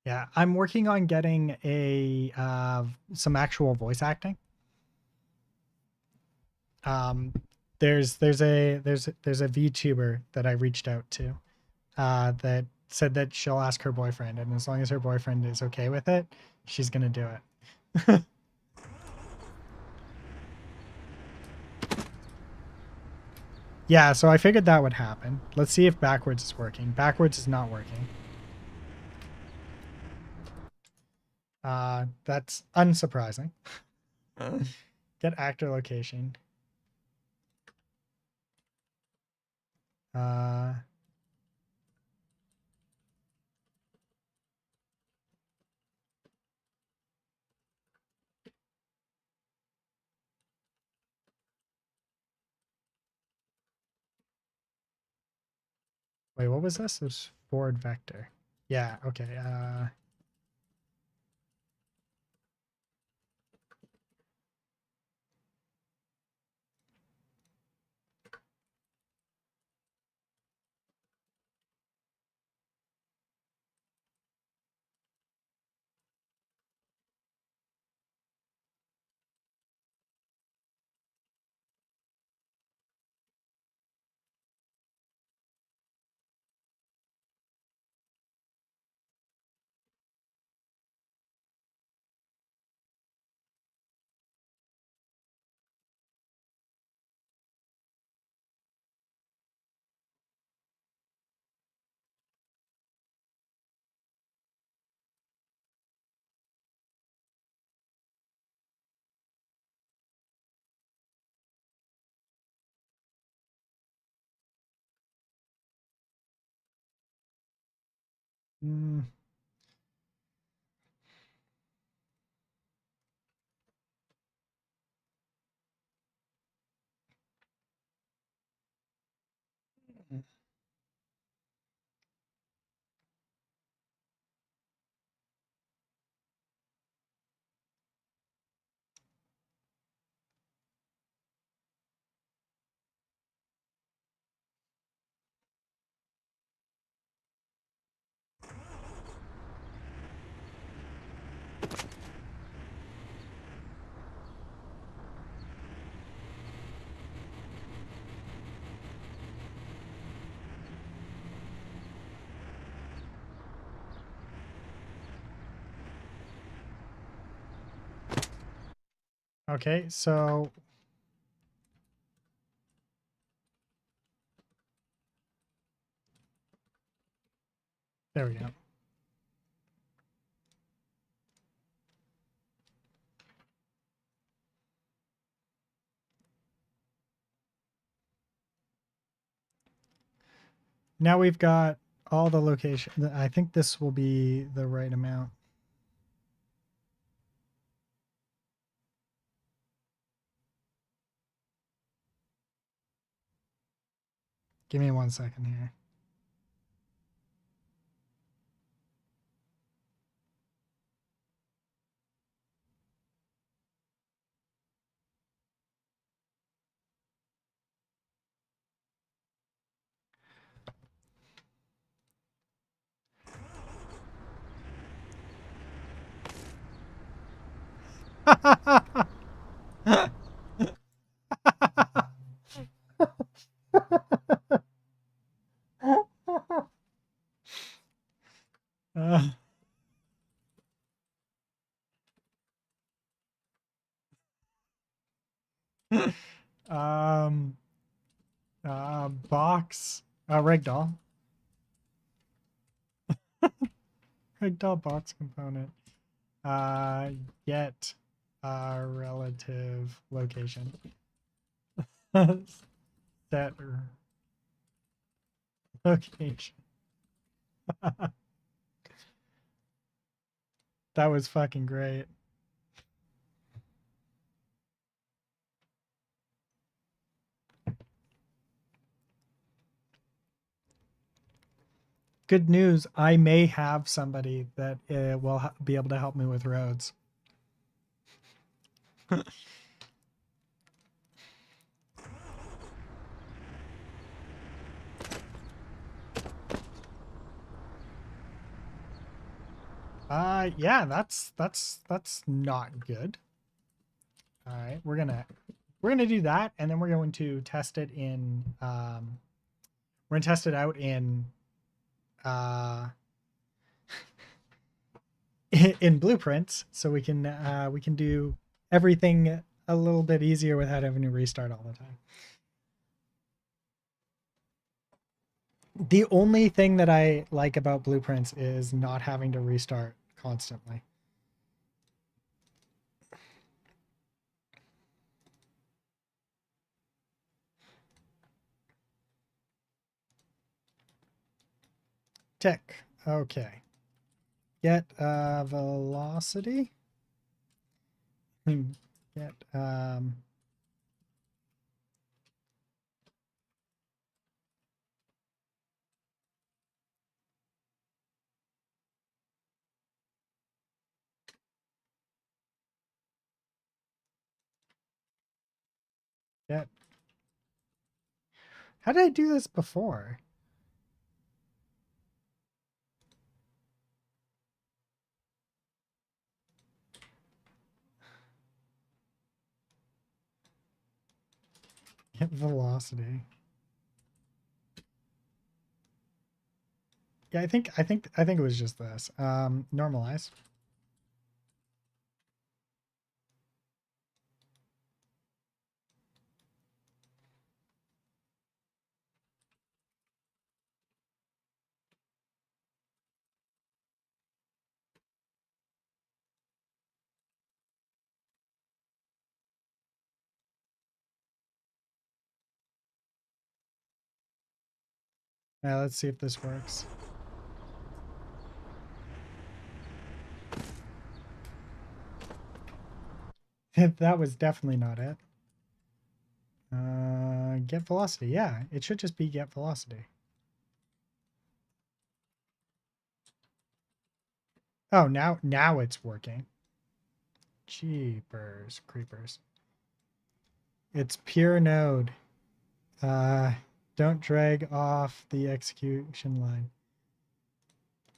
[SPEAKER 1] Yeah, I'm working on getting a some actual voice acting. Um, there's a VTuber that I reached out to that said that she'll ask her boyfriend, and as long as her boyfriend is okay with it, she's gonna do it. Yeah, so I figured that would happen. Let's see if backwards is working. Backwards is not working. That's unsurprising. Get actor location. Uh, wait, what was this? It was forward vector. Yeah, okay. Mm, okay, so there we go. Now we've got all the location. I think this will be the right amount. Give me 1 second here. Uh, um, box, ragdoll, ragdoll box component. Uh, get relative location. Set location. That was fucking great. Good news. I may have somebody that will be able to help me with roads. Yeah, that's not good. All right, we're gonna do that, and then we're going to test it in we're gonna test it out in uh in blueprints, so we can do everything a little bit easier without having to restart all the time. The only thing that I like about blueprints is not having to restart constantly. Tick. Okay. Get velocity. Get get. How did I do this before? Get velocity. Yeah, I think it was just this. Normalize. Now let's see if this works. That was definitely not it. Get velocity. Yeah, it should just be get velocity. Oh, now it's working. Jeepers creepers. It's pure node. Uh, don't drag off the execution line.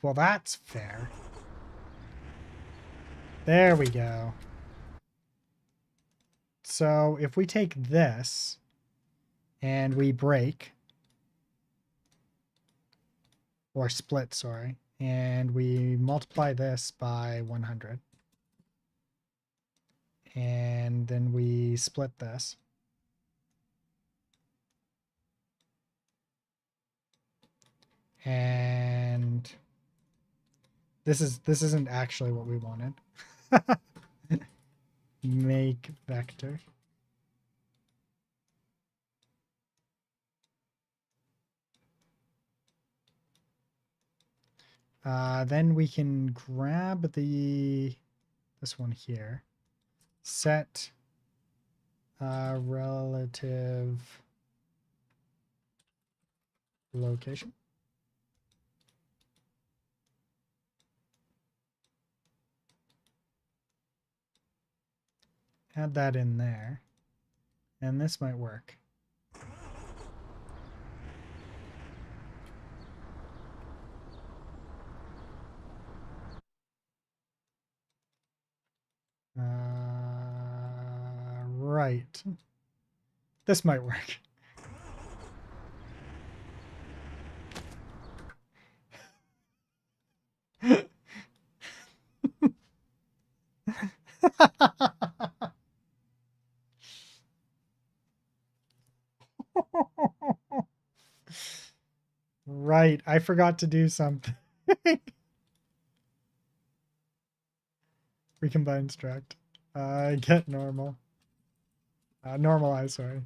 [SPEAKER 1] Well, that's fair. There we go. So if we take this and we break, or split, sorry, and we multiply this by 100, and then we split this, and this isn't actually what we wanted. Make vector. Then we can grab this one here, set relative location. Add that in there, and this might work. right. This might work. Right, I forgot to do something. Recombine struct. Get normal. Normalize, sorry.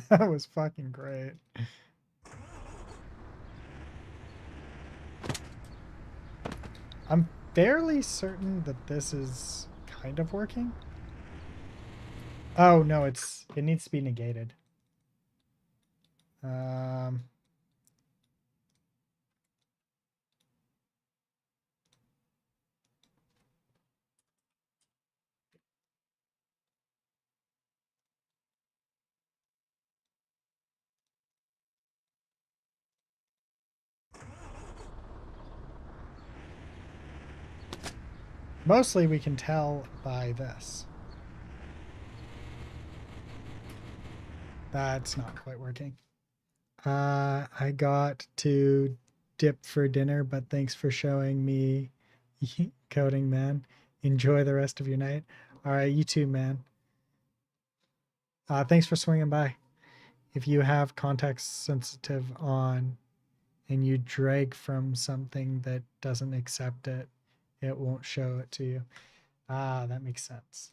[SPEAKER 1] That was fucking great. I'm fairly certain that this is kind of working. Oh no, it needs to be negated. Um, Mostly we can tell by this. That's not quite working. I got to dip for dinner, but thanks for showing me coding, man. Enjoy the rest of your night. All right, you too, man. Thanks for swinging by. If you have context sensitive on and you drag from something that doesn't accept it, it won't show it to you. That makes sense.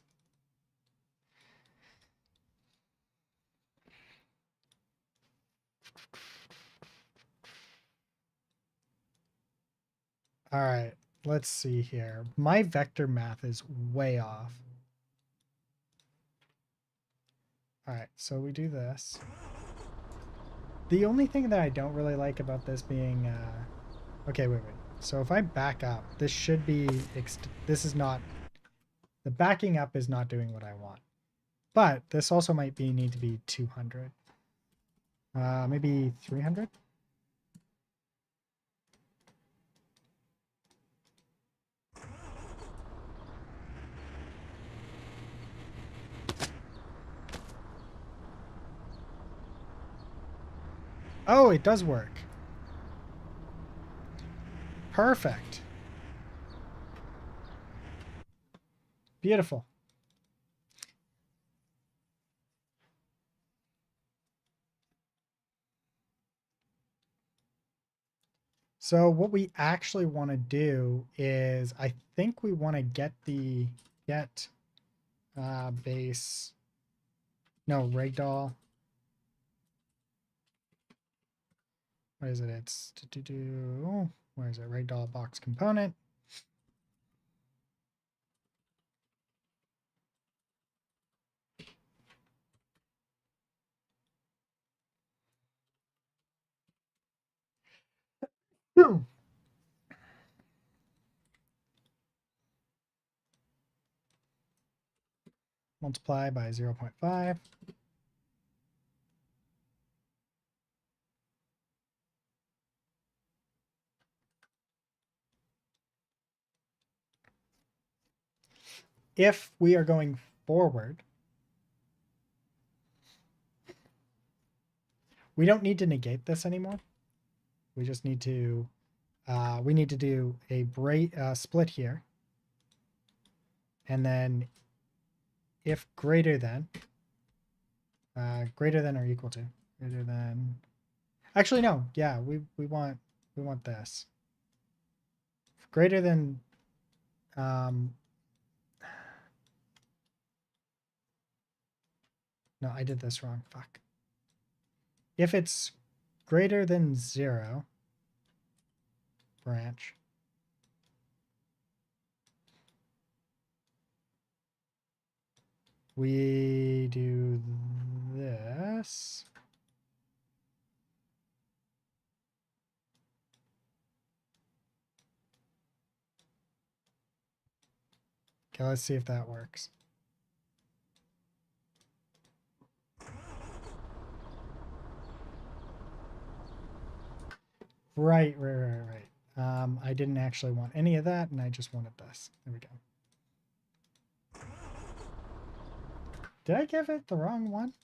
[SPEAKER 1] All right, let's see here. My vector math is way off. All right, so we do this. The only thing that I don't really like about this being, okay, wait. So if I back up, this should be, this is not, the backing up is not doing what I want. But this also might need to be 200. Maybe 300? Oh, it does work. Perfect. Beautiful. So what we actually want to do is, I think we want to get the base, no, Ragdoll. What is it? It's where is it? Ragdoll box component. Multiply by 0.5. If we are going forward, we don't need to negate this anymore. We just need to, we need to do a split here. And then if greater than or equal to, greater than, actually, no. Yeah, we want this. Greater than, no, I did this wrong. Fuck. If it's greater than 0, branch. We do this. Okay, let's see if that works. Right. I didn't actually want any of that, and I just wanted this. There we go. Did I give it the wrong one?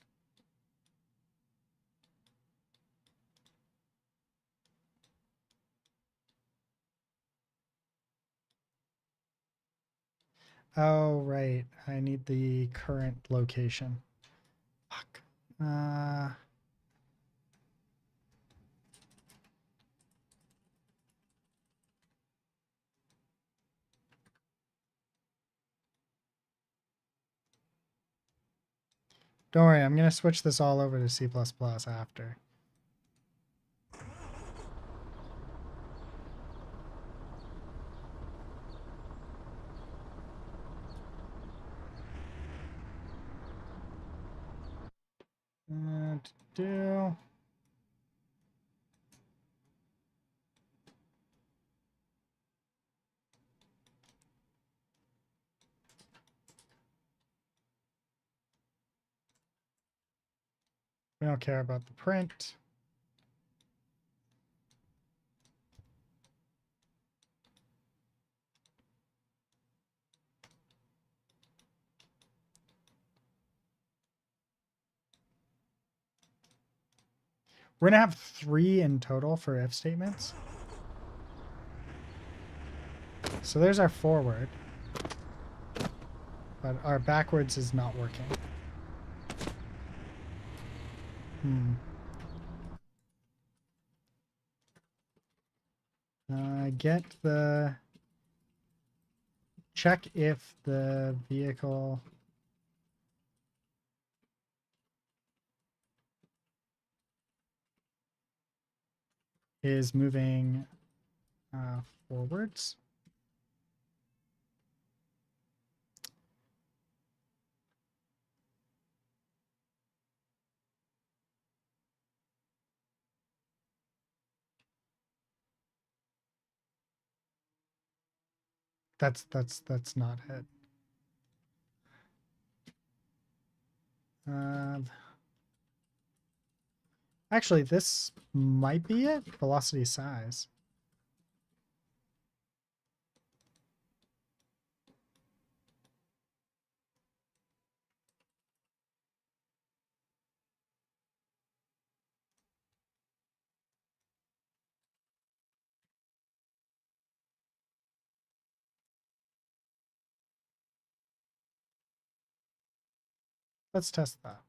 [SPEAKER 1] Oh, right. I need the current location. Fuck. Don't worry, I'm going to switch this all over to C++ after. To do. We don't care about the print. We're going to have 3 in total for if statements. So there's our forward. But our backwards is not working. Get the... Check if the vehicle... is moving forwards. That's not it. Actually, this might be it. Velocity size. Let's test that.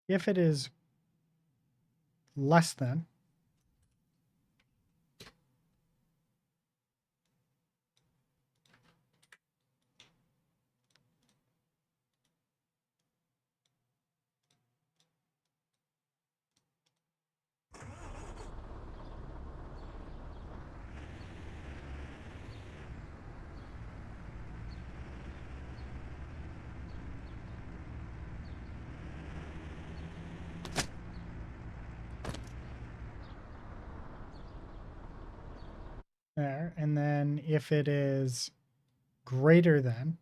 [SPEAKER 1] If it is less than, there, and then if it is greater than,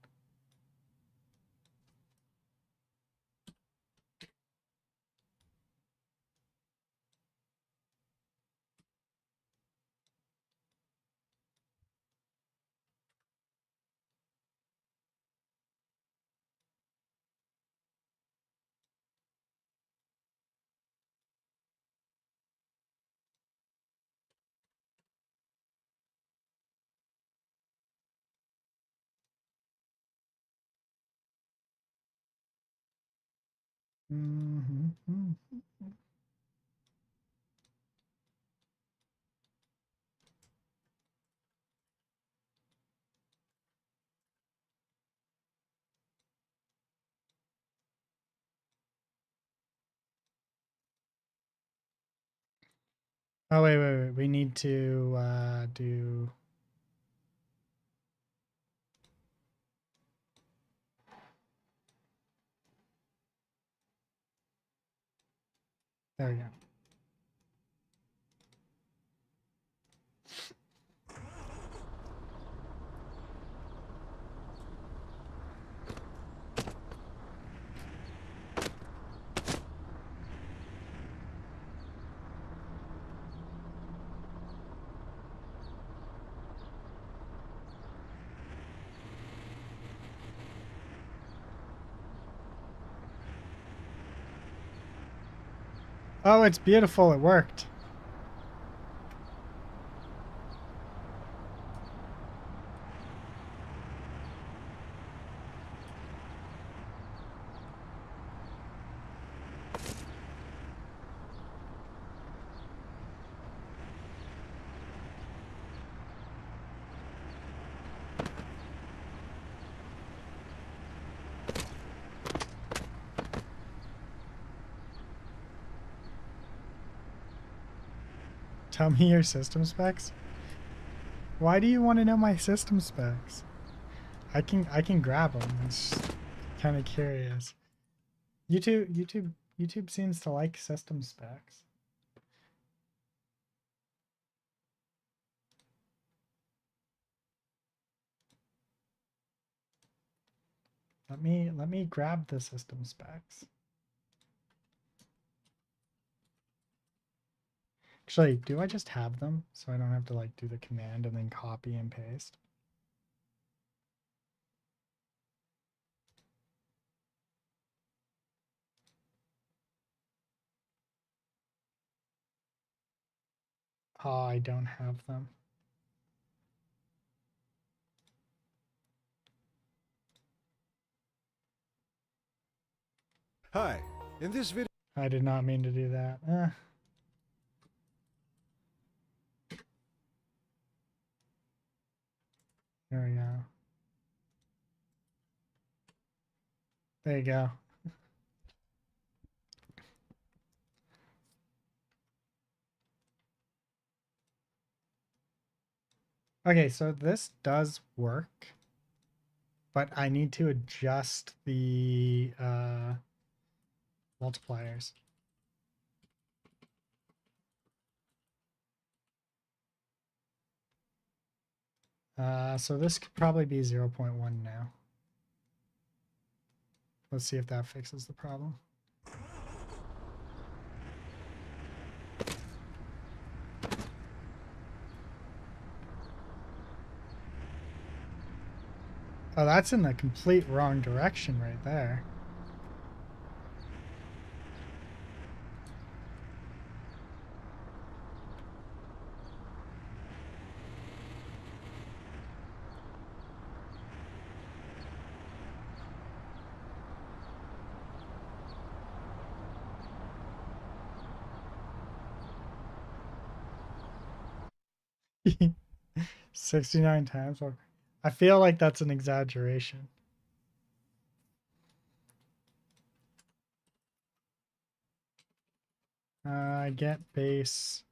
[SPEAKER 1] Oh, wait. We need to do... There we go. Oh, it's beautiful. It worked. Tell me your system specs. Why do you want to know my system specs? I can grab them. It's kind of curious. YouTube seems to like system specs. Let me grab the system specs. Actually, do I just have them so I don't have to like do the command and then copy and paste? Oh, I don't have them.
[SPEAKER 2] Hi, in this video
[SPEAKER 1] I did not mean to do that. There we go. There you go. Okay, so this does work, but I need to adjust the multipliers. So this could probably be 0.1 now. Let's see if that fixes the problem. Oh, that's in the complete wrong direction right there. $69 times. I feel like that's an exaggeration. Get base.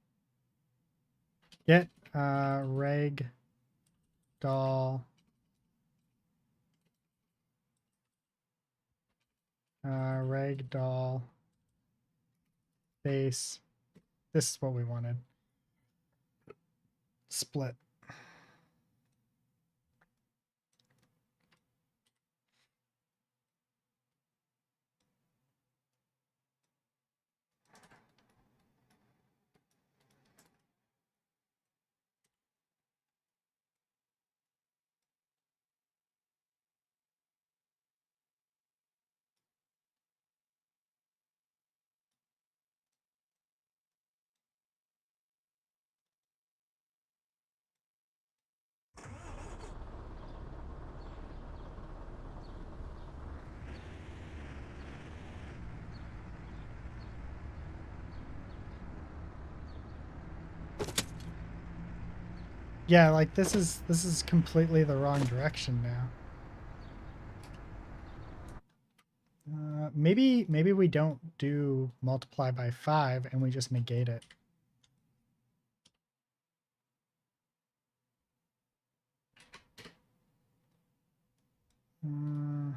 [SPEAKER 1] Get rag doll. Ragdoll base. This is what we wanted. Split. Yeah, like this is completely the wrong direction now. Maybe we don't do multiply by 5 and we just negate it. Uh,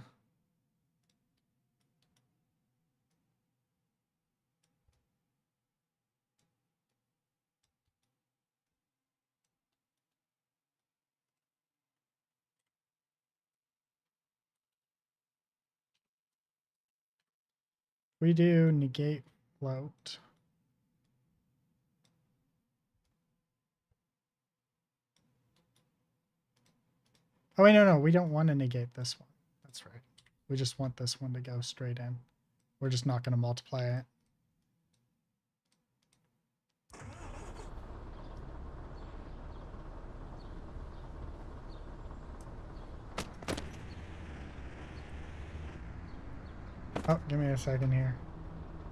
[SPEAKER 1] we do negate float. Oh wait, no, we don't want to negate this one. That's right. We just want this one to go straight in. We're just not going to multiply it. Oh, give me a second here.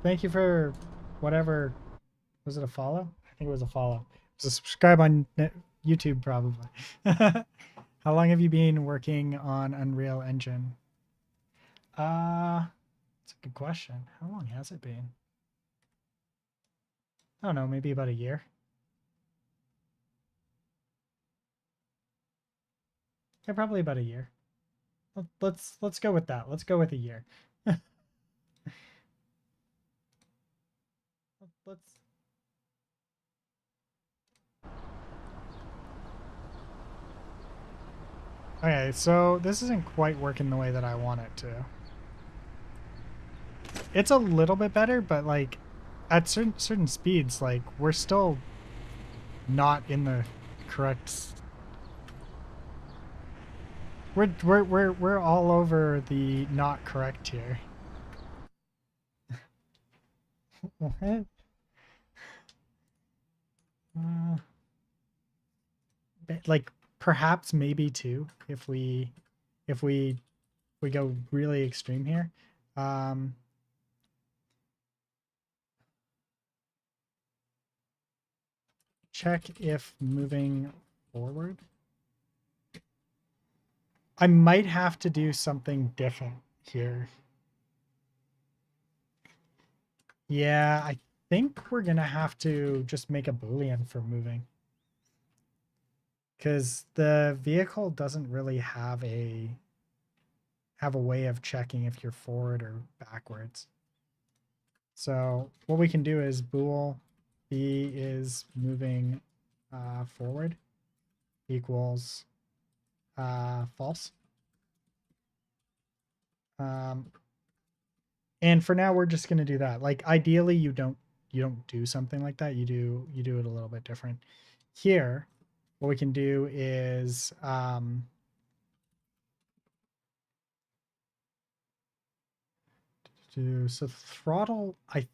[SPEAKER 1] Thank you for whatever. Was it a follow? I think it was a follow. It was a subscribe on YouTube, probably. How long have you been working on Unreal Engine? It's a good question. How long has it been? I don't know, maybe about a year. Yeah, probably about a year. Let's go with that. Let's go with a year. let's Okay, so this isn't quite working the way that I want it to. It's a little bit better, but like at certain speeds, like we're still not in the correct. We're all over the not correct here. What? Uh, like perhaps maybe two if we go really extreme here. Um, check if moving forward. I might have to do something different here. Yeah, I think we're gonna have to just make a Boolean for moving. Because the vehicle doesn't really have a way of checking if you're forward or backwards. So what we can do is bool b is moving forward equals false. And for now we're just going to do that. Like ideally you don't do something like that. You do it a little bit different. Here what we can do is so throttle I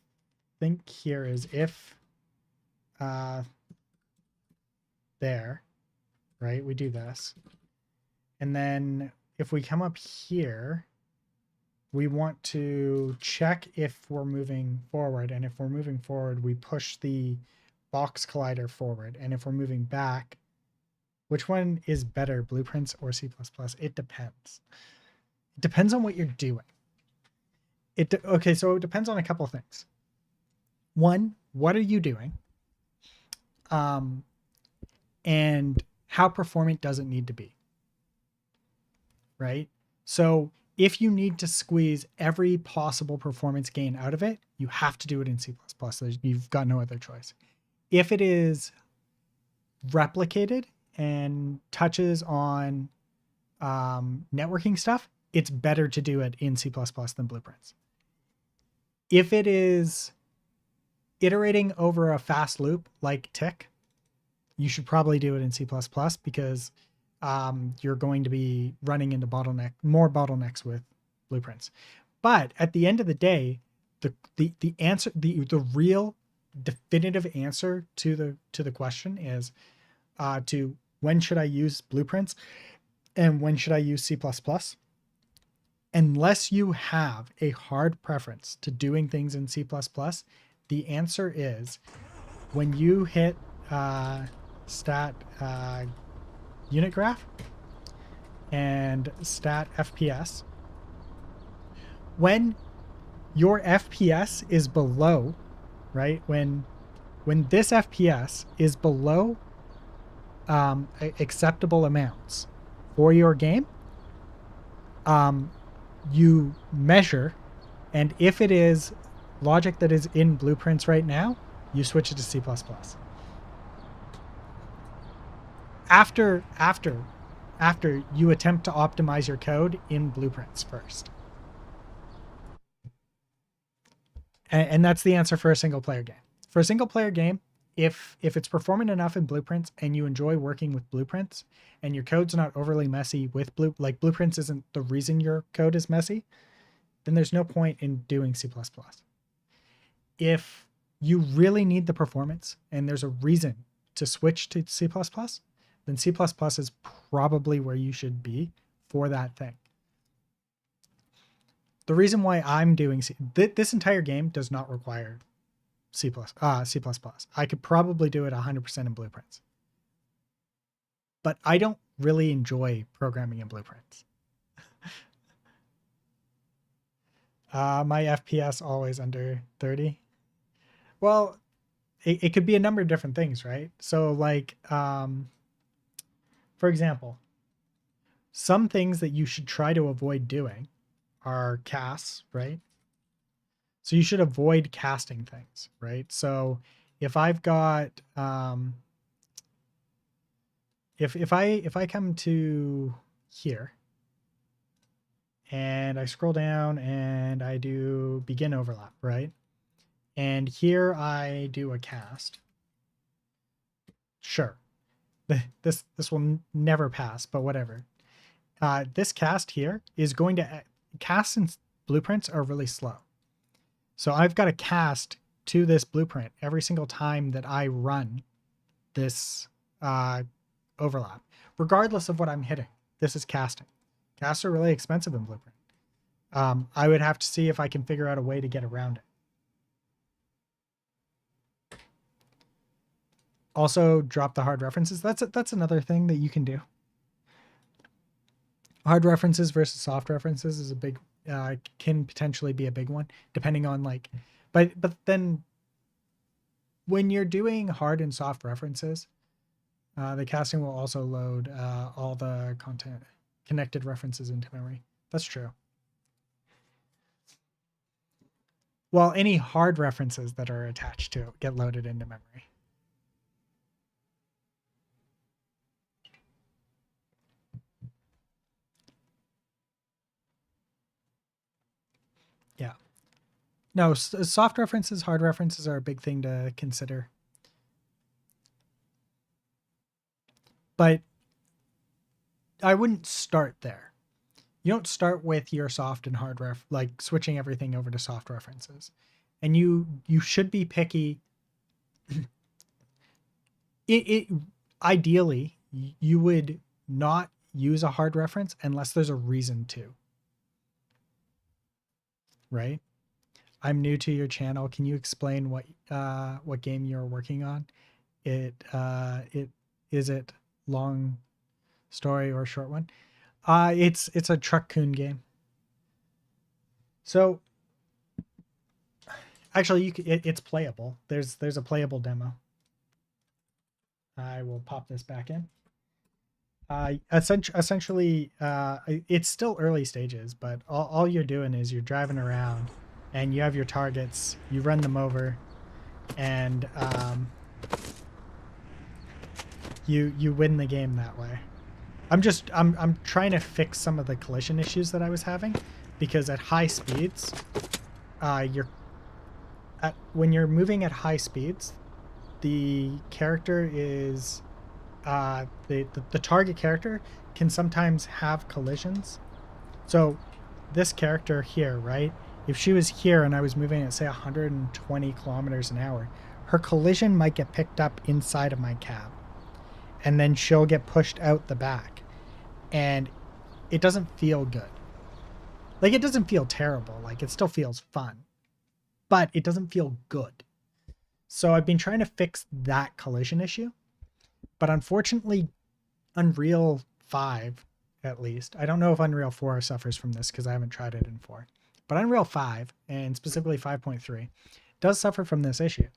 [SPEAKER 1] think here is if there, right? We do this. And then if we come up here, we want to check if we're moving forward. And if we're moving forward, we push the box collider forward. And if we're moving back, which one is better, Blueprints or C++? It depends. It depends on what you're doing. Okay, so it depends on a couple of things. One, what are you doing? And how performant does it need to be? Right? So if you need to squeeze every possible performance gain out of it, you have to do it in C++. You've got no other choice. If it is replicated and touches on networking stuff, it's better to do it in C++ than Blueprints. If it is iterating over a fast loop like tick, you should probably do it in C++ because you're going to be running into more bottlenecks with Blueprints. But at the end of the day, the answer, the real definitive answer to the question is to when should I use Blueprints and when should I use C++? Unless you have a hard preference to doing things in C++, the answer is when you hit stat unit graph and stat FPS. When your FPS is below, right? When this FPS is below acceptable amounts for your game, you measure, and if it is logic that is in Blueprints right now, you switch it to C++. After you attempt to optimize your code in Blueprints first. And that's the answer for a single player game. For a single player game, if it's performing enough in Blueprints and you enjoy working with Blueprints and your code's not overly messy with Blueprints isn't the reason your code is messy, then there's no point in doing C++. If you really need the performance and there's a reason to switch to C++, then C++ is probably where you should be for that thing. The reason why I'm doing this entire game does not require C++. I could probably do it 100% in Blueprints. But I don't really enjoy programming in Blueprints. My FPS always under 30. Well, it could be a number of different things, right? So like, for example, some things that you should try to avoid doing are casts, right? So you should avoid casting things, right? So if I've got, if I come to here and I scroll down and I do begin overlap, right? And here I do a cast. Sure. This will never pass, but whatever. This cast here is going to, casts in Blueprints are really slow. So I've got to cast to this blueprint every single time that I run this overlap, regardless of what I'm hitting. This is casting. Casts are really expensive in Blueprint. I would have to see if I can figure out a way to get around it. Also, drop the hard references. That's another thing that you can do. Hard references versus soft references is a big, can potentially be a big one, depending on like, but then when you're doing hard and soft references, the casting will also load all the content connected references into memory. That's true. Well, any hard references that are attached to it get loaded into memory. Yeah. No, soft references, hard references are a big thing to consider. But I wouldn't start there. You don't start with your soft and hard like switching everything over to soft references. And you should be picky. Ideally, you would not use a hard reference unless there's a reason to. Right? I'm new to your channel. Can you explain what game you're working on? Is it long story or short one? It's a Truck Coon game. So actually, it's playable. There's a playable demo. I will pop this back in. Essentially, it's still early stages, but all you're doing is you're driving around and you have your targets, you run them over, and you win the game that way. I'm trying to fix some of the collision issues that I was having, because at high speeds, when you're moving at high speeds, the character is the target character can sometimes have collisions. So this character here, right? If she was here and I was moving at say 120 kilometers an hour, her collision might get picked up inside of my cab, and then she'll get pushed out the back, and it doesn't feel good. Like, it doesn't feel terrible. Like, it still feels fun, but it doesn't feel good. So I've been trying to fix that collision issue. But unfortunately, Unreal 5, at least, I don't know if Unreal 4 suffers from this because I haven't tried it in 4, but Unreal 5, and specifically 5.3, does suffer from this issue.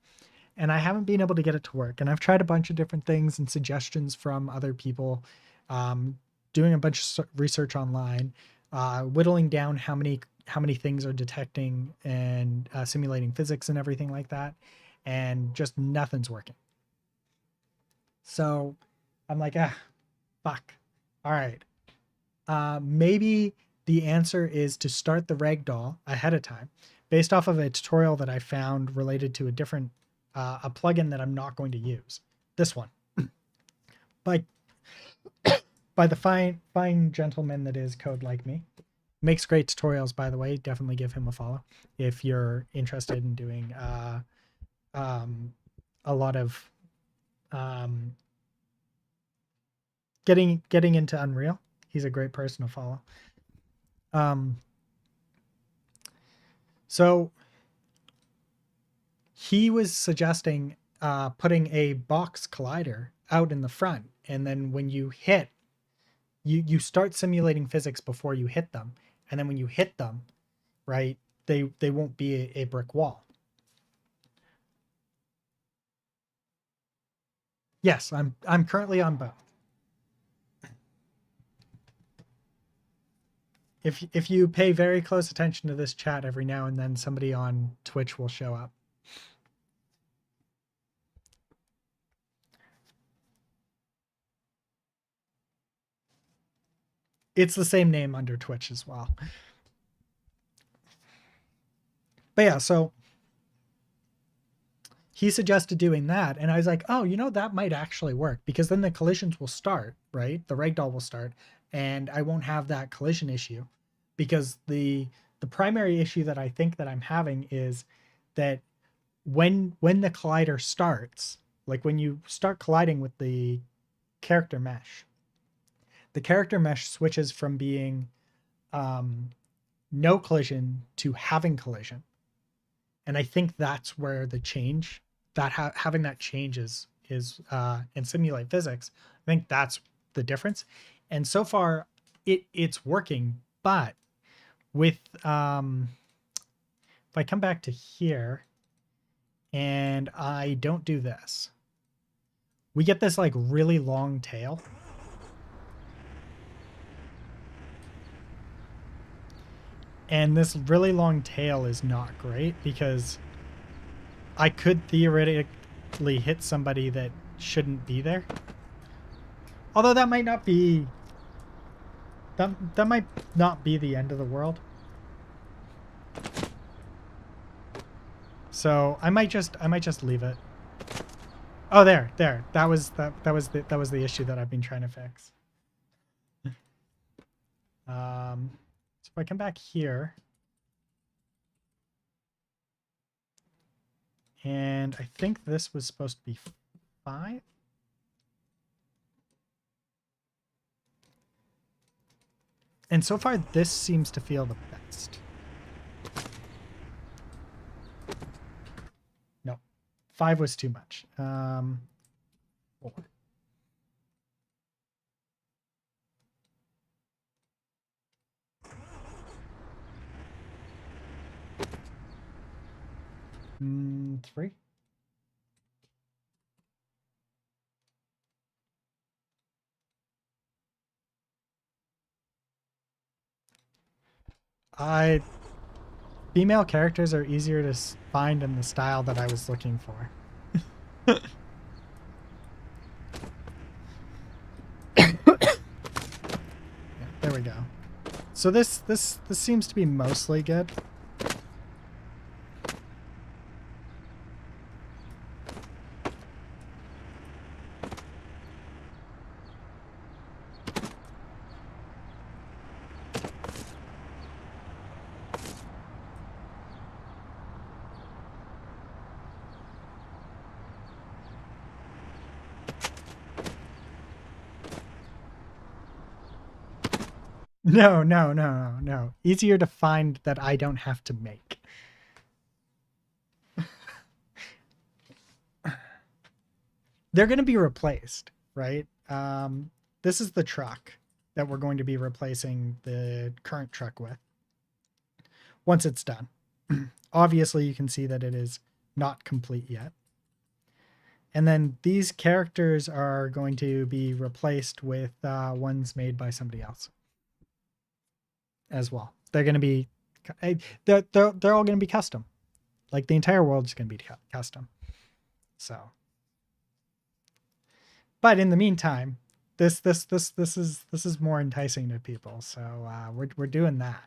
[SPEAKER 1] And I haven't been able to get it to work. And I've tried a bunch of different things and suggestions from other people, doing a bunch of research online, whittling down how many things are detecting and simulating physics and everything like that, and just nothing's working. So I'm like, fuck. All right. Maybe the answer is to start the Ragdoll ahead of time, based off of a tutorial that I found related to a plugin that I'm not going to use. This one, by by the fine gentleman that is Code Like Me. Makes great tutorials, by the way. Definitely give him a follow if you're interested in doing a lot of getting into Unreal. He's a great person to follow. So he was suggesting putting a box collider out in the front, and then when you hit, you start simulating physics before you hit them, and then when you hit them, right, they won't be a brick wall. Yes, I'm currently on both. If you pay very close attention to this chat, every now and then somebody on Twitch will show up. It's the same name under Twitch as well. But yeah, so he suggested doing that, and I was like, oh, that might actually work, because then the collisions will start, right? The Ragdoll will start, and I won't have that collision issue, because the primary issue that I think that I'm having is that when the collider starts, like when you start colliding with the character mesh, the character mesh switches from being no collision to having collision. And I think that's where the change, that having that change is in simulate physics, I think that's the difference. And so far it's working, but with if I come back to here and I don't do this, we get this like really long tail. And this really long tail is not great, because I could theoretically hit somebody that shouldn't be there. Although that might not be that might not be the end of the world. So I might just leave it. Oh, there. That was the issue that I've been trying to fix. So if I come back here, and I think this was supposed to be 5. And so far, this seems to feel the best. No, 5 was too much. 4. Mm, 3. Female characters are easier to find in the style that I was looking for. Yeah, there we go. So this seems to be mostly good. No. Easier to find that I don't have to make. They're going to be replaced. right? This is the truck that we're going to be replacing the current truck with once it's done. Obviously, you can see that it is not complete yet. And then these characters are going to be replaced with ones made by somebody else as well. They're going to be, they're all going to be custom. Like the entire world is going to be custom. So, but in the meantime, this is more enticing to people. So we're doing that.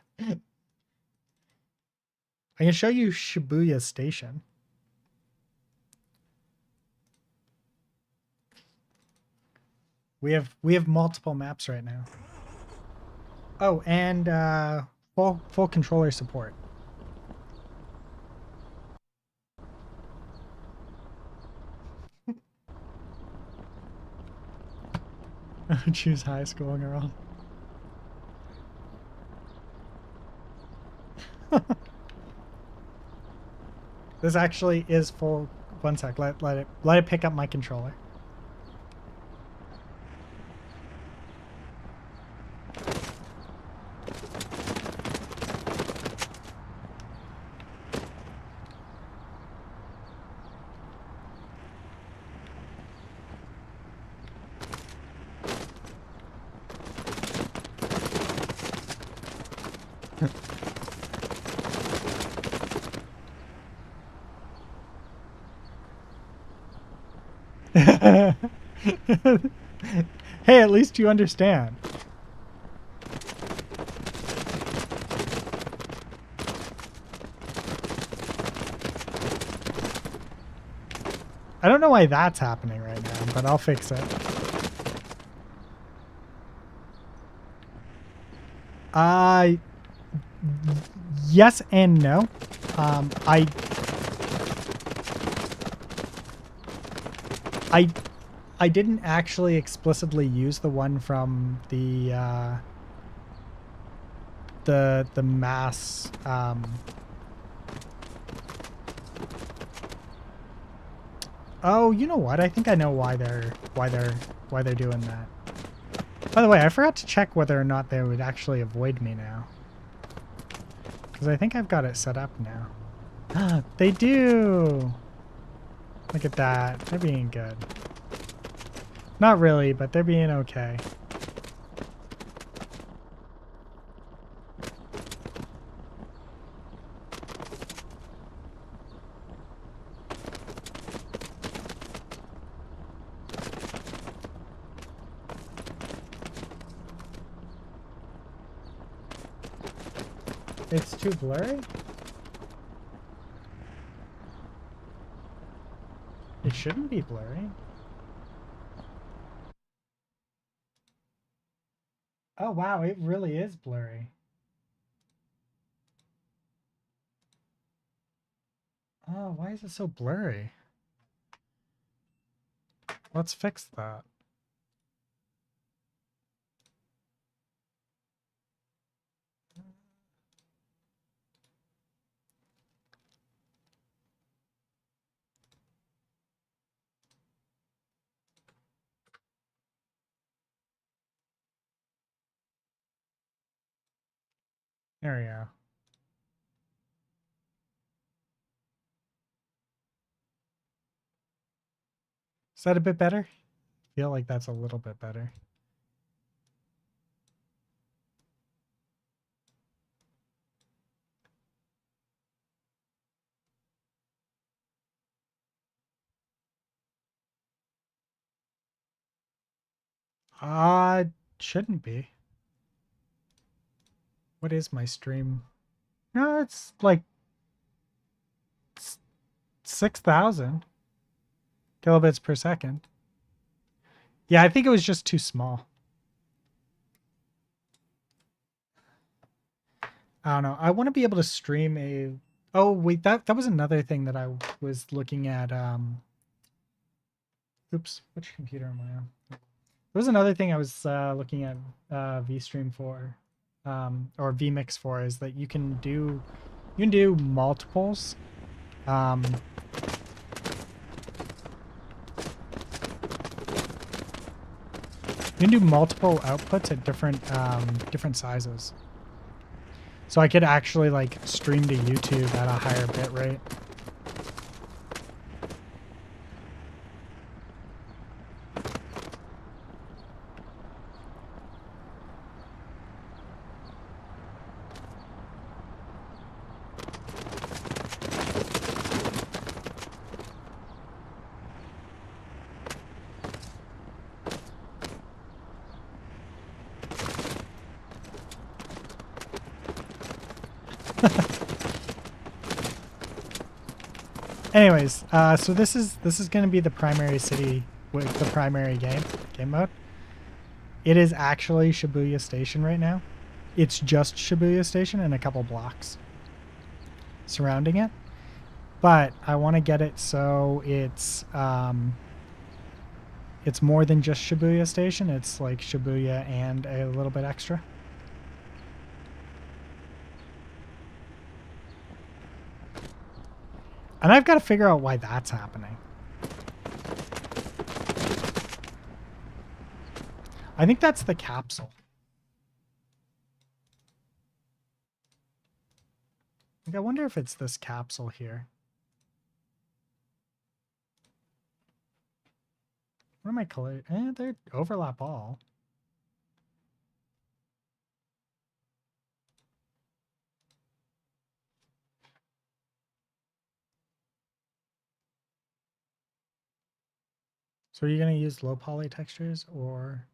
[SPEAKER 1] I can show you Shibuya Station. We have multiple maps right now. Oh, and full controller support. Choose high school girl. This actually is full. One sec. Let it pick up my controller. Hey, at least you understand. I don't know why that's happening right now, but I'll fix it. Yes and no. I didn't actually explicitly use the one from the mass Oh, you know what? I think I know why they're doing that. By the way, I forgot to check whether or not they would actually avoid me now. Because I think I've got it set up now. They do! Look at that. They're being good. Not really, but they're being okay. It's too blurry? It shouldn't be blurry. Oh wow, it really is blurry. Oh, why is it so blurry? Let's fix that. There we go. Is that a bit better? I feel like that's a little bit better. Shouldn't be. What is my stream? No, it's like 6,000 kilobits per second. Yeah, I think it was just too small. I don't know. I want to be able to stream a... Oh, wait, that was another thing that I was looking at. Oops, which computer am I on? There was another thing I was looking at VStream for, or vMix for, is that you can do multiples. You can do multiple outputs at different sizes. So I could actually like stream to YouTube at a higher bit rate. Anyways, so this is going to be the primary city with the primary game mode. It is actually Shibuya Station right now. It's just Shibuya Station and a couple blocks surrounding it. But I want to get it so it's more than just Shibuya Station. It's like Shibuya and a little bit extra. And I've got to figure out why that's happening. I think that's the capsule. Like, I wonder if it's this capsule here. What am I color? They overlap all. So are you going to use low poly textures or...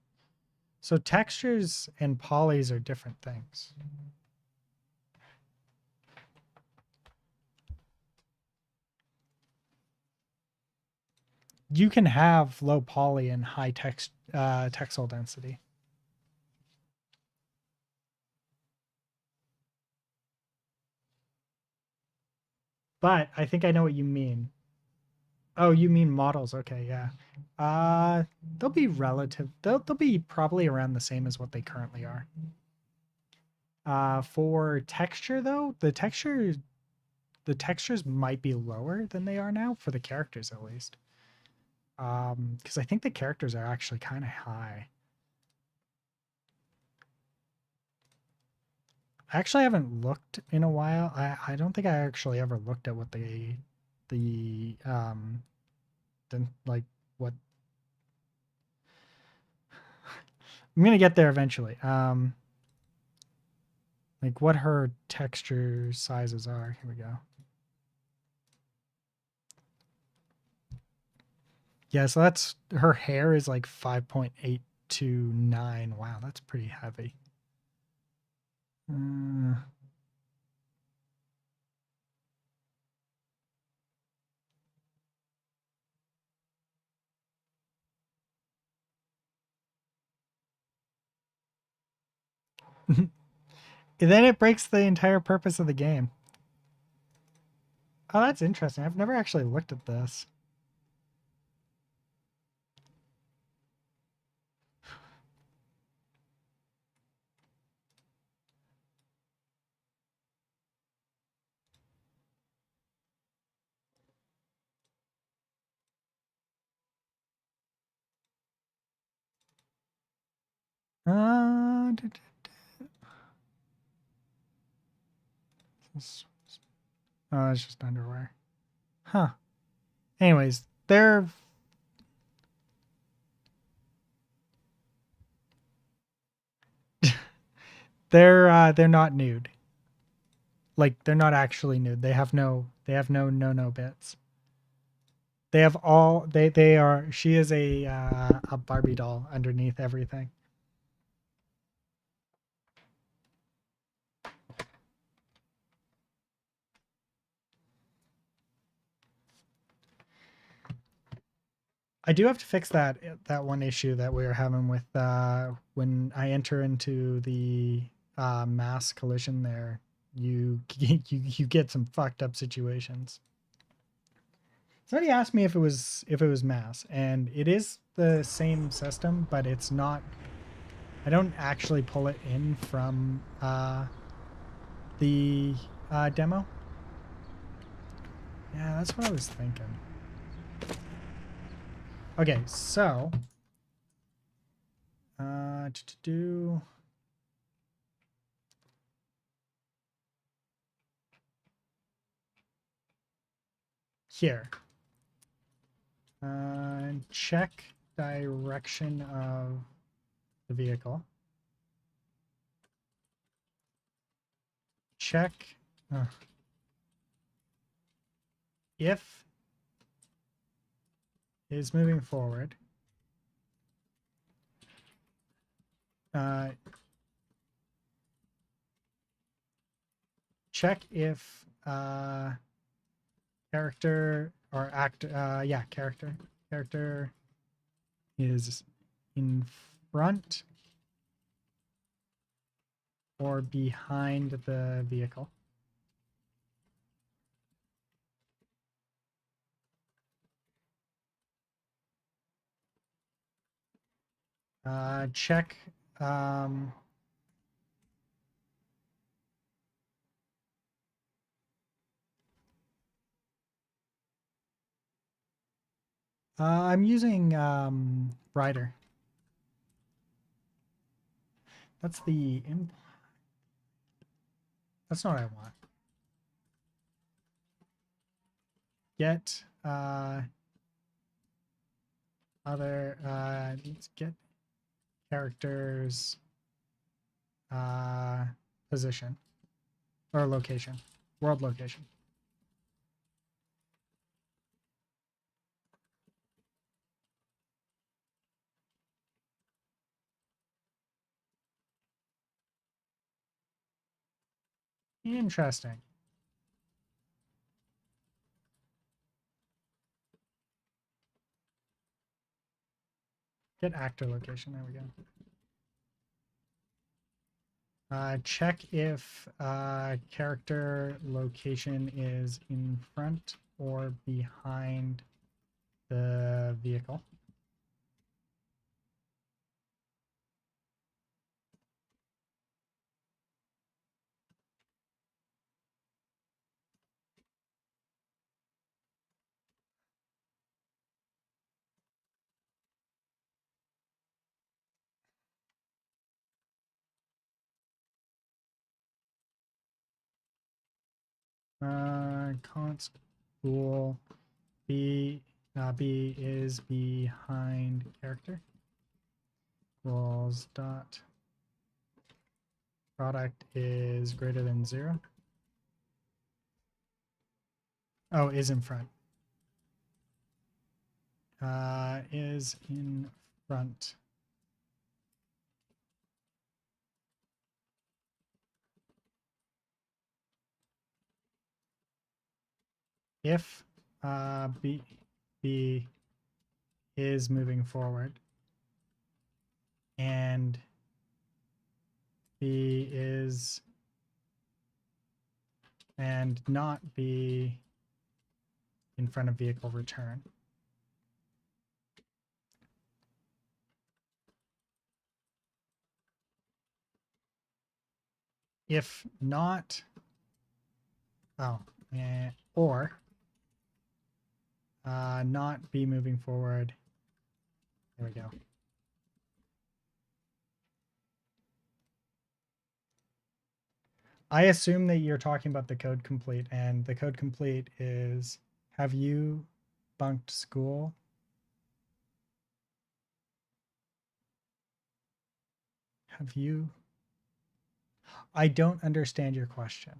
[SPEAKER 1] So textures and polys are different things. You can have low poly and high textile density. But I think I know what you mean. Oh, you mean models. Okay, yeah. They'll be relative. They'll be probably around the same as what they currently are. For texture though, the textures might be lower than they are now for the characters at least. Because I think the characters are actually kind of high. I actually haven't looked in a while. I don't think I actually ever looked at what like what I'm gonna get there eventually. Like what her texture sizes are. Here we go. Yeah, so that's her hair is like 5.829. Wow, that's pretty heavy. And then it breaks the entire purpose of the game. Oh, that's interesting. I've never actually looked at this. Oh, it's just underwear. Huh. Anyways, they're not nude. Like they're not actually nude. They have no no bits. They have all they are she is a Barbie doll underneath everything. I do have to fix that one issue that we were having with when I enter into the mass collision there. You get some fucked up situations. Somebody asked me if it was mass, and it is the same system, but it's not. I don't actually pull it in from the demo. Yeah, that's what I was thinking. Okay, so To do here. Check direction of the vehicle. Check if is moving forward. Check if character or character is in front or behind the vehicle. Check I'm using rider. That's the that's not what I want. Get other let's get characters position or location, world location. Interesting. Get actor location. There we go. Check if character location is in front or behind the vehicle. Constable B is behind character. Equals dot product is greater than 0. Oh, is in front. Is in front. If B is moving forward and B is and not be in front of vehicle return. If not, or not be moving forward. There we go. I assume that you're talking about the code complete, and the code complete is, have you bunked school? Have you? I don't understand your question.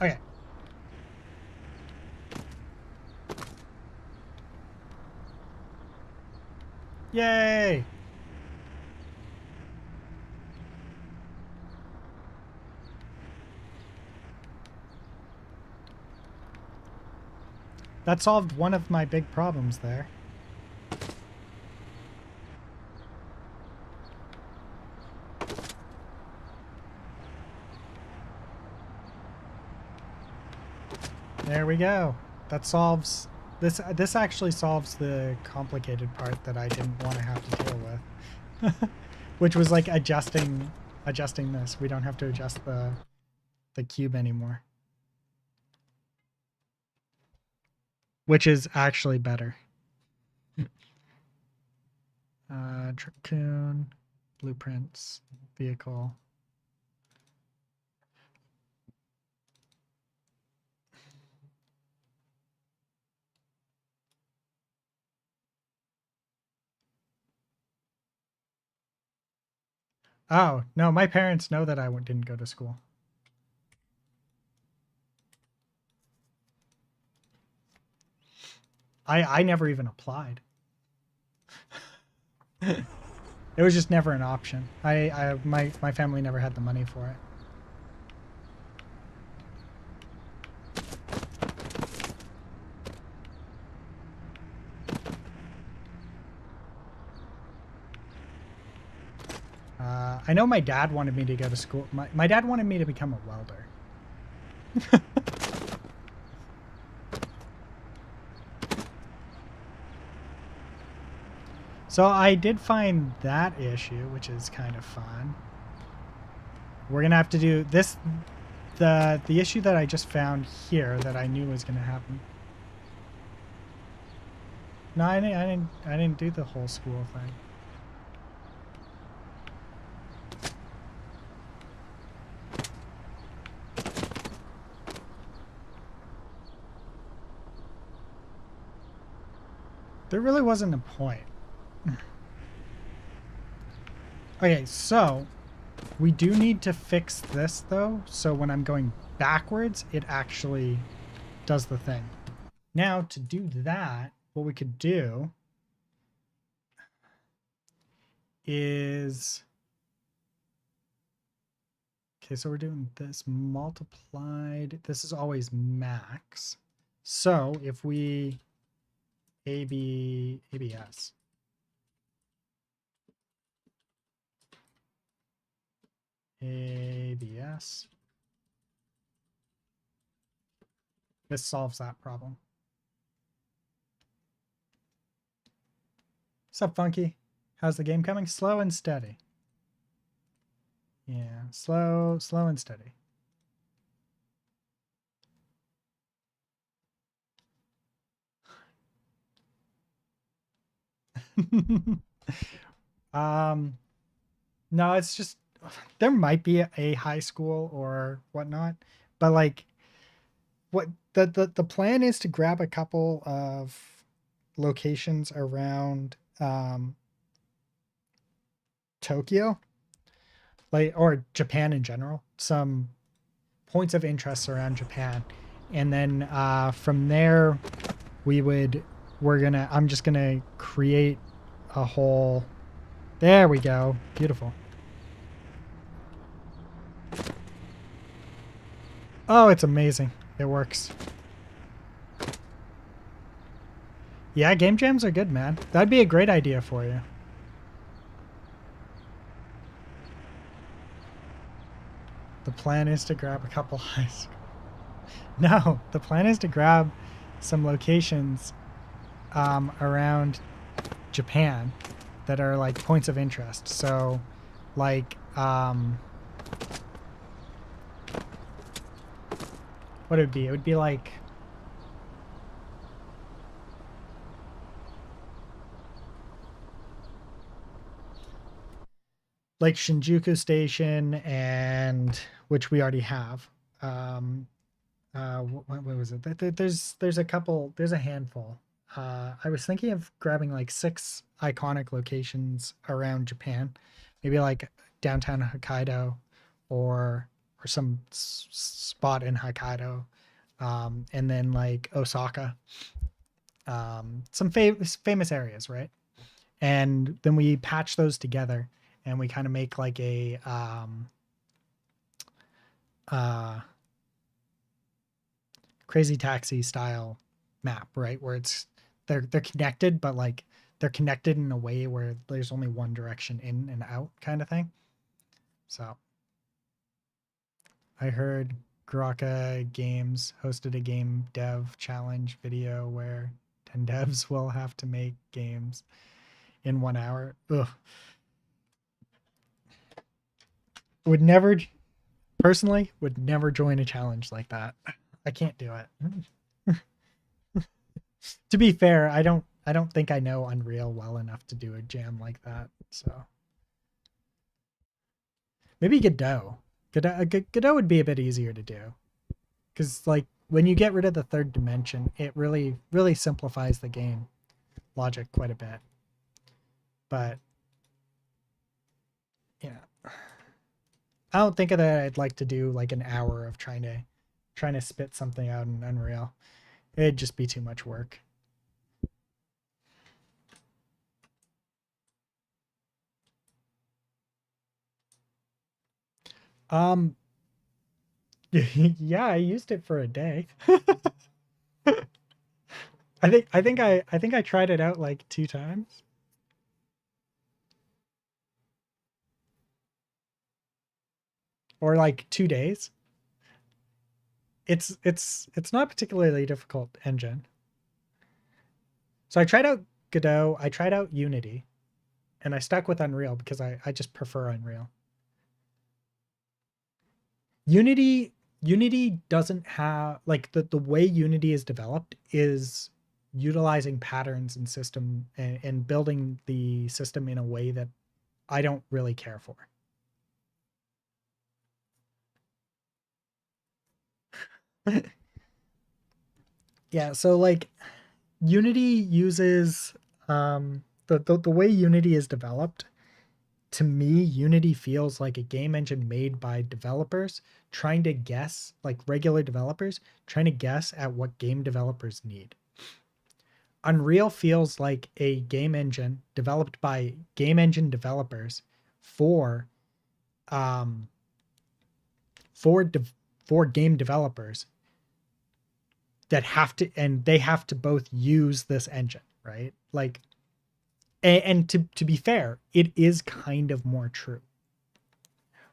[SPEAKER 1] Okay. Yay! That solved one of my big problems there. There we go. That solves this. This actually solves the complicated part that I didn't want to have to deal with. which was like adjusting this. We don't have to adjust the cube anymore, which is actually better. Cocoon, blueprints, vehicle. Oh, no, my parents know that I didn't go to school. I never even applied. It was just never an option. My family never had the money for it. I know my dad wanted me to go to school. My dad wanted me to become a welder. So I did find that issue, which is kind of fun. We're gonna have to do this. The issue that I just found here that I knew was gonna happen. No, I didn't do the whole school thing. There really wasn't a point. Okay, so we do need to fix this though, so when I'm going backwards, it actually does the thing. Now to do that, what we could do is, okay, so we're doing this multiplied, this is always max. So if we ABS. ABS. This solves that problem. What's up, Funky? How's the game coming? Slow and steady. Yeah, slow and steady. No, it's just there might be a high school or whatnot, but like what the plan is to grab a couple of locations around Tokyo, like, or Japan in general, some points of interest around Japan, and then from there I'm just gonna create a whole. There we go. Beautiful. Oh, it's amazing. It works. Yeah, game jams are good, man. That'd be a great idea for you. The plan is to grab a couple high schools. No, the plan is to grab some locations around Japan that are like points of interest. So, like, what it would be? It would be like Shinjuku Station, and which we already have. What was it? There's a couple. There's a handful. I was thinking of grabbing like 6 iconic locations around Japan, maybe like downtown Hokkaido, or some spot in Hokkaido, and then like Osaka, some famous areas, right? And then we patch those together, and we kind of make like a Crazy Taxi style map, right? Where they're connected, but like they're connected in a way where there's only one direction in and out kind of thing. So I heard Graka Games hosted a game dev challenge video where 10 devs will have to make games in 1 hour. Ugh. would never personally would never join a challenge like that. I can't do it. To be fair, I don't think I know Unreal well enough to do a jam like that. So maybe Godot. Godot would be a bit easier to do because like when you get rid of the third dimension, it really simplifies the game logic quite a bit. But yeah, I don't think that I'd like to do like an hour of trying to spit something out in Unreal. It'd just be too much work. Um, yeah, I used it for a day. I think I tried it out like 2 times or like 2 days. It's not a particularly difficult engine. So I tried out Godot, I tried out Unity, and I stuck with Unreal because I just prefer Unreal. Unity Unity doesn't have like the way Unity is developed is utilizing patterns and system and building the system in a way that I don't really care for. Yeah, so like Unity uses the way Unity is developed. To me, Unity feels like a game engine made by developers trying to guess, like regular developers trying to guess at what game developers need. Unreal feels like a game engine developed by game engine developers for um for de- for game developers that have to and they have to both use this engine, right? Like and to be fair, it is kind of more true,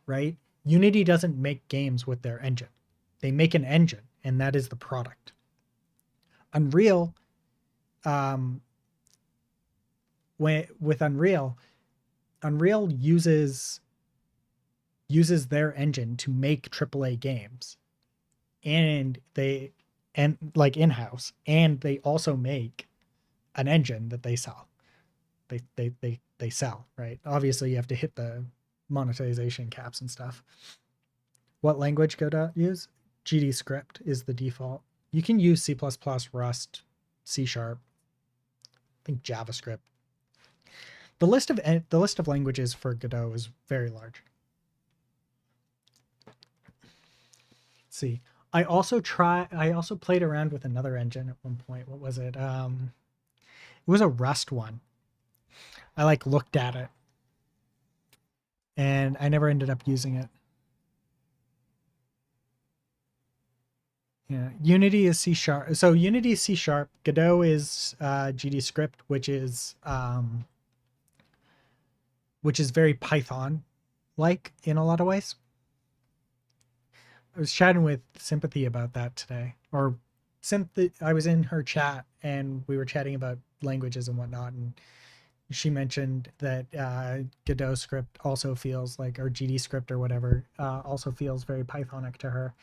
[SPEAKER 1] right? Unity doesn't make games with their engine. They make an engine and that is the product. Unreal um with Unreal uses their engine to make AAA games and they and like in-house and they also make an engine that they sell. They sell, right? Obviously you have to hit the monetization caps and stuff. What language Godot use? GD script is the default. You can use C++, Rust, C Sharp, I think JavaScript. The list of languages for Godot is very large. Let's see. I also played around with another engine at one point. What was it? It was a Rust one. I like looked at it and I never ended up using it. Yeah, Unity is C sharp. So Unity is C sharp. Godot is GD script, which is very Python like in a lot of ways. I was chatting with Sympathy about that today, or I was in her chat and we were chatting about languages and whatnot, and she mentioned that Godot script also feels like, or GD script or whatever, also feels very Pythonic to her.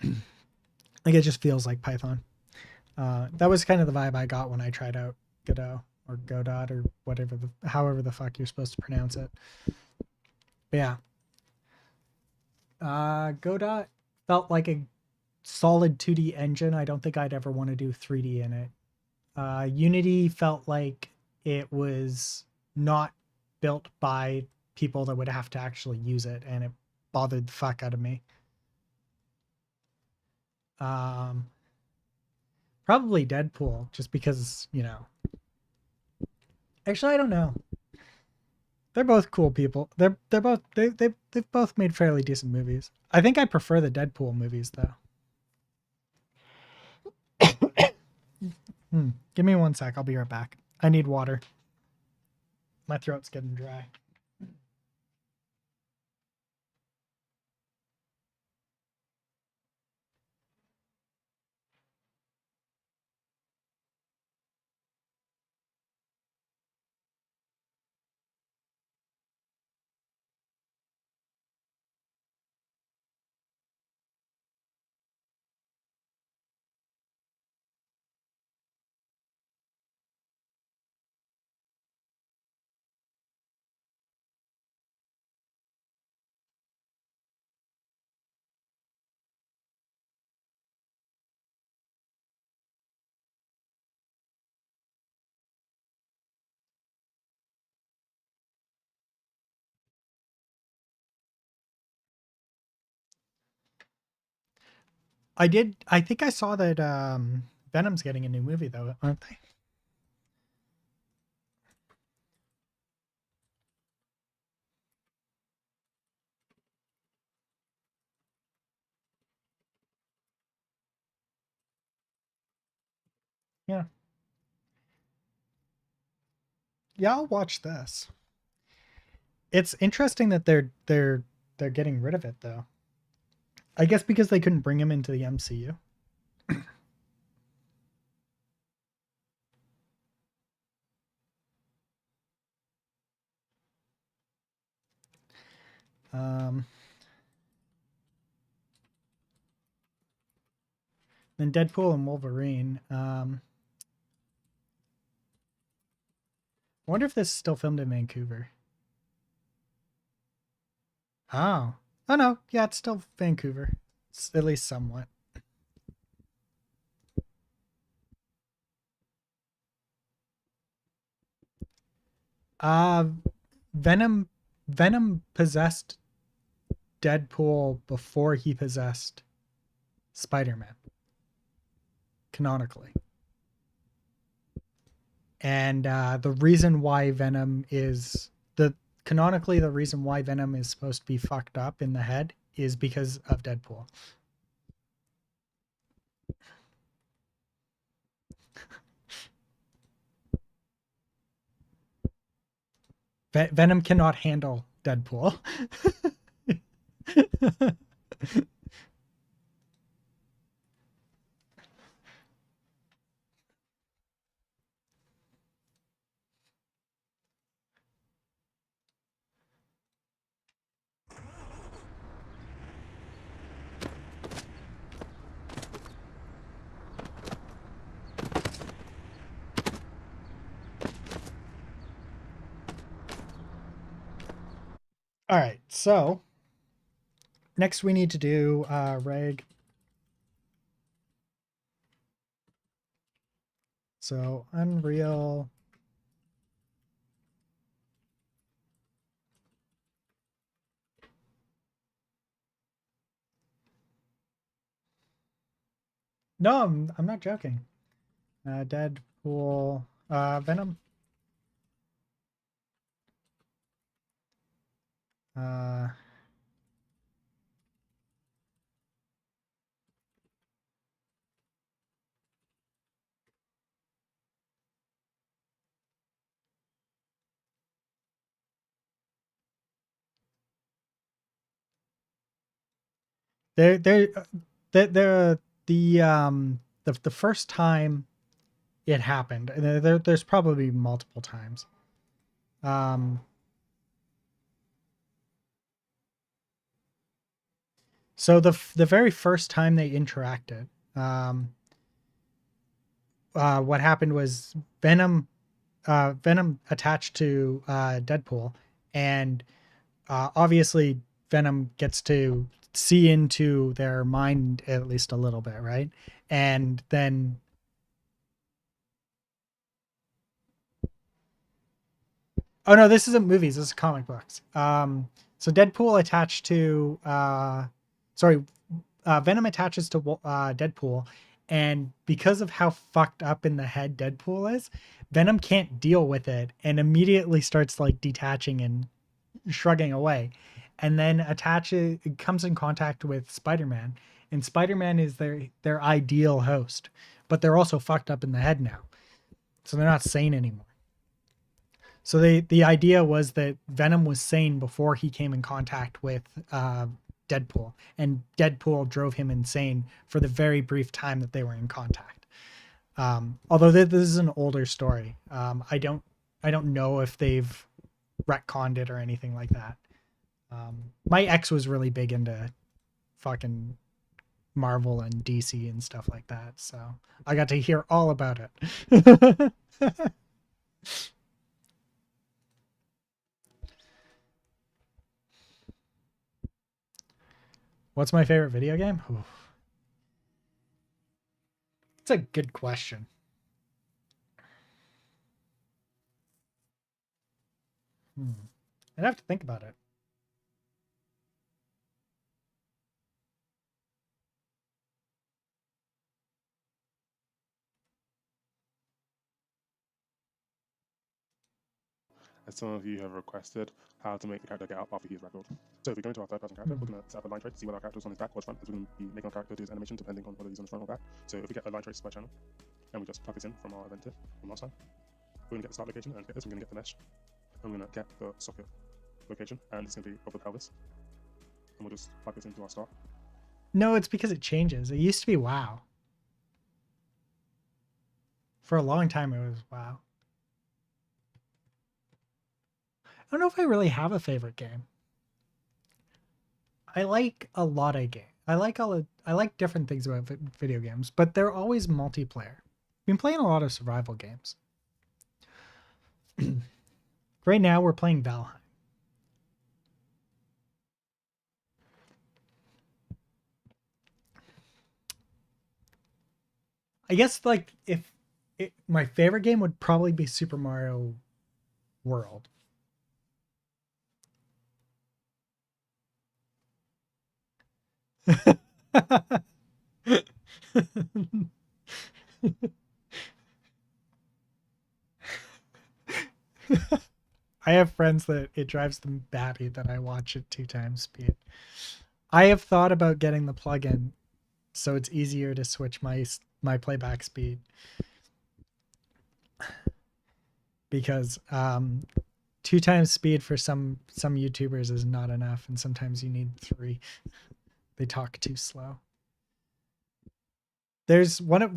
[SPEAKER 1] Like it just feels like Python. That was kind of the vibe I got when I tried out Godot or Godot or whatever, however the fuck you're supposed to pronounce it. But yeah, Godot felt like a solid 2D engine. I don't think I'd ever want to do 3D in it. Unity felt like it was not built by people that would have to actually use it, and it bothered the fuck out of me. Um, Probably Deadpool, just because Actually, I don't know. They're both cool people. They're both they've both made fairly decent movies. I think I prefer the Deadpool movies though. Give me 1 sec. I'll be right back. I need water. My throat's getting dry. I did. I think I saw that Venom's getting a new movie though, aren't they? Yeah. Yeah, I'll watch this. It's interesting that they're getting rid of it though. I guess because they couldn't bring him into the MCU. Um, then Deadpool and Wolverine. I wonder if this is still filmed in Vancouver. Oh. Oh no, yeah, it's still Vancouver. It's at least somewhat. Uh Venom Venom possessed Deadpool before he possessed Spider-Man, canonically. And the reason why Venom is the canonically the reason why Venom is supposed to be fucked up in the head is because of Deadpool. Venom cannot handle Deadpool. All right, so next we need to do rag. So Unreal. No, I'm not joking. Deadpool, Venom. Uh, they're the the first time it happened. And there's probably multiple times. Um, so the very first time they interacted, um, what happened was Venom attached to Deadpool, and obviously Venom gets to see into their mind at least a little bit, right? And then oh no, this isn't movies. This is comic books. So Deadpool attached to sorry, Venom attaches to Deadpool, and because of how fucked up in the head Deadpool is, Venom can't deal with it and immediately starts like detaching and shrugging away, and then attaches comes in contact with Spider-Man, and Spider-Man is their ideal host, but they're also fucked up in the head now, so they're not sane anymore. So the idea was that Venom was sane before he came in contact with Deadpool, and Deadpool drove him insane for the very brief time that they were in contact. Although this is an older story, I don't know if they've retconned it or anything like that. My ex was really big into fucking Marvel and DC and stuff like that, so I got to hear all about it. What's my favorite video game? Oof. It's a good question. I'd have to think about it.
[SPEAKER 2] as some of you have requested, how to make the character get out after he is ragdolled. So if we go into our third person character, we're going to set up a line trace to see whether our character is on his back or his front, as we're going to be making our character do his animation depending on whether he's on his front or back. So if we get a line trace by channel, and we just plug this in from our event tip from last time, we're going to get the start location, and to get this, I'm going to get the mesh. I'm going to get the socket location, and it's going to be over the pelvis. And we'll just plug this into our start.
[SPEAKER 1] No, it's because it changes. It used to be WoW. For a long time, it was WoW. I don't know if I really have a favorite game. I like a lot of games. I like different things about video games, but they're always multiplayer. I've been playing a lot of survival games. Right now, we're playing Valheim. I guess like my favorite game would probably be Super Mario World. I have friends that it drives them batty that I watch at 2x speed. I have thought about getting the plugin so it's easier to switch my playback speed, because 2x speed for some YouTubers is not enough, and sometimes you need 3. They talk too slow. There's one guy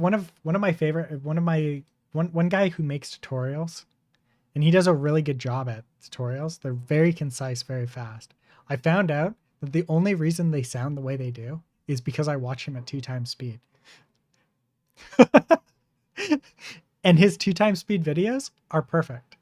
[SPEAKER 1] who makes tutorials, and he does a really good job at tutorials. They're very concise, very fast. I found out that the only reason they sound the way they do is because I watch him at 2x speed. And his 2x speed videos are perfect.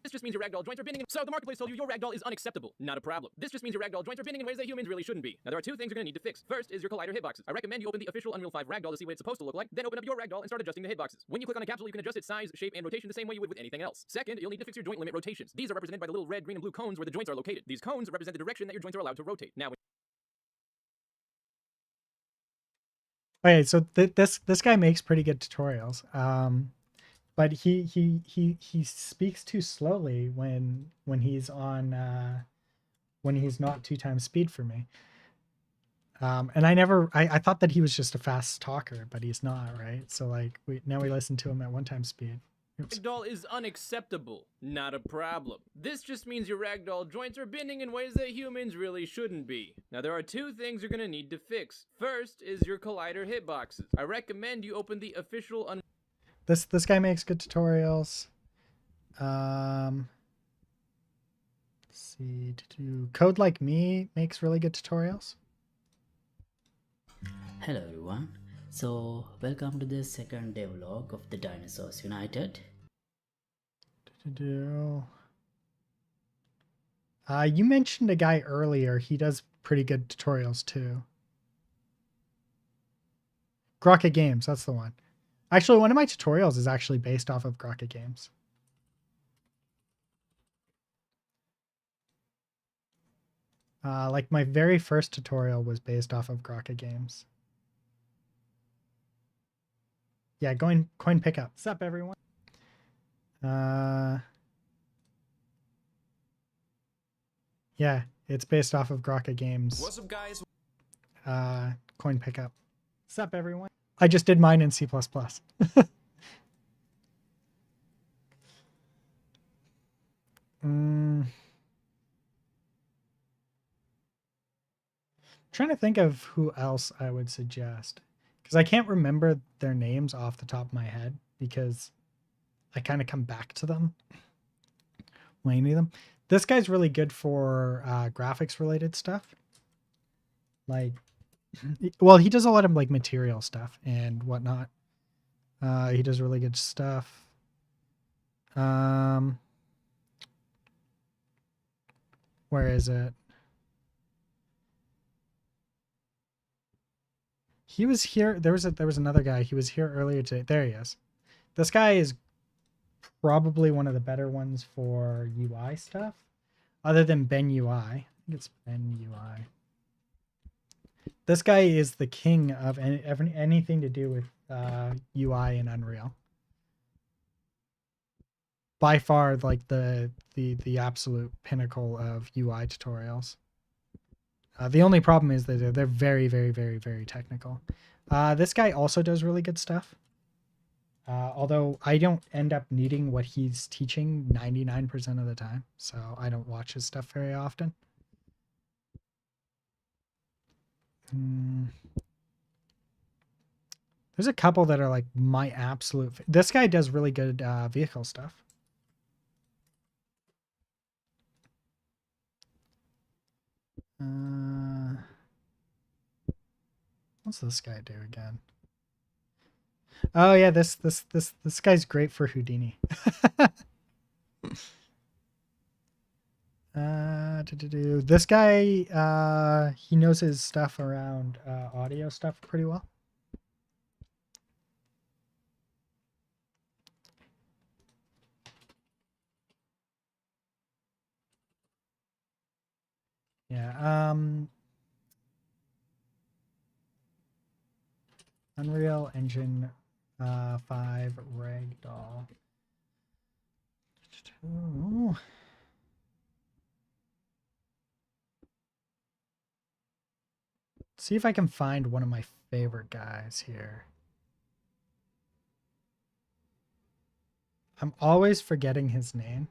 [SPEAKER 3] This just means your ragdoll joints are bending. So the marketplace told you your ragdoll is unacceptable. Not a problem. This just means your ragdoll joints are bending in ways that humans really shouldn't be. Now there are 2 things you're going to need to fix. First is your collider hitboxes. I recommend you open the official Unreal 5 ragdoll to see what it's supposed to look like. Then open up your ragdoll and start adjusting the hitboxes. When you click on a capsule, you can adjust its size, shape, and rotation the same way you would with anything else. Second, you'll need to fix your joint limit rotations. These are represented by the little red, green, and blue cones where the joints are located. These cones represent the direction that your joints are allowed to rotate. Now,
[SPEAKER 1] Okay, so this guy makes pretty good tutorials. But he speaks too slowly when he's on when he's not 2x speed for me. And I thought that he was just a fast talker, but he's not, right? So like now we listen to him at 1x speed. Oops.
[SPEAKER 3] ragdoll is unacceptable. Not a problem. This just means your ragdoll joints are bending in ways that humans really shouldn't be. Now there are 2 things you're going to need to fix. First is your collider hitboxes. I recommend you open the official
[SPEAKER 1] This guy makes good tutorials. Let's see, Code Like Me makes really good tutorials.
[SPEAKER 4] Hello everyone, so welcome to the second day vlog of the Dinosaurs United.
[SPEAKER 1] You mentioned a guy earlier. He does pretty good tutorials too. Grokka Games, that's the one. Actually, one of my tutorials is actually based off of Grokka Games. Like my very first tutorial was based off of Grokka Games. Yeah, coin pickup. What's up, everyone? Yeah, it's based off of Grokka Games.
[SPEAKER 3] What's up, guys?
[SPEAKER 1] Coin pickup. What's up, everyone? I just did mine in C++. Trying to think of who else I would suggest, because I can't remember their names off the top of my head because I kind of come back to them when I need them. This guy's really good for graphics related stuff. Like, well, he does a lot of like material stuff and whatnot. He does really good stuff. Where is it? He was here. There was another guy. He was here earlier today. There he is. This guy is probably one of the better ones for UI stuff, other than Ben UI. I think it's Ben UI. This guy is the king of anything to do with UI and Unreal. by far like the absolute pinnacle of UI tutorials. The only problem is that they're very, very, very, very technical. This guy also does really good stuff. Although I don't end up needing what he's teaching 99% of the time, so I don't watch his stuff very often. There's a couple that are like my absolute. This guy does really good vehicle stuff. What's this guy do again? Oh yeah, this guy's great for Houdini. This guy, he knows his stuff around audio stuff pretty well. Yeah. Unreal Engine 5 Ragdoll. Ooh. See if I can find one of my favorite guys here. I'm always forgetting his name.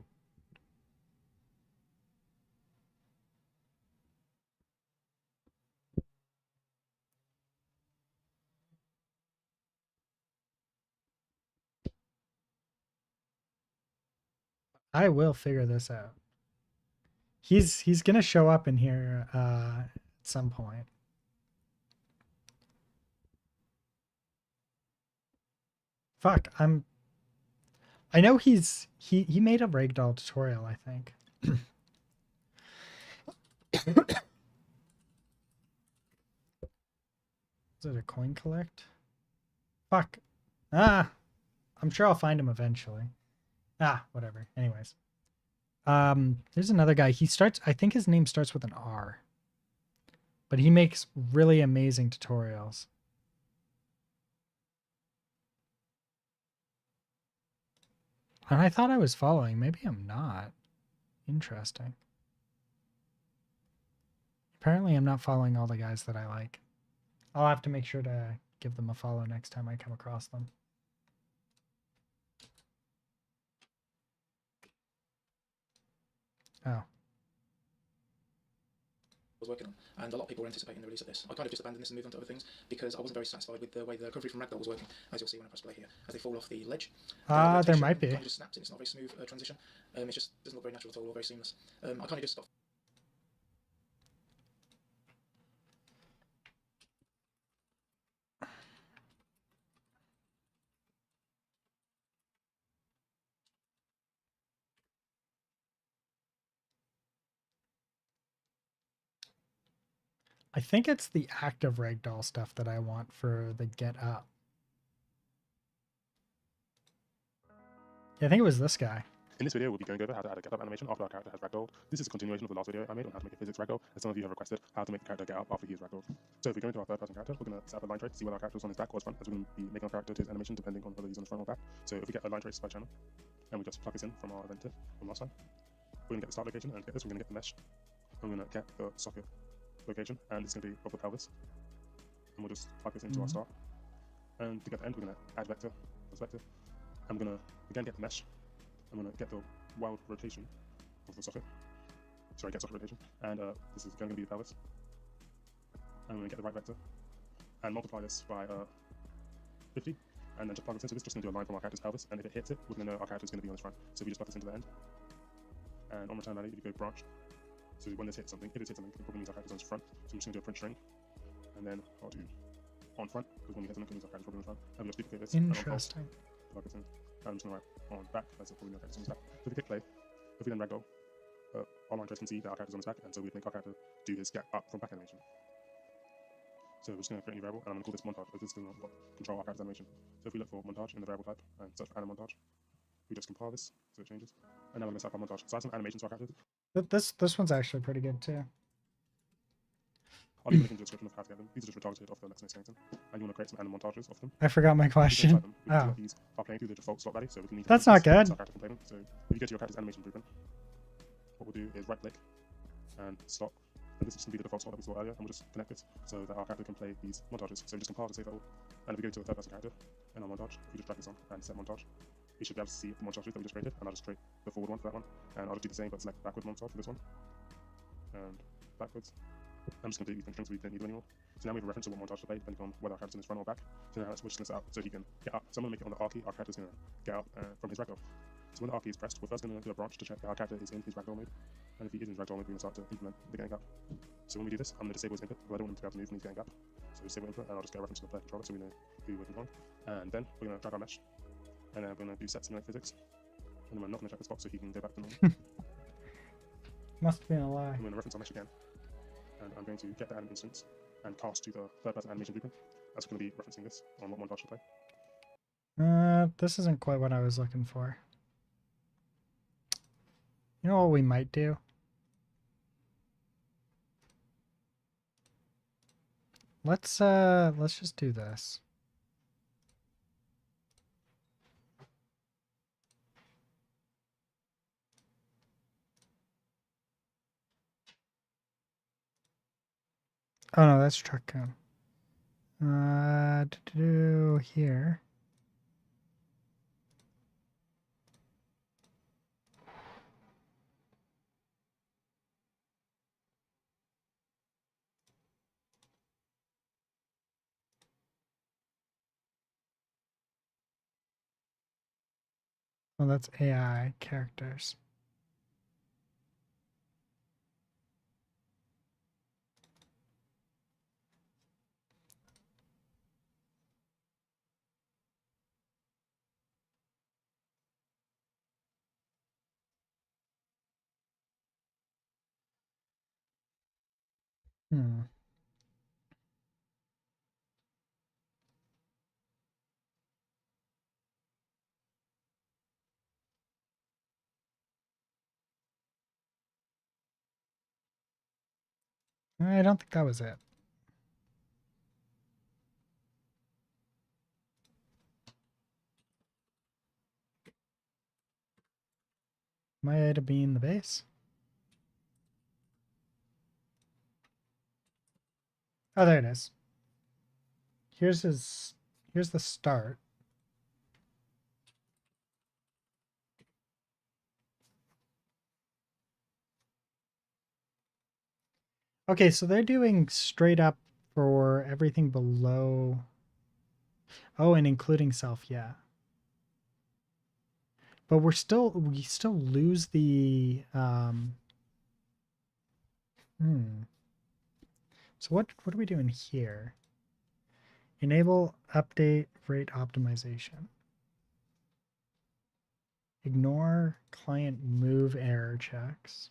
[SPEAKER 1] I will figure this out. He's gonna show up in here at some point. Fuck, I know he made a ragdoll tutorial, I think. Is it a coin collect? Fuck. I'm sure I'll find him eventually. Whatever. Anyways. There's another guy. I think his name starts with an R. But he makes really amazing tutorials. And I thought I was following. Maybe I'm not. Interesting. Apparently I'm not following all the guys that I like. I'll have to make sure to give them a follow next time I come across them. Oh.
[SPEAKER 5] Was working on, and a lot of people were anticipating the release of this. I kind of just abandoned this and moved on to other things because I wasn't very satisfied with the way the recovery from Ragdoll was working, as you'll see when I press play here, as they fall off the ledge.
[SPEAKER 1] There might be.
[SPEAKER 5] Kind of just snaps, and it's not a very smooth transition. It just doesn't look very natural at all, or very seamless. I kind of just stopped.
[SPEAKER 1] I think it's the active ragdoll stuff that I want for the get up. Yeah, I think it was this guy.
[SPEAKER 2] In this video, we'll be going over how to add a get up animation after our character has ragdolled. This is a continuation of the last video I made on how to make a physics ragdoll, as some of you have requested how to make the character get up after he is ragdolled. So if we go into our third person character, we're going to set up a line trace to see whether our character is on his back or his front, as we're going to be making our character to his animation depending on whether he's on his front or back. So if we get a line trace by channel, and we just plug this in from our event tip from last time, we're going to get the start location, and to get this, we're going to get the mesh. I'm going to get the socket location, and it's going to be of the pelvis. And we'll just plug this into our start. And to get the end, we're going to add vector, perspective. I'm going to again get the mesh. I'm going to get the wild rotation of the socket. Sorry, get socket rotation. And this is going to be the pelvis. I'm going to get the right vector and multiply this by 50. And then just plug this into this, just going to do a line from our character's pelvis. And if it hits it, we're going to know our character's going to be on his front. So we just plug this into the end. And on return value, you go branch. So when this hits something, if it hits something, it probably means our character's on his front. So I'm just going to do a print string. And then I'll do on front, because when we hit something, it means our character's probably on his front. And we just duplicate this.
[SPEAKER 1] Interesting.
[SPEAKER 2] Plug this in. And I'm just going to write on back, that's probably no character's on his back. So if we click play, if we then ragdoll, our line trace can see that our character's on his back, and so we make our character do his get up from back animation. So we're just going to create a new variable, and I'm going to call this montage, because this is going to control our character's animation. So if we look for montage in the variable type, and search for anim montage, we just compile this, so it changes. And now we're going to set up our montage. So I have some animations for our characters.
[SPEAKER 1] This one's actually pretty good too.
[SPEAKER 2] I'll leave a link in the description of how to get them. These are just retargeted off the Let's Know Skeleton, and you want to create some random montages of them.
[SPEAKER 1] I forgot my
[SPEAKER 2] You can
[SPEAKER 1] question.
[SPEAKER 2] inside them. We can see
[SPEAKER 1] Oh,
[SPEAKER 2] that these are playing through the default slot value, so we can need to
[SPEAKER 1] That's
[SPEAKER 2] delete
[SPEAKER 1] not
[SPEAKER 2] this so
[SPEAKER 1] good.
[SPEAKER 2] our character can play them. So if you go to your character's animation blueprint, what we'll do is right click and stop. And this is going to be the default slot that we saw earlier, and we'll just connect it so that our character can play these montages. So we just compile to save that all. And if we go to a third person character in our montage, if we just drag this on and set montage, we should be able to see the montages that we just created. And I'll just create the forward one for that one. And I'll just do the same but select backward montage for this one. And backwards. I'm just going to delete these strings so we don't need them anymore. So now we have a reference to what montage to play depending on whether our character's in his front or back. So now let's switch this out so he can get up. So I'm going to make it on the R key. Our character's going to get up from his ragdoll. So when the R key is pressed, we're first going to do a branch to check that our character is in his ragdoll mode. And if he is in his ragdoll mode, we're going to start to implement the getting up. So when we do this, I'm going to disable his input because I don't want him to be able to move when he's getting up. So disable input, and I'll just get a reference to the player controller so we know who we're controlling. And then we're going to drag our mesh. And then we're going to do set simulate physics. And then we're not going to check this box so he can go back to normal.
[SPEAKER 1] must have been a lie.
[SPEAKER 2] I'm going to reference our mesh again. And I'm going to get the anim instance and cast to the third person animation blueprint. That's going to be referencing this on what montage to play.
[SPEAKER 1] This isn't quite what I was looking for. You know what we might do? Let's just do this. Oh no, that's truck cone. Do here. Oh, that's AI characters. Hmm. I don't think that was it. Might have been the base. Oh, there it is. Here's the start. Okay, so they're doing straight up for everything below. Oh, and including self, yeah. But we still lose the So what are we doing here? Enable update rate optimization. Ignore client move error checks.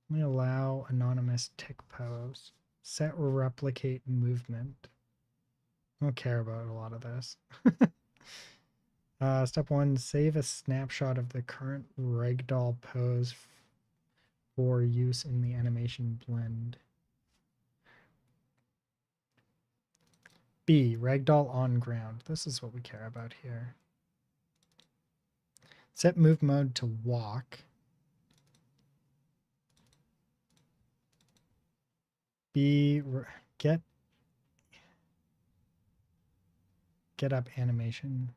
[SPEAKER 1] Only allow anonymous tick pose. Set replicate movement. I don't care about a lot of this. Step 1, save a snapshot of the current ragdoll pose for use in the animation blend. B, ragdoll on ground. This is what we care about here. Set move mode to walk. B, get up animation.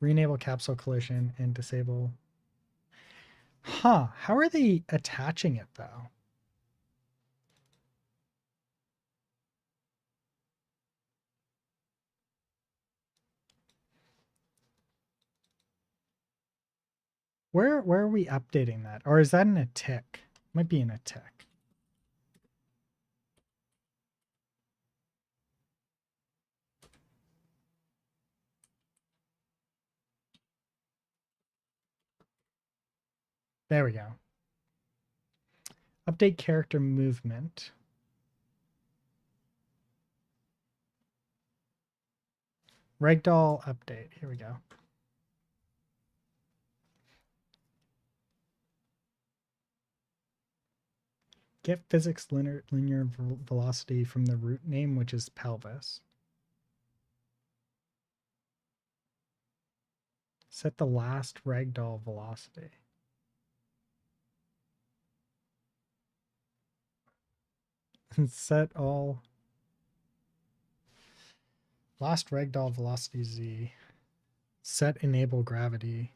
[SPEAKER 1] Re-enable capsule collision and disable. Huh, how are they attaching it though? Where are we updating that? Or is that in a tick? Might be in a tick. There we go. Update character movement. Ragdoll update. Here we go. Get physics linear velocity from the root name, which is pelvis. Set the last ragdoll velocity. Set all last ragdoll velocity Z. Set enable gravity.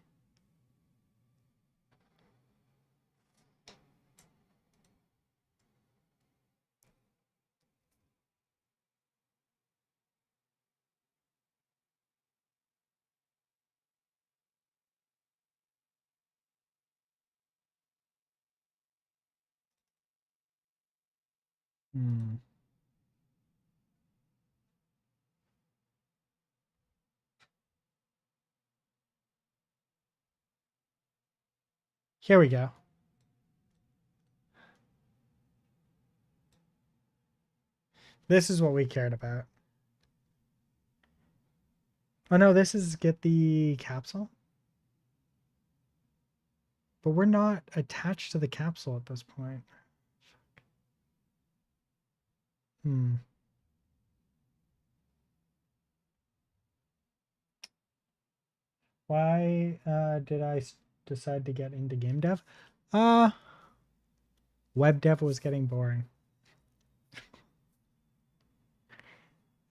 [SPEAKER 1] Hmm. Here we go. This is what we cared about. Oh no, this is get the capsule. But we're not attached to the capsule at this point. Hmm. Why did I decide to get into game dev? Web dev was getting boring.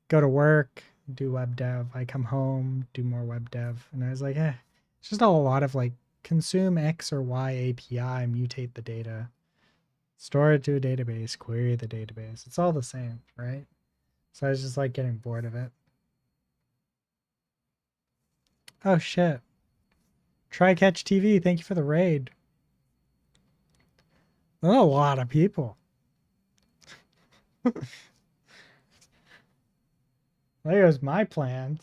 [SPEAKER 1] Go to work, do web dev. I come home, do more web dev. And I was like, it's just a lot of like consume X or Y API, mutate the data, store it to a database, query the database. It's all the same, right? So I was just like getting bored of it. Oh shit. Try Catch TV, thank you for the raid. That's a lot of people. There's my plans.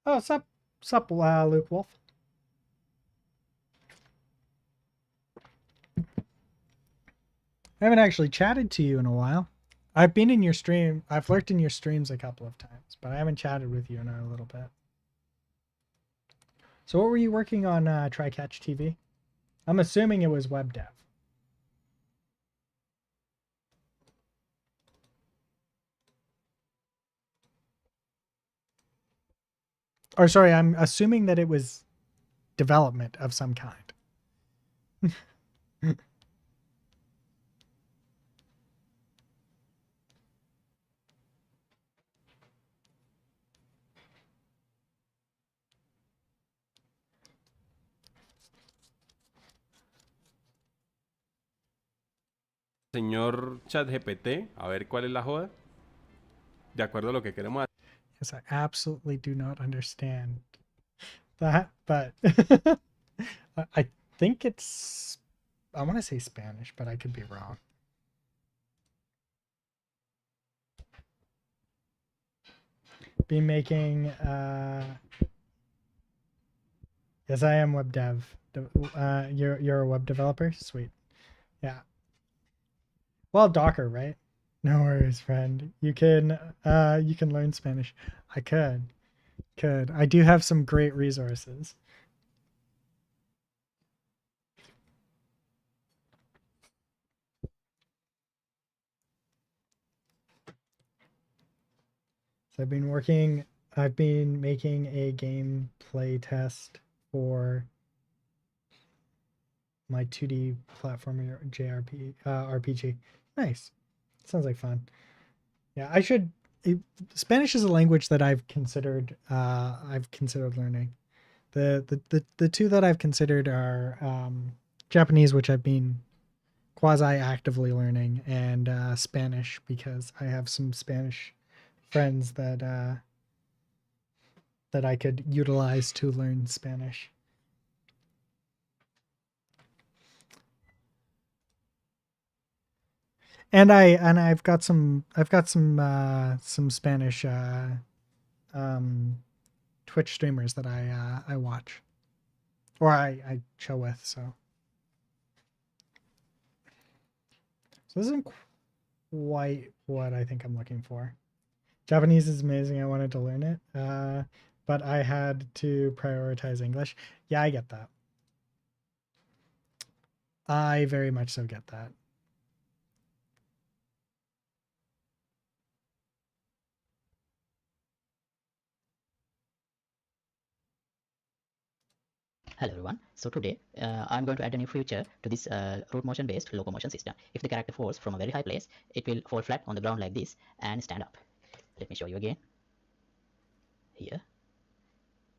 [SPEAKER 1] Oh, sup, Luke Wolf. I haven't actually chatted to you in a while. I've been in your stream. I've lurked in your streams a couple of times, but I haven't chatted with you in a little bit. So what were you working on, Try Catch TV? I'm assuming it was web dev. Or sorry, I'm assuming that it was development of some kind.
[SPEAKER 6] Señor ChatGPT, a ver cuál es la joda. De acuerdo a lo que queremos hacer.
[SPEAKER 1] Yes, I absolutely do not understand that, but I think it's, I want to say Spanish, but I could be wrong. Been making, yes, I am web dev. You're a web developer? Sweet. Yeah. Well, Docker, right? No worries, friend. You can learn Spanish. I could. I do have some great resources. So I've been making a gameplay test for my 2D platformer RPG. Nice. Sounds like fun. Yeah, Spanish is a language that I've considered learning. The two that I've considered are Japanese, which I've been quasi actively learning, and Spanish, because I have some Spanish friends that I could utilize to learn Spanish. And I've got some Spanish Twitch streamers that I watch. or I chill with. So this isn't quite what I think I'm looking for. Japanese is amazing. I wanted to learn it, but I had to prioritize English. Yeah, I get that. I very much so get that.
[SPEAKER 4] Hello everyone. So today I'm going to add a new feature to this root motion based locomotion system. If the character falls from a very high place, it will fall flat on the ground like this and stand up. Let me show you again. Here,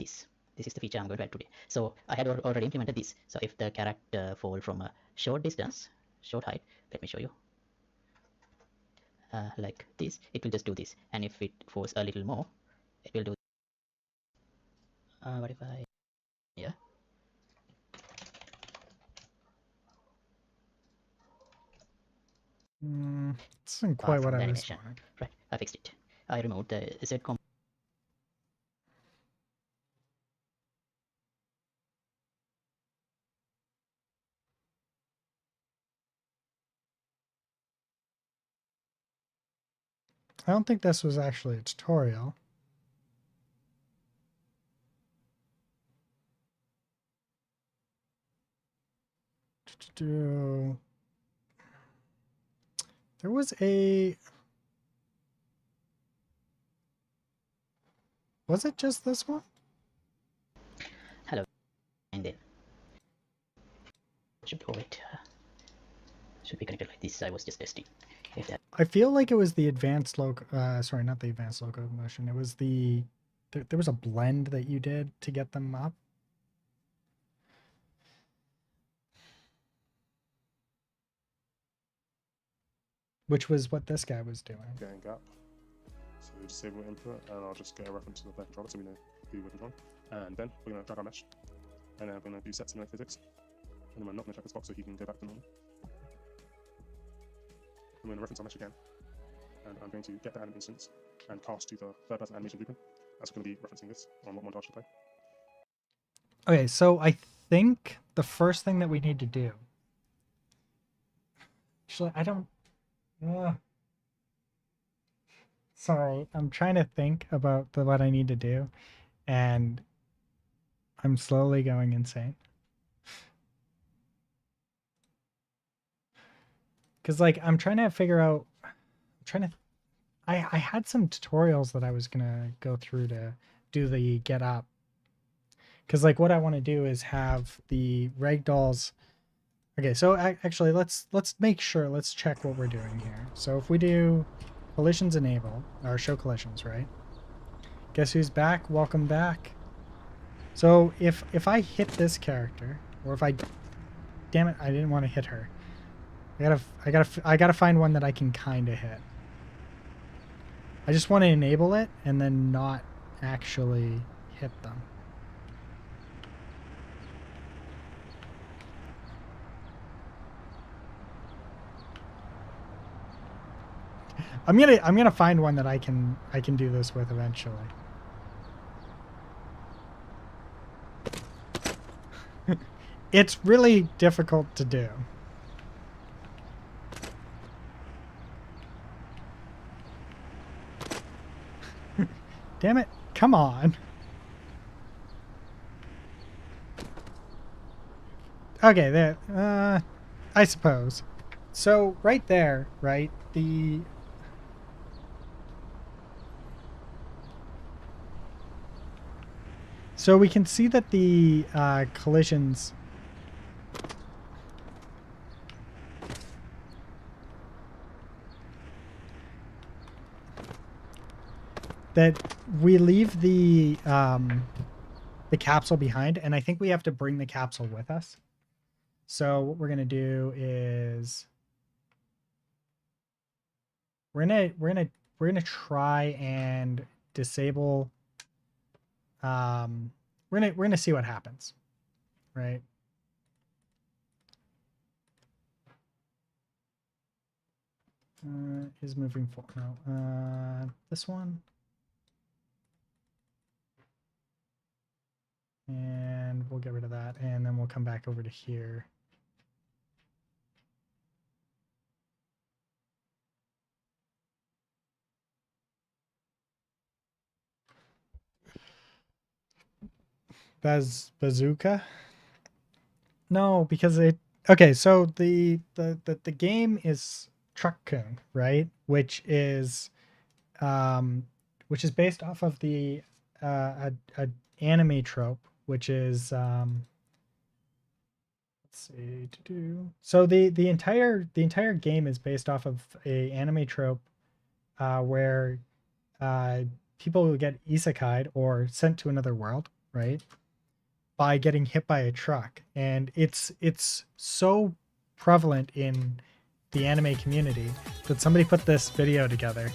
[SPEAKER 4] this is the feature I'm going to add today. So I had already implemented this. So if the character fall from a short distance, short height, let me show you. Like this, it will just do this, and if it falls a little more, it will do. What if I, yeah.
[SPEAKER 1] This isn't quite
[SPEAKER 4] From
[SPEAKER 1] what
[SPEAKER 4] the
[SPEAKER 1] I was
[SPEAKER 4] animation.
[SPEAKER 1] wanting.
[SPEAKER 4] Right, I fixed it. I removed the Z component.
[SPEAKER 1] I don't think this was actually a tutorial. There was a... Was it just this one?
[SPEAKER 4] Hello, and then should be it. Should be connected like this. I was just testing if that.
[SPEAKER 1] I feel like it was the advanced loco... sorry, not the advanced locomotion. It was the... There was a blend that you did to get them up. Which was what this guy was doing.
[SPEAKER 2] Getting gap. So we disable input, and I'll just get a reference to the player controller so we know who we're controlling. And then we're going to drag our mesh, and then we're going to do set simulate physics. And then we're not going to check this box so he can go back to normal. I'm going to reference our mesh again, and I'm going to get the anim instance and cast to the third person animation blueprint. As we're going to be referencing this on what montage to play.
[SPEAKER 1] Okay, so I think the first thing that we need to do... Actually, I don't... Sorry, I'm trying to think about what I need to do, and I'm slowly going insane. Because, like, I'm trying to figure out... I had some tutorials that I was going to go through to do the get up. Because, like, what I want to do is have the Ragdolls... Okay, so actually, let's make sure, let's check what we're doing here. So if we do collisions enable, or show collisions, right? Guess who's back? Welcome back. So if I hit this character, or if I... Damn it, I didn't want to hit her. I gotta find one that I can kind of hit. I just want to enable it and then not actually hit them. I'm gonna find one that I can do this with eventually. It's really difficult to do. Damn it. Come on. Okay, there. I suppose. So, right there, right? So we can see that the collisions... that we leave the capsule behind, and I think we have to bring the capsule with us. So what we're gonna do is we're gonna try and disable. We're gonna see what happens, right? Is moving forward. No, this one. And we'll get rid of that, and then we'll come back over to here. Bazooka? No, because it okay, so the game is Truck-kun, right? Which is based off of the a anime trope, which is let's see. So the entire game is based off of a anime trope where uh, people will get isekai'd or sent to another world, right? By getting hit by a truck, and it's so prevalent in the anime community that somebody put this video together.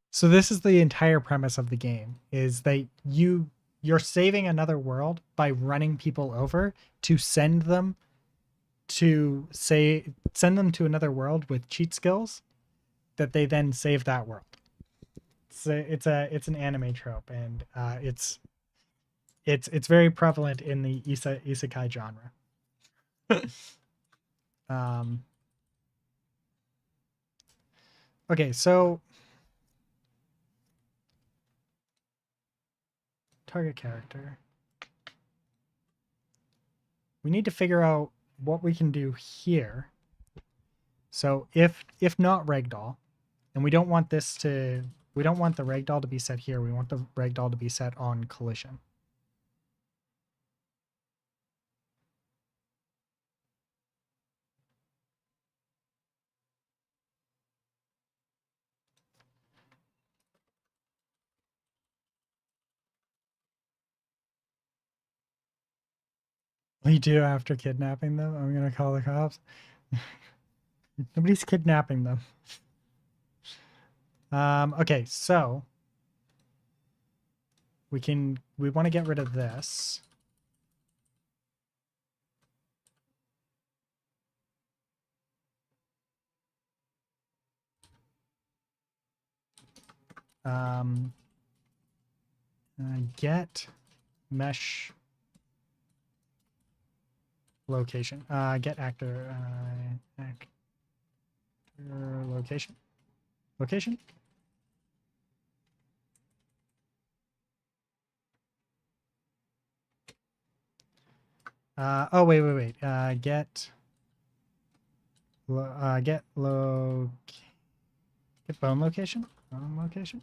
[SPEAKER 1] So this is the entire premise of the game, is that you're saving another world by running people over to send them to another world with cheat skills that they then save that world. It's an anime trope, and it's very prevalent in the isekai genre. Okay, so target character. We need to figure out what we can do here. So if not ragdoll, and we don't want the ragdoll to be set here. We want the ragdoll to be set on collision. We do after kidnapping them. I'm gonna call the cops. Nobody's kidnapping them. Okay, so we want to get rid of this. Get mesh location. Get actor location. Location. Oh wait. Get bone location. Bone location.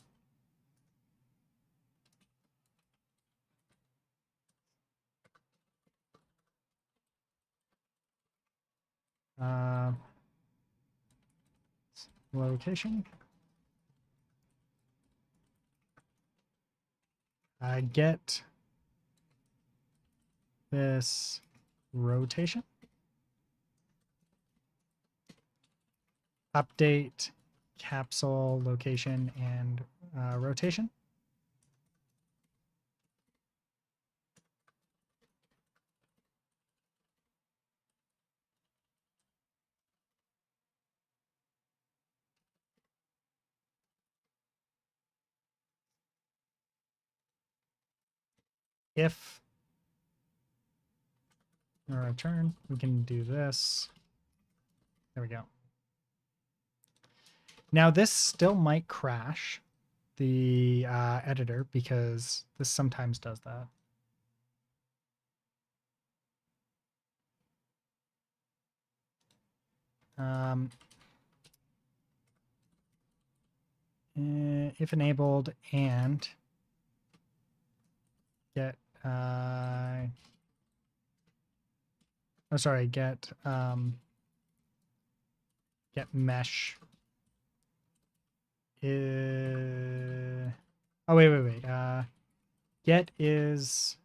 [SPEAKER 1] Location. Get this rotation. Update capsule location and rotation. If return, we can do this. There we go. Now this still might crash the editor because this sometimes does that. If enabled and get get mesh oh wait get is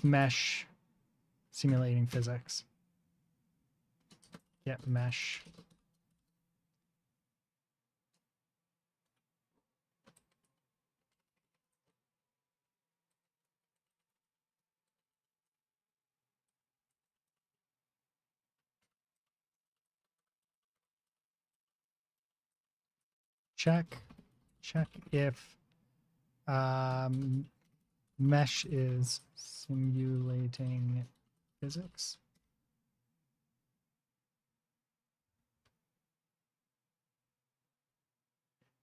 [SPEAKER 1] mesh simulating physics. Get mesh. check if mesh is simulating physics.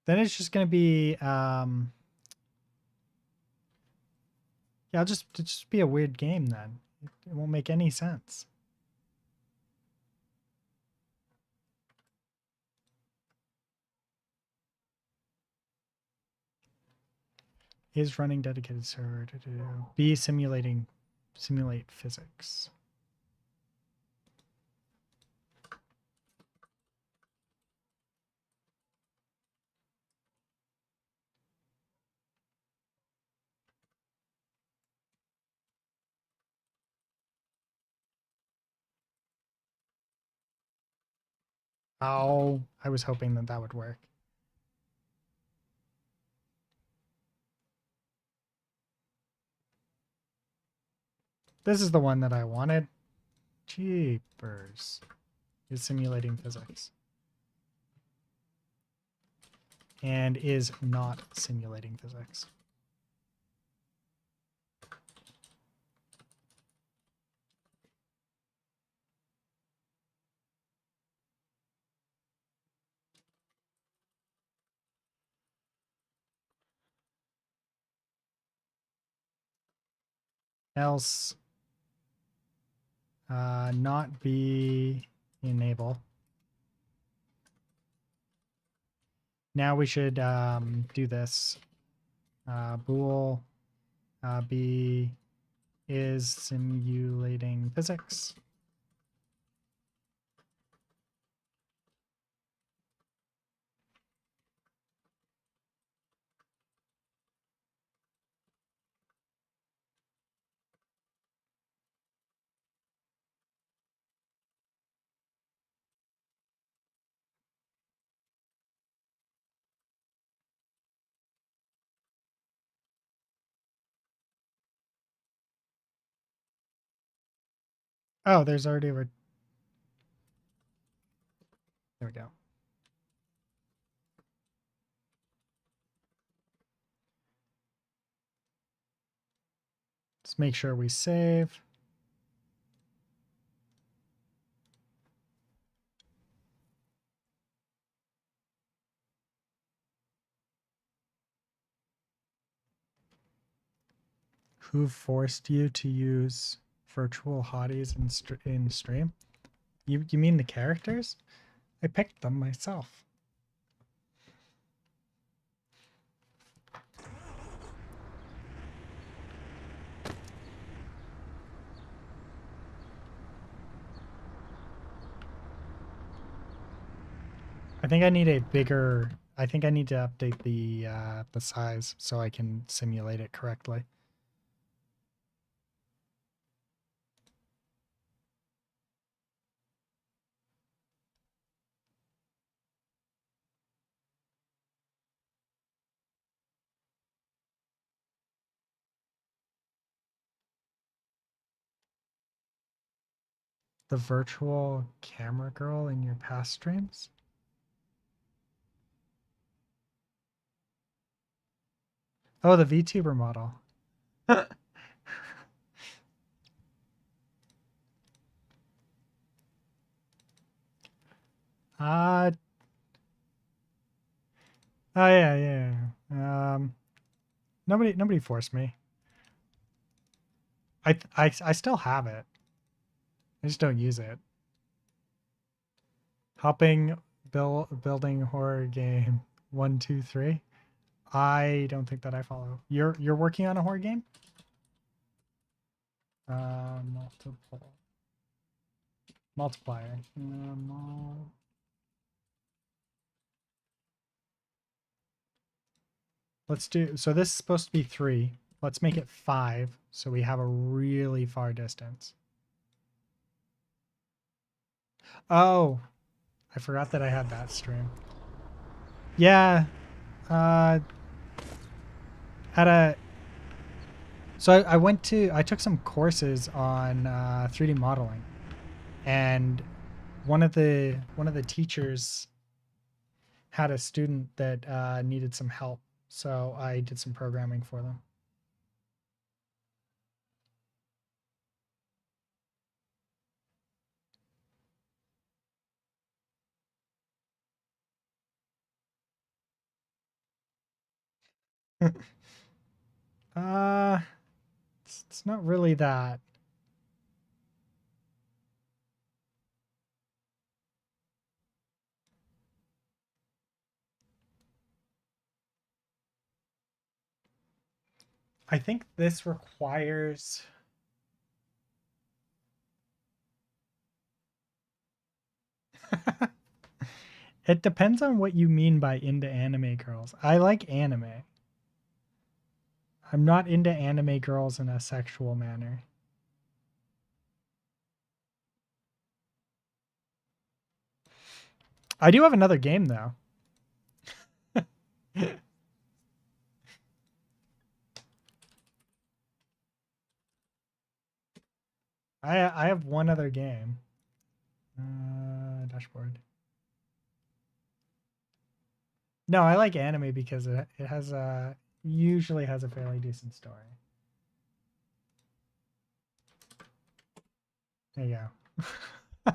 [SPEAKER 1] Then it's just going to be yeah, it'll just be a weird game then. It won't make any sense. Is running dedicated server to be simulate physics. Oh, I was hoping that that would work. This is the one that I wanted. Jeepers. Is simulating physics. And is not simulating physics. Else not be enable. Now we should do this. Bool be is simulating physics. Oh, there's already a... There we go. Let's make sure we save. Who forced you to use virtual hotties in stream? You mean the characters? I picked them myself. I think I need a bigger... I think I need to update the size so I can simulate it correctly. The virtual camera girl in your past streams? Oh, the VTuber model. Oh yeah. Nobody forced me. I still have it. I just don't use it. Helping building horror game 1, 2, 3. I don't think that I follow. You're working on a horror game? Multiplier. Let's do, so this is supposed to be 3. Let's make it 5 so we have a really far distance. Oh, I forgot that I had that stream. Yeah. So I took some courses on 3D modeling, and one of the teachers had a student that needed some help, so I did some programming for them. uh, it's not really that. I think this requires. It depends on what you mean by into anime girls. I like anime. I'm not into anime girls in a sexual manner. I do have another game though. I have one other game. Dashboard. No, I like anime because it has a usually has a fairly decent story. There you go.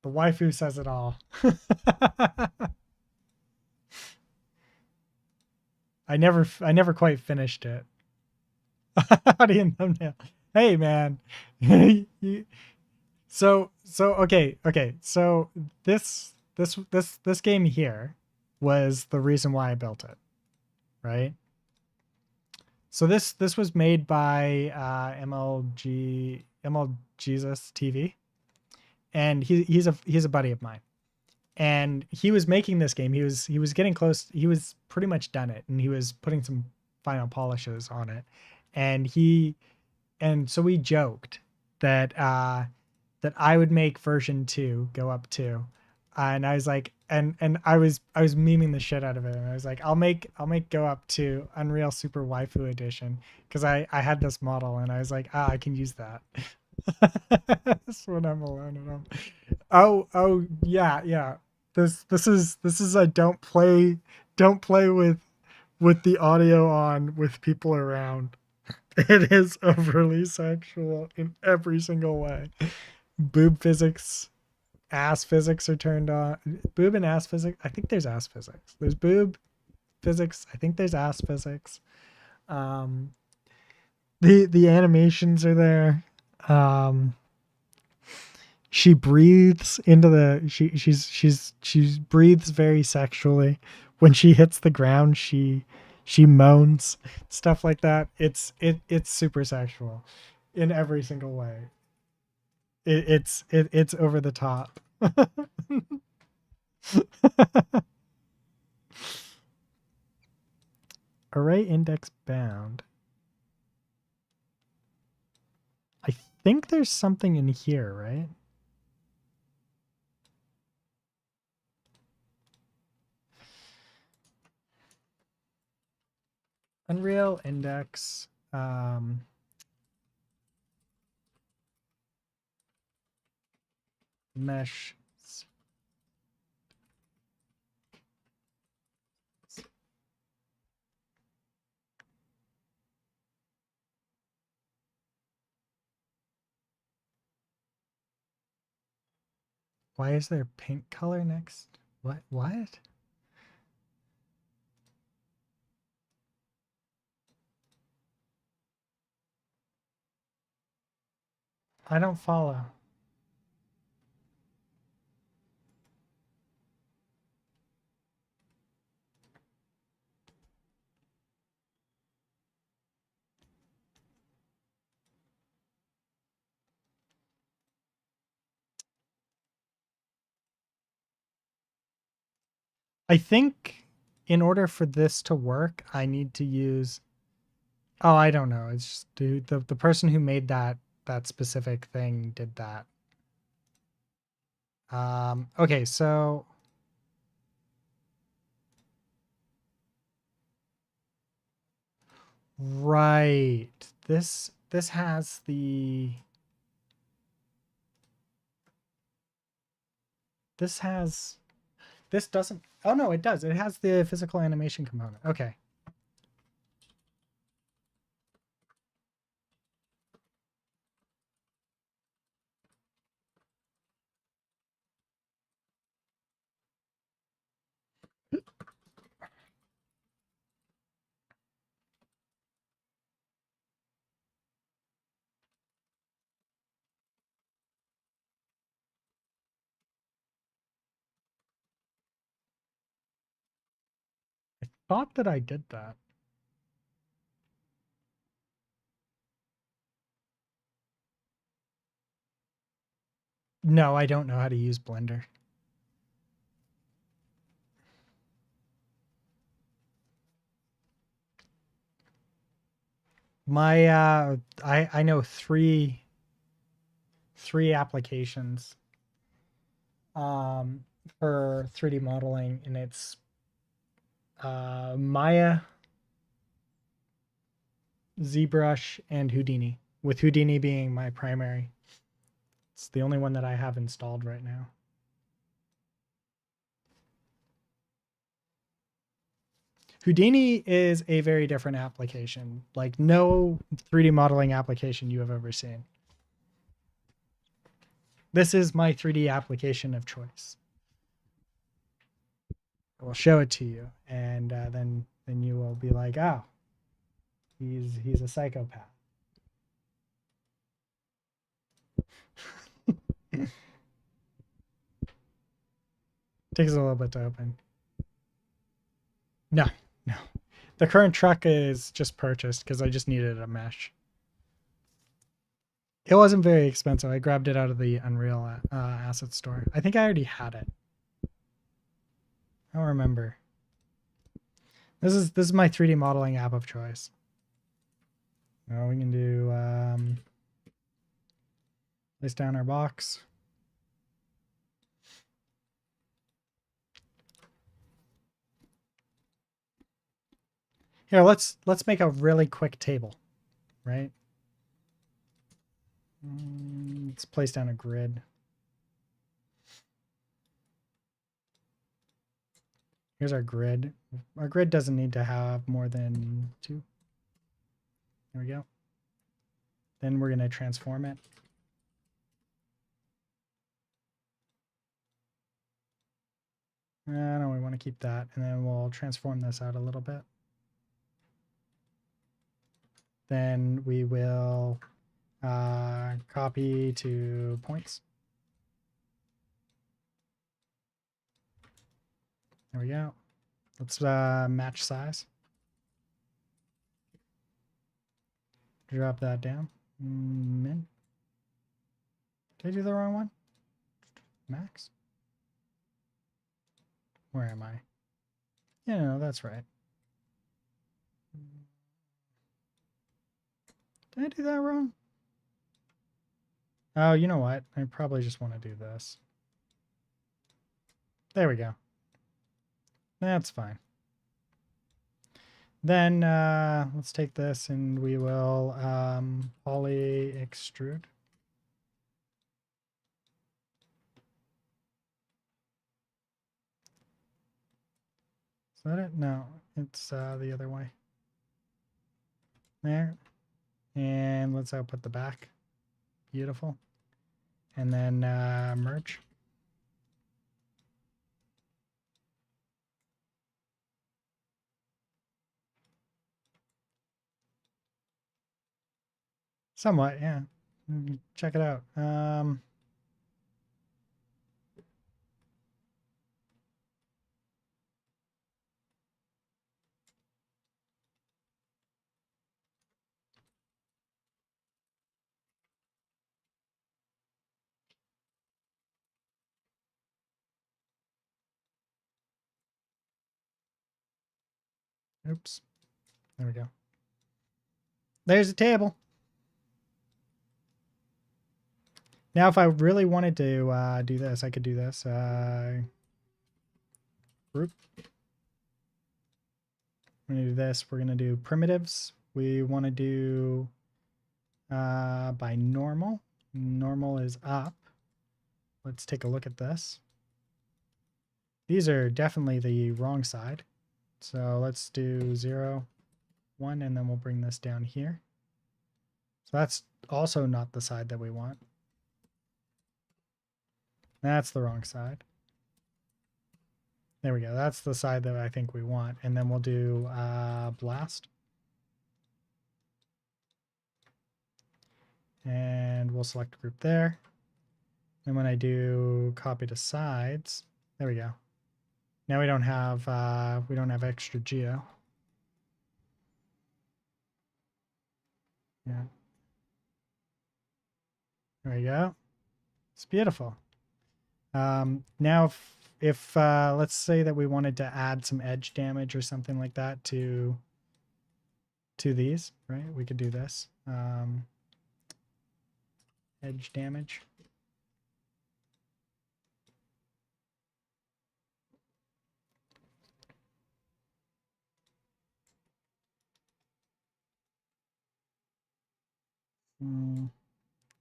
[SPEAKER 1] The waifu says it all. I never quite finished it. Audio thumbnail. Hey man. So okay. So this game here was the reason why I built it, right? So this was made by ML Jesus TV, and he's a buddy of mine, and he was making this game. He was getting close. He was pretty much done it, and he was putting some final polishes on it, and so we joked that that I would make version 2 go up 2. And I was like, and I was memeing the shit out of it. And I was like, I'll make go up to Unreal Super Waifu Edition, because I had this model and I was like, I can use that. That's when I'm alone at home. Oh yeah. This is a don't play with the audio on with people around. It is overly sexual in every single way. Boob physics, ass physics are turned on. Boob and ass physics. I think there's ass physics. There's boob physics. I think there's ass physics. The animations are there. She breathes into the she breathes very sexually. When she hits the ground, she moans, stuff like that. It's super sexual in every single way. It's over the top. Array index bound. I think there's something in here, right? Unreal index. Mesh. Why is there pink color next? What? I don't follow. I think in order for this to work, I need to use. Oh, I don't know. It's just the person who made that specific thing did that. Okay, so right. This has the This has... This doesn't... Oh, no, it does. It has the physical animation component. Okay. I thought that I did that. No, I don't know how to use Blender. My I know three applications for 3D modeling, and it's Maya, ZBrush, and Houdini, with Houdini being my primary. It's the only one that I have installed right now. Houdini is a very different application, like no 3D modeling application you have ever seen. This is my 3D application of choice. I will show it to you, and then you will be like, oh, he's a psychopath. Takes a little bit to open. No. The current truck is just purchased because I just needed a mesh. It wasn't very expensive. I grabbed it out of the Unreal asset store. I think I already had it. I don't remember. This is my 3D modeling app of choice. Now we can do place down our box. Here, let's make a really quick table, right? Let's place down a grid. Here's our grid. Our grid doesn't need to have more than 2. There we go. Then we're going to transform it. No, we want to keep that, and then we'll transform this out a little bit. Then we will copy to points. There we go. Let's match size. Drop that down. Min. Did I do the wrong one? Max? Where am I? Yeah, no, that's right. Did I do that wrong? Oh, you know what? I probably just want to do this. There we go. That's fine. Then let's take this and we will poly extrude. Is that it? No, it's the other way. There. And let's output the back. Beautiful. And then merge. Somewhat, yeah. Check it out. Oops. There we go. There's a table. Now, if I really wanted to do this, I could do this. Group. We're going to do this. We're going to do primitives. We want to do by normal. Normal is up. Let's take a look at this. these are definitely the wrong side. So let's do 0, 1, and then we'll bring this down here. So that's also not the side that we want. That's the wrong side. There we go. That's the side that I think we want. And then we'll do blast. And we'll select group there. And when I do copy to sides, there we go. Now we don't have extra geo. Yeah. There we go. It's beautiful. Now if let's say that we wanted to add some edge damage or something like that to these, right? We could do this. Edge damage.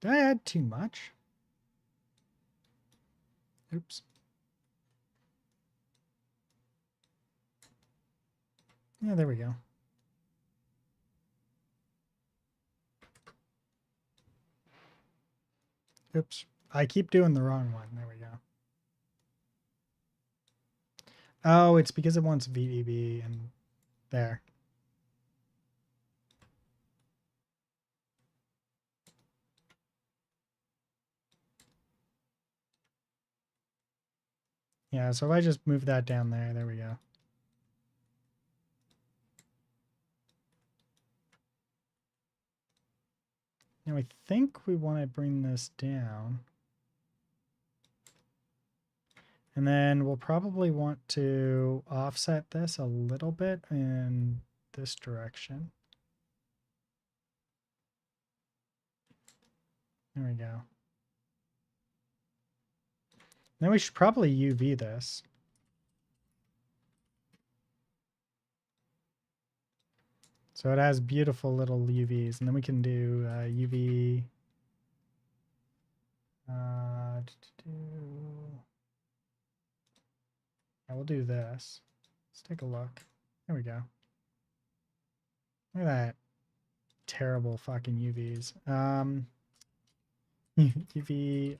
[SPEAKER 1] Did I add too much? Oops. Yeah, there we go. Oops. I keep doing the wrong one. There we go. Oh, it's because it wants VDB and there. Yeah, so if I just move that down there we go. Now I think we want to bring this down. And then we'll probably want to offset this a little bit in this direction. There we go. Then we should probably UV this. So it has beautiful little UVs. And then we can do UV. Yeah, we'll do this. Let's take a look. There we go. Look at that. Terrible fucking UVs. UV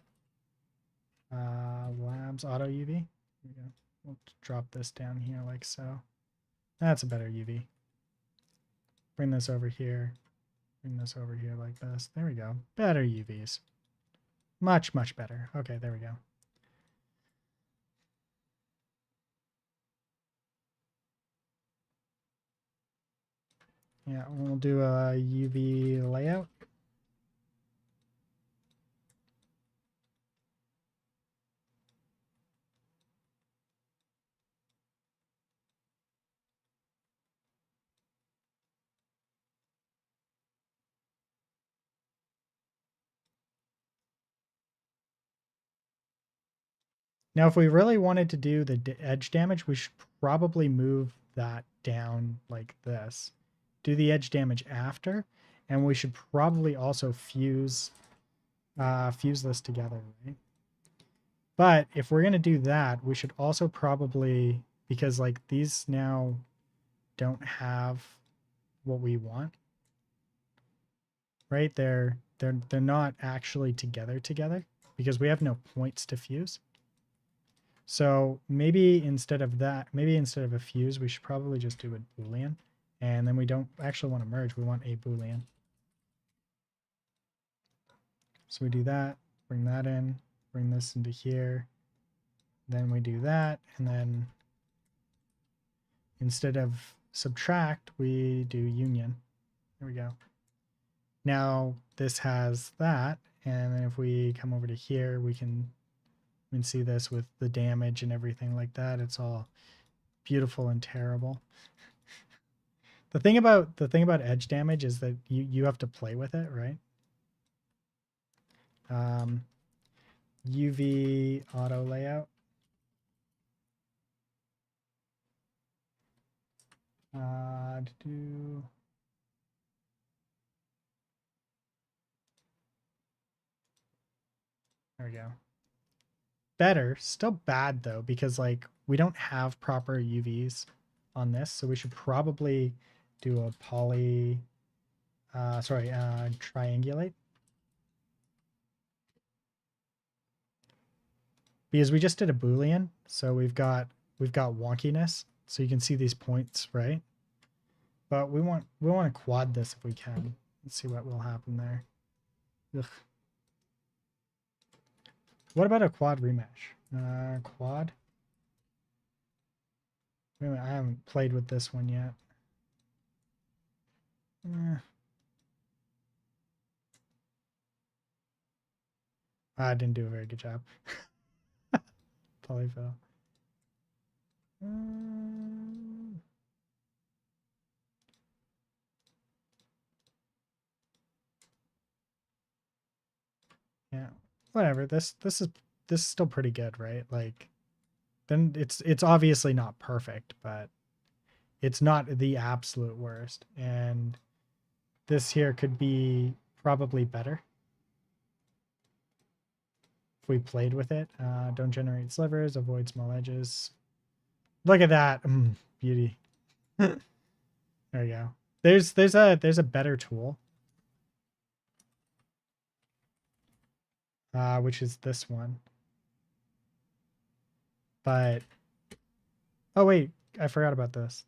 [SPEAKER 1] labs auto UV. Here we go. We'll drop this down here like so. That's a better UV. Bring this over here. Bring this over here like this. There we go. Better UVs. Much, much better. Okay, there we go. Yeah, we'll do a UV layout. Now, if we really wanted to do the edge damage, we should probably move that down like this. Do the edge damage after, and we should probably also fuse this together, right? But if we're going to do that, we should also probably, because like these now don't have what we want, right? They're not actually together because we have no points to fuse. So maybe instead of that, maybe instead of a fuse, we should probably just do a Boolean. And then we don't actually want to merge, we want a Boolean. So we do that, bring that in, bring this into here. Then we do that, and then instead of subtract, we do union. There we go. Now this has that, and then if we come over to here, we can see this with the damage and everything like that. It's all beautiful and terrible. The thing about edge damage is that you have to play with it, right? UV auto layout. There we go. better. Still bad though, because like we don't have proper UVs on this, so we should probably do a triangulate. Because we just did a Boolean, so we've got wonkiness. So you can see these points, right? But we want to quad this if we can. Let's see what will happen there. Ugh. What about a quad remesh? Quad? Wait a minute, I haven't played with this one yet. I didn't do a very good job. Polyfill. Yeah, whatever. This is still pretty good, right? Like, then it's obviously not perfect, but it's not the absolute worst. And this here could be probably better if we played with it. Don't generate slivers, avoid small edges. Look at that. Beauty. There you go. There's a better tool. Which is this one. But oh wait, I forgot about this.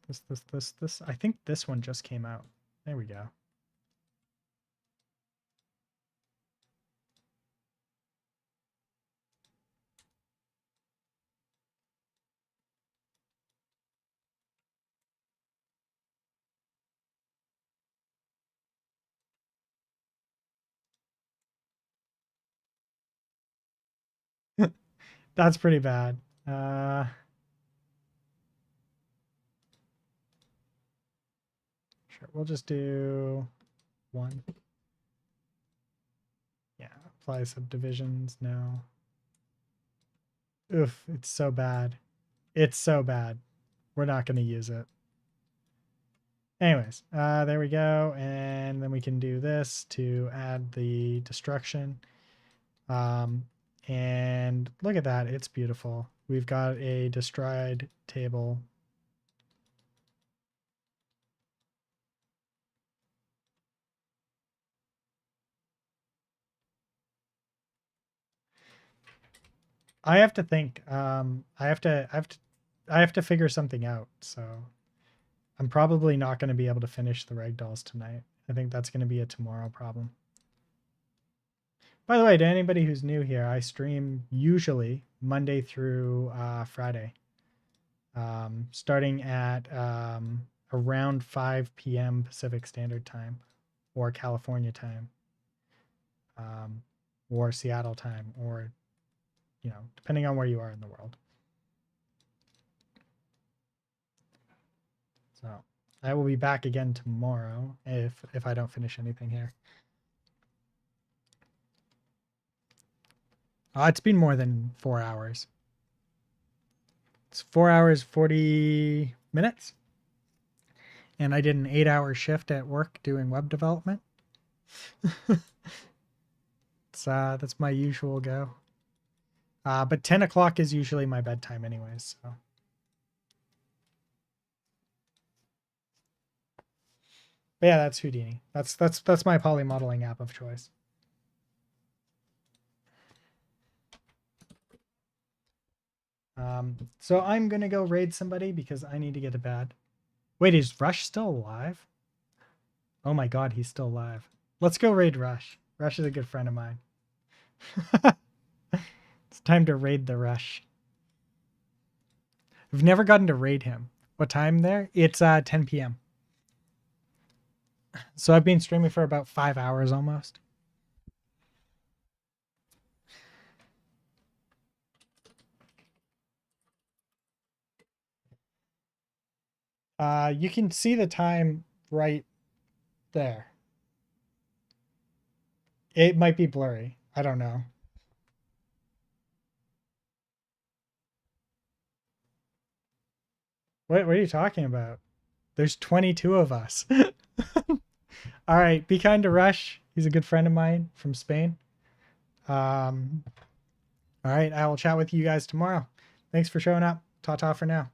[SPEAKER 1] This. I think this one just came out. There we go. That's pretty bad. Sure, we'll just do one. Yeah, apply subdivisions. No. Oof, it's so bad. It's so bad. We're not going to use it. Anyways, there we go. And then we can do this to add the destruction. And look at that. It's beautiful. We've got a destroyed table. I have to think. I have to figure something out. So I'm probably not going to be able to finish the Ragdolls tonight. I think that's going to be a tomorrow problem. By the way, to anybody who's new here, I stream usually Monday through Friday, starting at around 5 p.m. Pacific Standard Time, or California time, or Seattle time, or, you know, depending on where you are in the world. So I will be back again tomorrow if I don't finish anything here. It's been more than 4 hours. It's 4 hours, 40 minutes. And I did an 8-hour shift at work doing web development. That's my usual go. But 10 o'clock is usually my bedtime anyways, so. But yeah, that's Houdini. That's my polymodeling app of choice. So I'm gonna go raid somebody because I need to get to bed. Wait, is Rush still alive? Oh my god, he's still alive. Let's go raid Rush. Rush is a good friend of mine. It's time to raid the Rush. I've never gotten to raid him. What time there? It's 10 p.m. So I've been streaming for about 5 hours almost. You can see the time right there. It might be blurry. I don't know. What are you talking about? There's 22 of us. All right, be kind to Rush. He's a good friend of mine from Spain. All right, I will chat with you guys tomorrow. Thanks for showing up. Ta-ta for now.